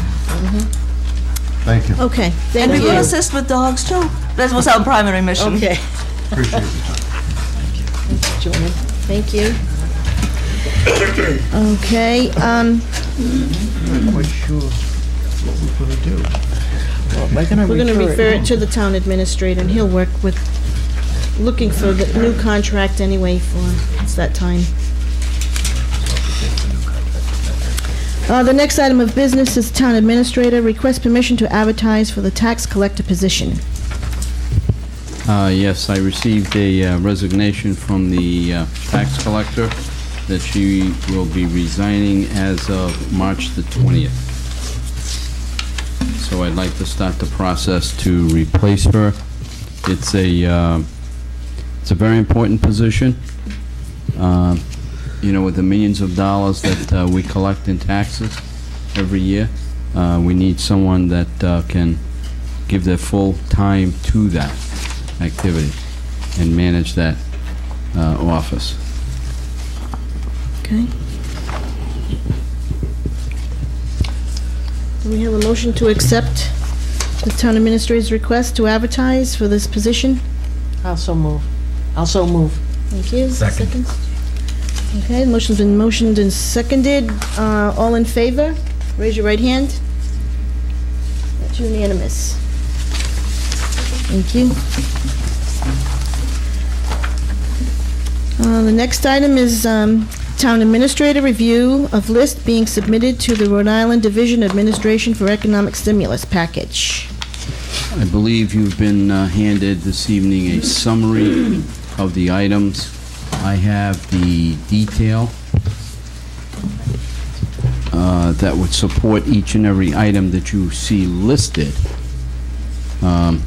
Thank you. Okay, And thank we will you. assist with dogs too. That was our primary mission. okay. Appreciate your time. Joanne? Thank you. Okay, I'm not quite sure what we're going to do. Well, we're gonna we're gonna refer it. it to the town administrator, and he'll work with, looking for the new contract anyway for, it's that time. The next item of business is town administrator, request permission to advertise for the tax collector position. Yes, I received a resignation from the tax collector that she will be resigning as of March the 20th. So I'd like to start the process to replace her. It's a very important position. You know, with the millions of dollars that we collect in taxes every year, we need someone that can give their full time to that activity and manage that office. Okay. Do we have a motion to accept the town administrator's request to advertise for this position? I'll so move. I'll so move. Thank you. Second. Seconds? Okay, the motion's been motioned and seconded. All in favor? Raise your right hand. That's unanimous. Thank you. The next item is Town Administrator review of list being submitted to the Rhode Island Division Administration for Economic Stimulus Package. I believe you've been handed this evening a summary of the items. I have the detail. that would support each and every item that you see listed. Yeah,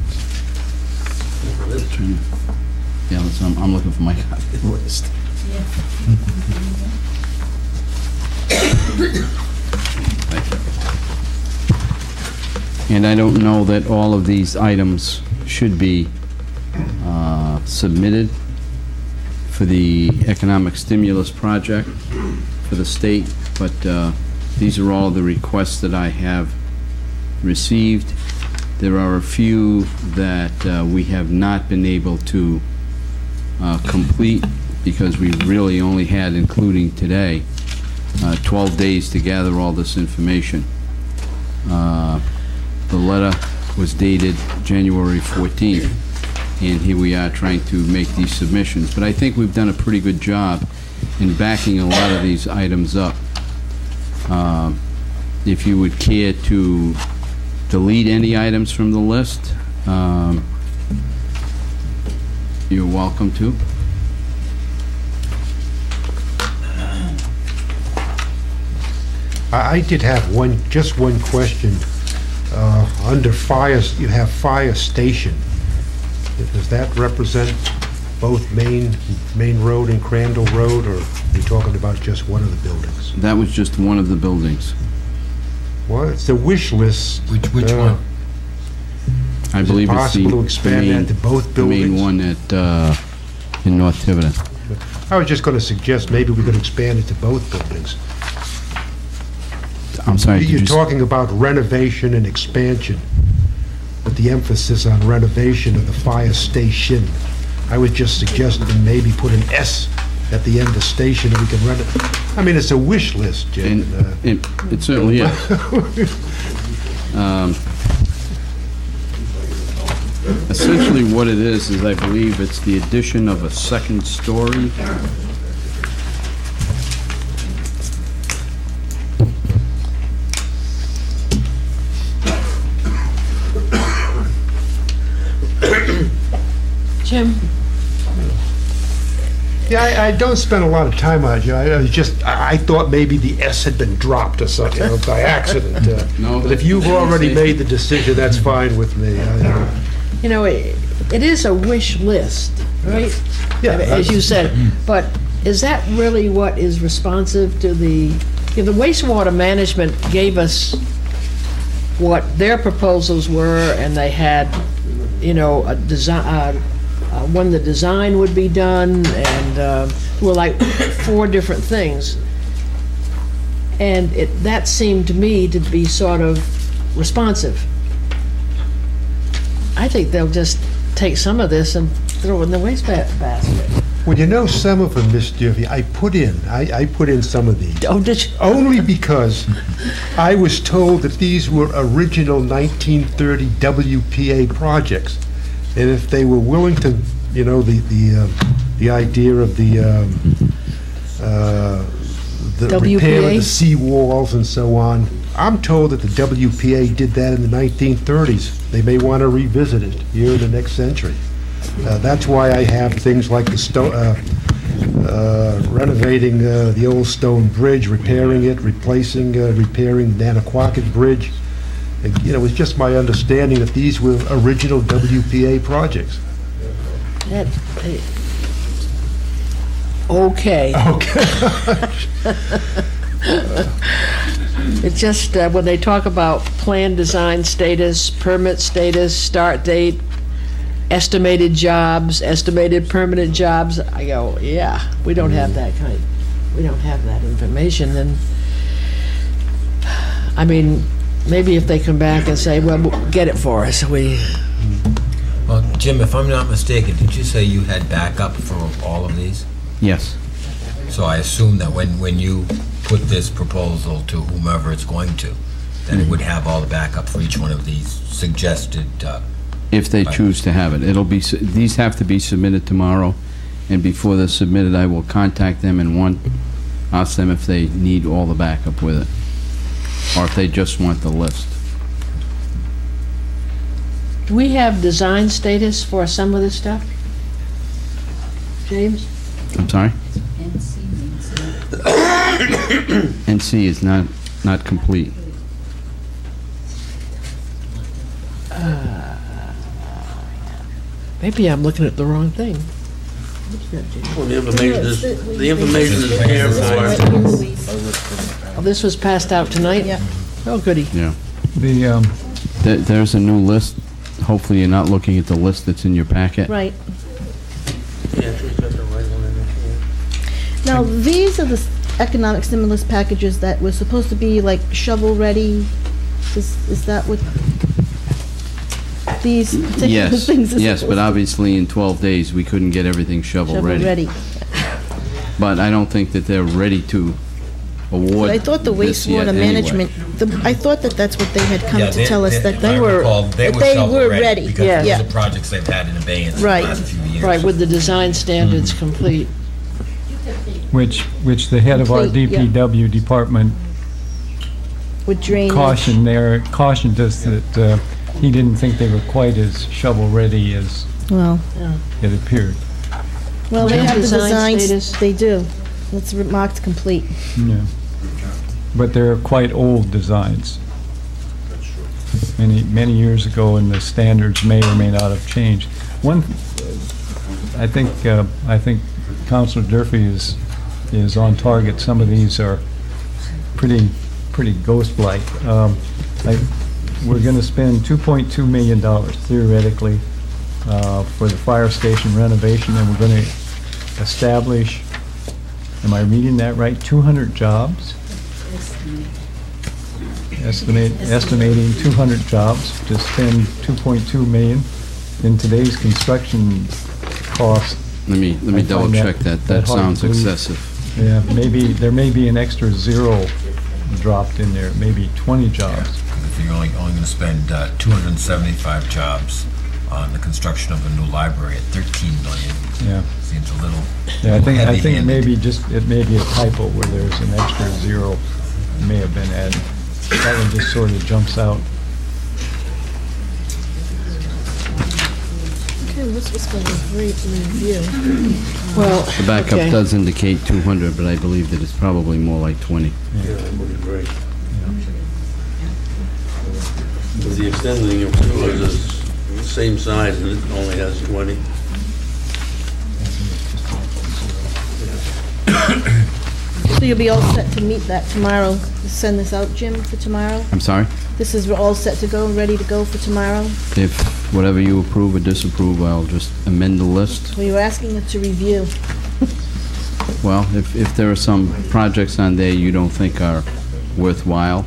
I'm looking for my copy of the list. And I don't know that all of these items should be submitted for the economic stimulus project for the state, but these are all the requests that I have received. There are a few that we have not been able to complete because we really only had, including today, 12 days to gather all this information. The letter was dated January 14th, and here we are trying to make these submissions. But I think we've done a pretty good job in backing a lot of these items up. If you would care to delete any items from the list, you're welcome to. I did have just one question. Under fires, you have fire station. Does that represent both Main Road and Crandall Road, or are you talking about just one of the buildings? That was just one of the buildings. Well, it's a wish list. Which one? I believe it's possible to expand that to both the main buildings? one at, in North Tiverton. I was just going to suggest maybe we could expand it to both buildings. I'm sorry, did You're you talking about renovation and expansion, with the emphasis on renovation of the fire station. I was just suggesting maybe put an S at the end of station and we can run it. I mean, it's a wish list, Jim. It certainly is. Essentially what it is I believe it's the addition of a second story. Jim? Yeah, I don't spend a lot of time on it. I thought maybe the S had been dropped or something by accident. No, But if you've already made the decision, that's fine with me. You know, it is a wish list, right? Yeah, I mean, as you said, but is that really what is responsive to the wastewater management gave us what their proposals were, and they had, a design, when the design would be done, and were like 4 different things. And that seemed to me to be sort of responsive. I think they'll just take some of this and throw it in the waste basket. Well, some of them, Miss Durfee, I put in some of these. Oh, did you? Only because I was told that these were original 1930 WPA projects. And if they were willing to, the idea of the repair of the seawalls and so on, I'm told that the WPA did that in the 1930s. They may want to revisit it here in the next century. That's why I have things like the renovating the old stone bridge, repairing it, repairing the Nanaquacket Bridge. And, it's just my understanding that these were original WPA projects. Okay. It's just when they talk about plan design status, permit status, start date, estimated jobs, estimated permanent jobs, I go, yeah, we don't have that we don't have that information. And I mean, maybe if they come back and say, well, get it for us, Well, Jim, if I'm not mistaken, did you say you had backup for all of these? Yes. So I assume that when you put this proposal to whomever it's going to, then it would have all the backup for each one of these suggested. If they choose to have it. These have to be submitted tomorrow, and before they're submitted, I will contact them and ask them if they need all the backup with it, or if they just want the list. do we have design status for some of this stuff? James? I'm sorry? NC is not not complete. Maybe I'm looking at the wrong thing. Well, the information is here for... Oh, this was passed out tonight? Yeah. Oh, goody. Yeah. The, There's a new list. Hopefully you're not looking at the list that's in your packet. Right. Now, these are the economic stimulus packages that were supposed to be like shovel-ready. Is that what these particular Yes, things are yes, but supposed to- obviously in 12 days, we couldn't get everything shovel-ready. Shovel-ready. But I don't think that they're ready to award But I thought the this yet wastewater anyway. management, I thought that that's what they had come Yeah, to tell us, that if they I were, recall, that they were ready. Because those Yeah, are projects they've had in abeyance for the Right. last few years. Right, with the design standards complete. which the head of our Complete, yeah. DPW department with drainage. cautioned us that he didn't think they were quite as shovel-ready as Well, it appeared. well, they Drainage have the design designs, status. they do. It's marked complete. Yeah. But they're quite old designs. Many years ago, and the standards may or may not have changed. I think Councilor Durfee is on target. Some of these are pretty ghost-like. We're going to spend $2.2 million theoretically for the fire station renovation, and we're going to establish, am I reading that right, 200 jobs? Estimating 200 jobs to spend $2.2 million. In today's construction cost, Let me I find double check that. That hard to sounds believe. excessive. Yeah, there may be an extra zero dropped in there, maybe 20 jobs. If you're only going to spend 275 jobs on the construction of a new library at $13 million, Yeah. seems a little Yeah, I think heavy-handed. maybe it may be a typo where there's an extra zero may have been added. That one just sort of jumps out. Okay, this was going to be a great review. Well, The backup okay. does indicate 200, but I believe that it's probably more like 20. Yeah, that would be great. Because the extending of sewers is the same size and it only has 20. So you'll be all set to meet that tomorrow? Send this out, Jim, for tomorrow? I'm sorry? This is all set to go, ready to go for tomorrow? If whatever you approve or disapprove, I'll just amend the list. We were asking it to review. Well, if there are some projects on there you don't think are worthwhile,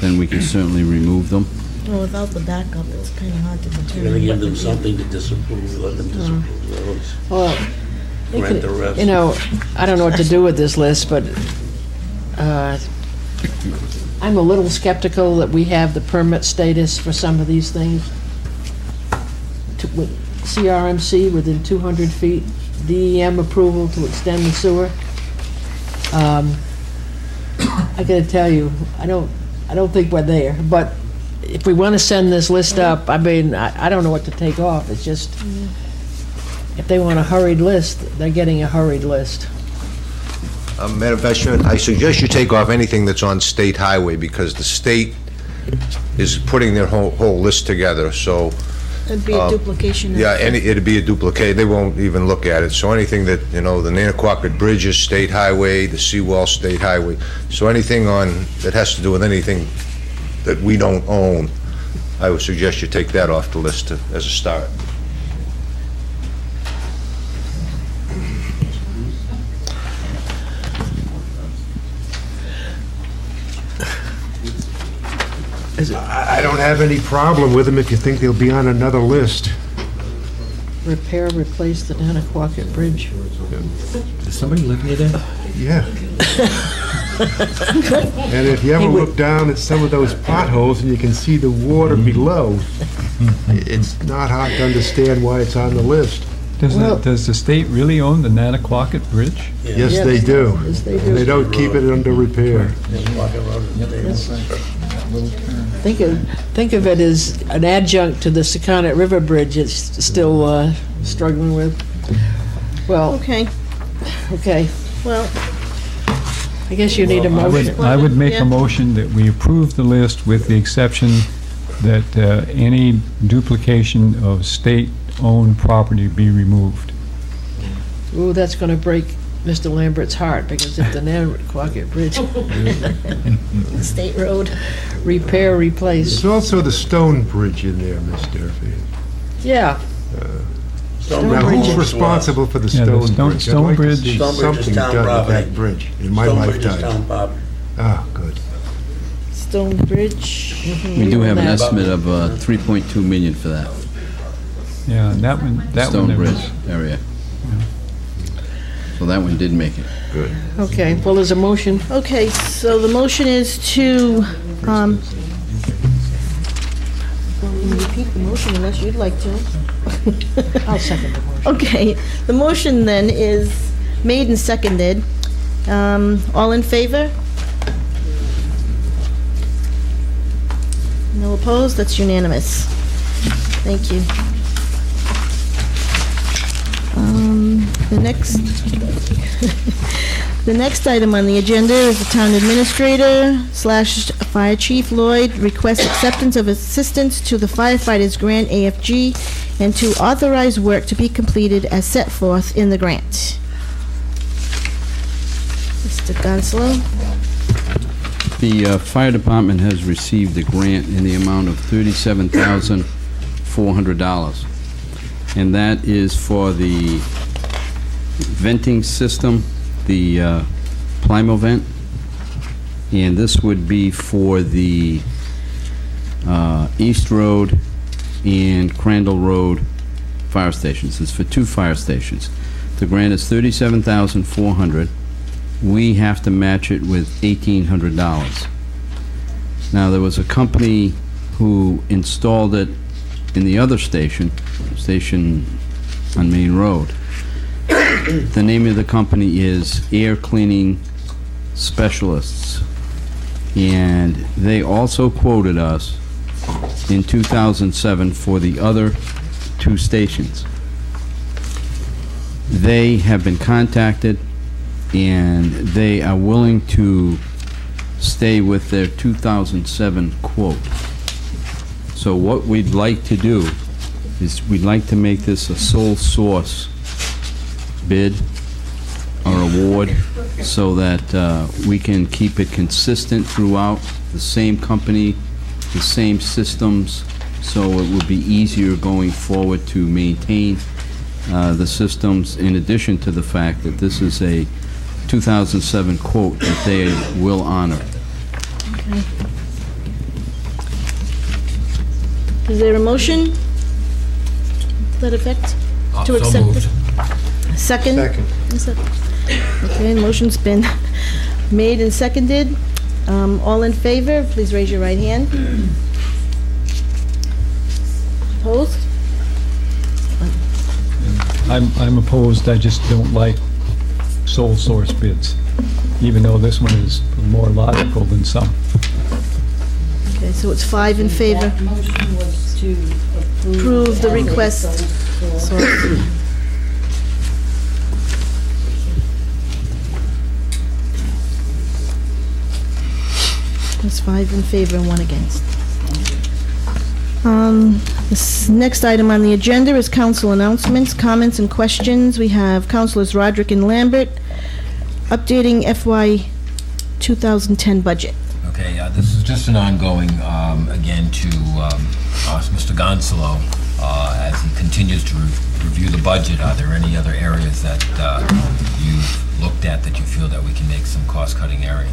then we can certainly remove them. Well, without the backup, it's kind of hard to You're determine. gonna give what them to do. something to disapprove, let them disapprove those. Well, you Grant could- the rest. you know, I don't know what to do with this list, but I'm a little skeptical that we have the permit status for some of these things. With CRMC within 200 feet, DEM approval to extend the sewer. I gotta tell you, I don't think we're there, but if we want to send this list up, I mean, I don't know what to take off. It's just, if they want a hurried list, they're getting a hurried list. Madam Vice Chairman, I suggest you take off anything that's on state highway, because the state is putting their whole list together, so... It'd be a duplication. of- Yeah, it'd be a duplicate, they won't even look at it, so anything that, the Nanaquacket Bridge is state highway, the seawall state highway, so anything that has to do with anything that we don't own, I would suggest you take that off the list as a start. I don't have any problem with them if you think they'll be on another list. Repair, replace the Nanaquacket Bridge. Does somebody live near there? Yeah. And if you ever look down at some of those potholes and you can see the water below, it's not hard to understand why it's on the list. Does the state really own the Nanaquacket Bridge? Yes, they do. Yes, they do. And they don't keep it under repair. Think of it as an adjunct to the Secundit River Bridge it's still struggling with. Well, Okay, okay. well, I guess you need a motion. I would make Yeah. a motion that we approve the list with the exception that any duplication of state-owned property be removed. Ooh, that's going to break Mr. Lambert's heart, because if the Nantucket Bridge, State road. repair, replace, There's also the Stone Bridge in there, Miss Durfee. yeah. Now, who's responsible for the Yeah, the Stone Bridge? Stone I'd like to Bridge- see Stone Bridge is something town done with property. that bridge in my Stone Bridge is lifetime. town property. Ah, good. Stone Bridge. We do have an That- estimate of 3.2 million for that. Yeah, and that one. Stone there was- Bridge area. So that one did make it. Good. Okay, well, there's a motion. Okay, so the motion is to, repeat the motion unless you'd like to. I'll second the motion. Okay, the motion then is made and seconded. All in favor? No opposed? That's unanimous. Thank you. The next, the next item on the agenda is the Town Administrator / Fire Chief Lloyd requests acceptance of assistance to the firefighters grant AFG and to authorize work to be completed as set forth in the grant. Mr. Gonzalo? The fire department has received a grant in the amount of $37,400. And that is for the venting system, the Plimo vent. And this would be for the East Road and Crandall Road fire stations. It's for 2 fire stations. The grant is $37,400. We have to match it with $1,800. Now, there was a company who installed it in the other station on Main Road. The name of the company is Air Cleaning Specialists. And they also quoted us in 2007 for the other 2 stations. They have been contacted, and they are willing to stay with their 2007 quote. So what we'd like to do is we'd like to make this a sole source bid or award so that we can keep it consistent throughout, the same company, the same systems, so it would be easier going forward to maintain the systems, in addition to the fact that this is a 2007 quote that they will honor. Okay. Is there a motion to that effect? To So accept moved. it? Second? Second. Is it- Okay, motion's been made and seconded. All in favor, please raise your right hand. Opposed? I'm opposed, I just don't like sole source bids, even though this one is more logical than some. Okay, so it's 5 in favor. That motion was to Approve the request. So- There's 5 in favor and 1 against. This next item on the agenda is council announcements, comments, and questions. We have Councilors Roderick and Lambert updating FY 2010 budget. Okay, this is just an ongoing, again, to ask Mr. Gonzalo, as he continues to review the budget, are there any other areas that you've looked at that you feel that we can make some cost-cutting area?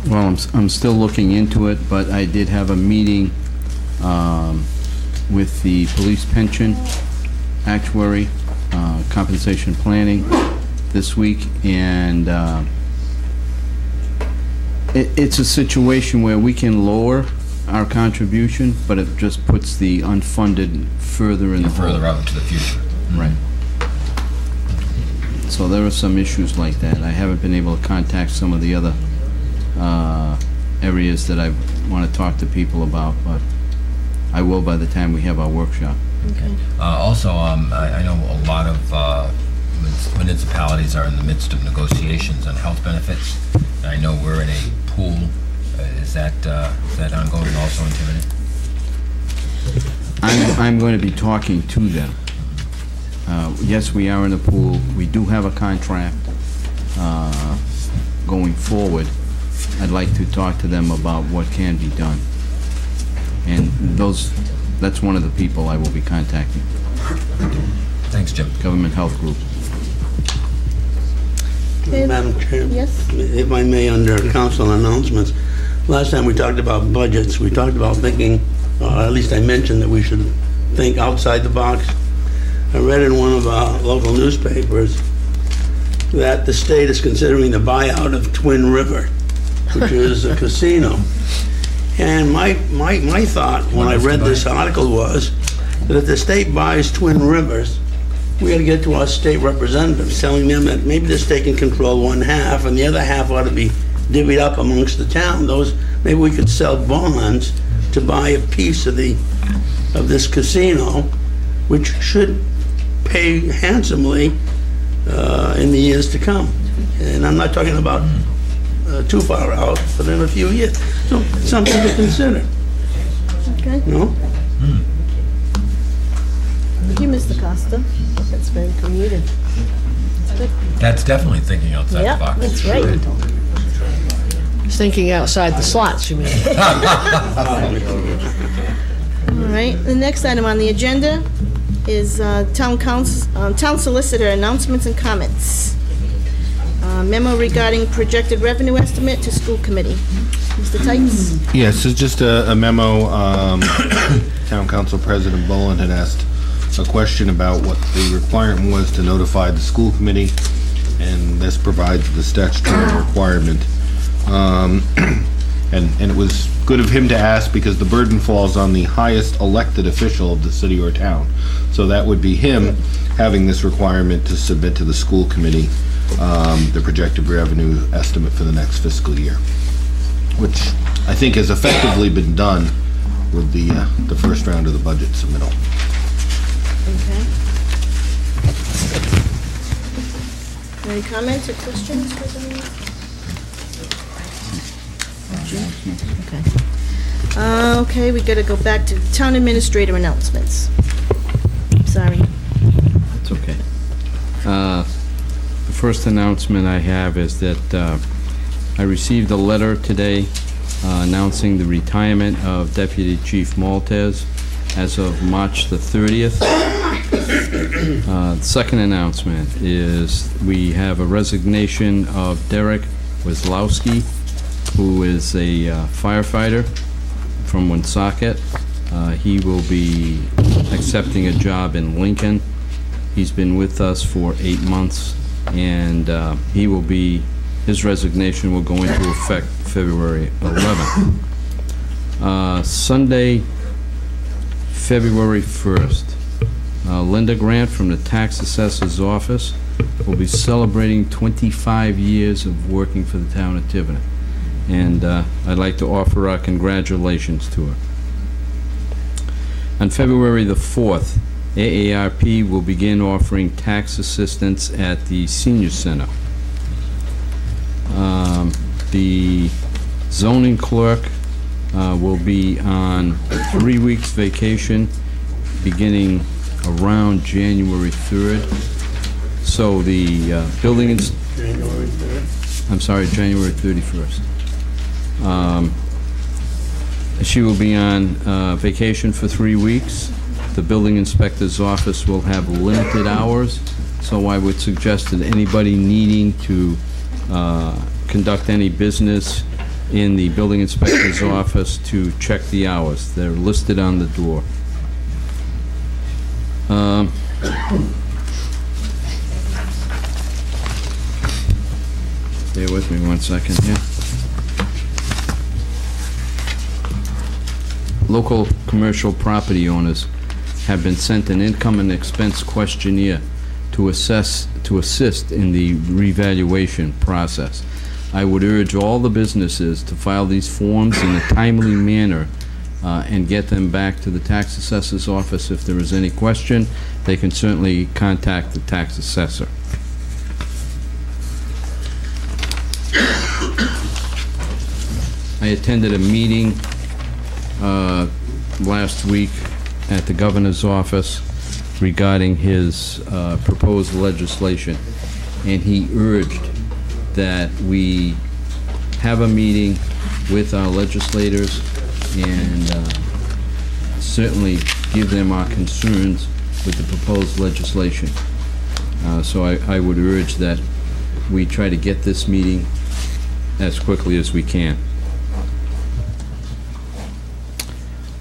Well, I'm still looking into it, but I did have a meeting with the police pension actuary, compensation planning this week, and it's a situation where we can lower our contribution, but it just puts the unfunded further in the hole. Further out into the future. Right. So there are some issues like that. I haven't been able to contact some of the other areas that I want to talk to people about, but I will by the time we have our workshop. Okay. Also, I know a lot of municipalities are in the midst of negotiations on health benefits. And I know we're in a pool. Is that ongoing also in Tiverton? I'm going to be talking to them. Yes, we are in the pool. We do have a contract going forward. I'd like to talk to them about what can be done. And that's one of the people I will be contacting. Thanks, Jim. Government Health Group. Madam Chair? Yes? If I may, under council announcements, last time we talked about budgets, we talked about thinking, or at least I mentioned that we should think outside the box. I read in one of our local newspapers that the state is considering the buyout of Twin River, which is a casino. And my thought when I read this article was that if the state buys Twin Rivers, we got to get to our state representatives, telling them that maybe the state can control one half and the other half ought to be divvied up amongst the town. Maybe we could sell bonds to buy a piece of this casino, which should pay handsomely in the years to come. And I'm not talking about too far out, but in a few years. So something to consider. Okay. No? Thank you, Mr. Costa. That's very commuted. That's good. That's definitely thinking outside Yeah, the box. that's right. It's thinking outside the slots, you mean? All right, the next item on the agenda is town solicitor announcements and comments. Memo regarding projected revenue estimate to school committee. Mr. Titans? Yes, it's just a memo. Town Council President Boland had asked a question about what the requirement was to notify the school committee, and this provides the statutory requirement. And it was good of him to ask because the burden falls on the highest elected official of the city or town. So that would be him having this requirement to submit to the school committee the projected revenue estimate for the next fiscal year, which I think has effectively been done with the first round of the budget submittal. Okay. Any comments or questions for them? Okay. Okay, we gotta go back to town administrator announcements. Sorry. It's okay. The first announcement I have is that I received a letter today announcing the retirement of Deputy Chief Maltez as of March the 30th. Second announcement is we have a resignation of Derek Wazlowski, who is a firefighter from Woonsocket. He will be accepting a job in Lincoln. He's been with us for 8 months, and his resignation will go into effect February 11th. Sunday, February 1st, Linda Grant from the Tax Assessor's Office will be celebrating 25 years of working for the town of Tiverton. And I'd like to offer our congratulations to her. On February the 4th, AARP will begin offering tax assistance at the senior center. The zoning clerk will be on 3 weeks vacation beginning around January 3rd. So the January 3rd? I'm sorry, January 31st. She will be on vacation for 3 weeks. The building inspector's office will have limited hours, so I would suggest that anybody needing to conduct any business in the building inspector's office to check the hours. They're listed on the door. Bear with me 1 second here. Local commercial property owners have been sent an income and expense questionnaire to assist in the revaluation process. I would urge all the businesses to file these forms in a timely manner and get them back to the tax assessor's office. If there is any question, they can certainly contact the tax assessor. I attended a meeting last week at the governor's office regarding his proposed legislation, and he urged that we have a meeting with our legislators and certainly give them our concerns with the proposed legislation. So I would urge that we try to get this meeting as quickly as we can.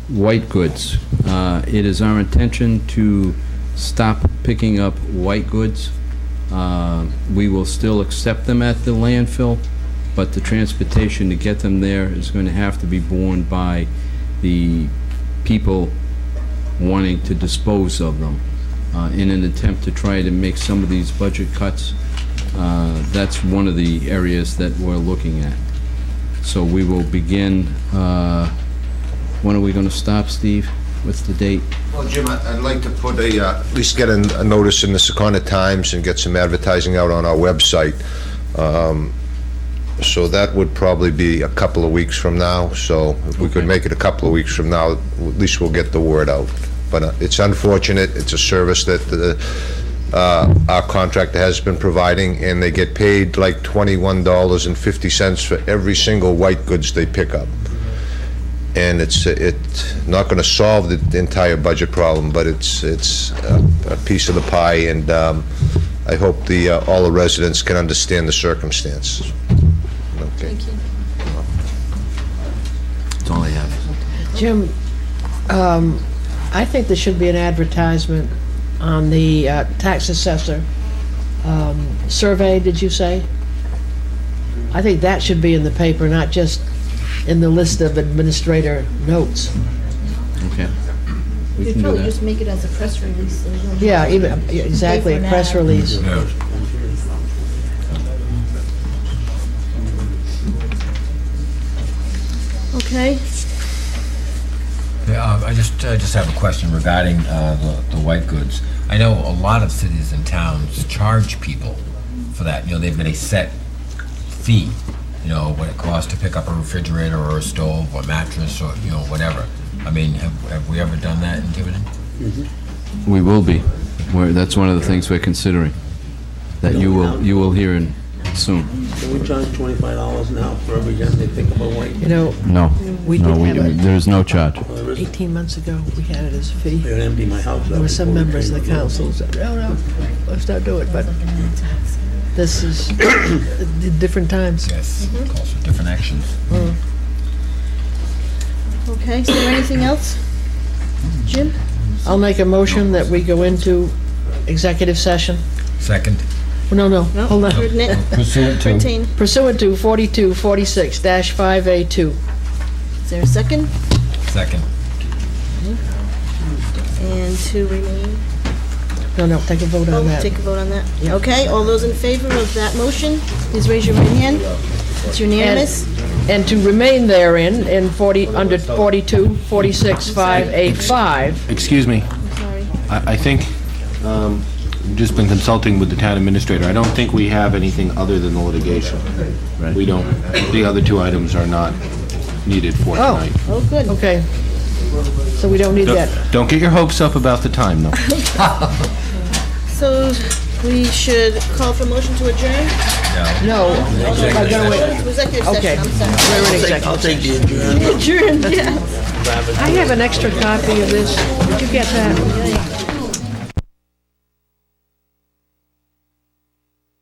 White goods. It is our intention to stop picking up white goods. We will still accept them at the landfill, but the transportation to get them there is going to have to be borne by the people wanting to dispose of them. In an attempt to try to make some of these budget cuts, that's one of the areas that we're looking at. So we will begin, when are we going to stop, Steve? What's the date? Well, Jim, I'd like to put at least get a notice in the Secana Times and get some advertising out on our website. So that would probably be a couple of weeks from now. So if we could make it a couple of weeks from now, at least we'll get the word out. But it's unfortunate. It's a service that our contractor has been providing, and they get paid like $21.50 for every single white goods they pick up. And it's not going to solve the entire budget problem, but it's a piece of the pie, and I hope all the residents can understand the circumstances. Okay. Thank you. That's all I have. Jim, I think there should be an advertisement on the tax assessor survey, did you say? I think that should be in the paper, not just in the list of administrator notes. Okay. We You'd can do probably that. just make it as a press release. So you don't have Yeah, to even, exactly, pay a for an press ad. release. Yeah. Okay. Yeah, I just have a question regarding the white goods. I know a lot of cities and towns charge people for that. You know, they've got a set fee, you know, what it costs to pick up a refrigerator or a stove or mattress or, you know, whatever. I mean, have we ever done that in Tiverton? We will be. That's one of the things we're considering, that you will hear in soon. Can we charge $25 now for every time they pick up a white? You know, No. we No, did have it there's no charge. 18 months ago, we had it as a fee. They'd empty my house. There were some members of the council who said, no, let's not do it, but this is different times. Yes, calls for different actions. Okay, is there anything else? Jim? I'll make a motion that we go into executive session. Second. No, hold on. Pursuant to. Pertain. Pursuant to 4246-5A2. Is there a second? Second. And to remain? No, take a vote on that. Take a vote on that? Okay, all those in favor of that motion, please raise your right hand. It's unanimous. And to remain therein in under 4246-5A5. Excuse me. Sorry. I think, we've just been consulting with the town administrator. I don't think we have anything other than the litigation. Right. We don't, the other two items are not needed for tonight. Oh, good. Okay. So we don't need that. Don't get your hopes up about the time, though. So we should call for motion to adjourn? No. Executive No, wait. Executive Okay. session, I'm sorry. We're in executive. I'll take the adjournment. Adjourn, yeah. I have an extra copy of this. Did you get that?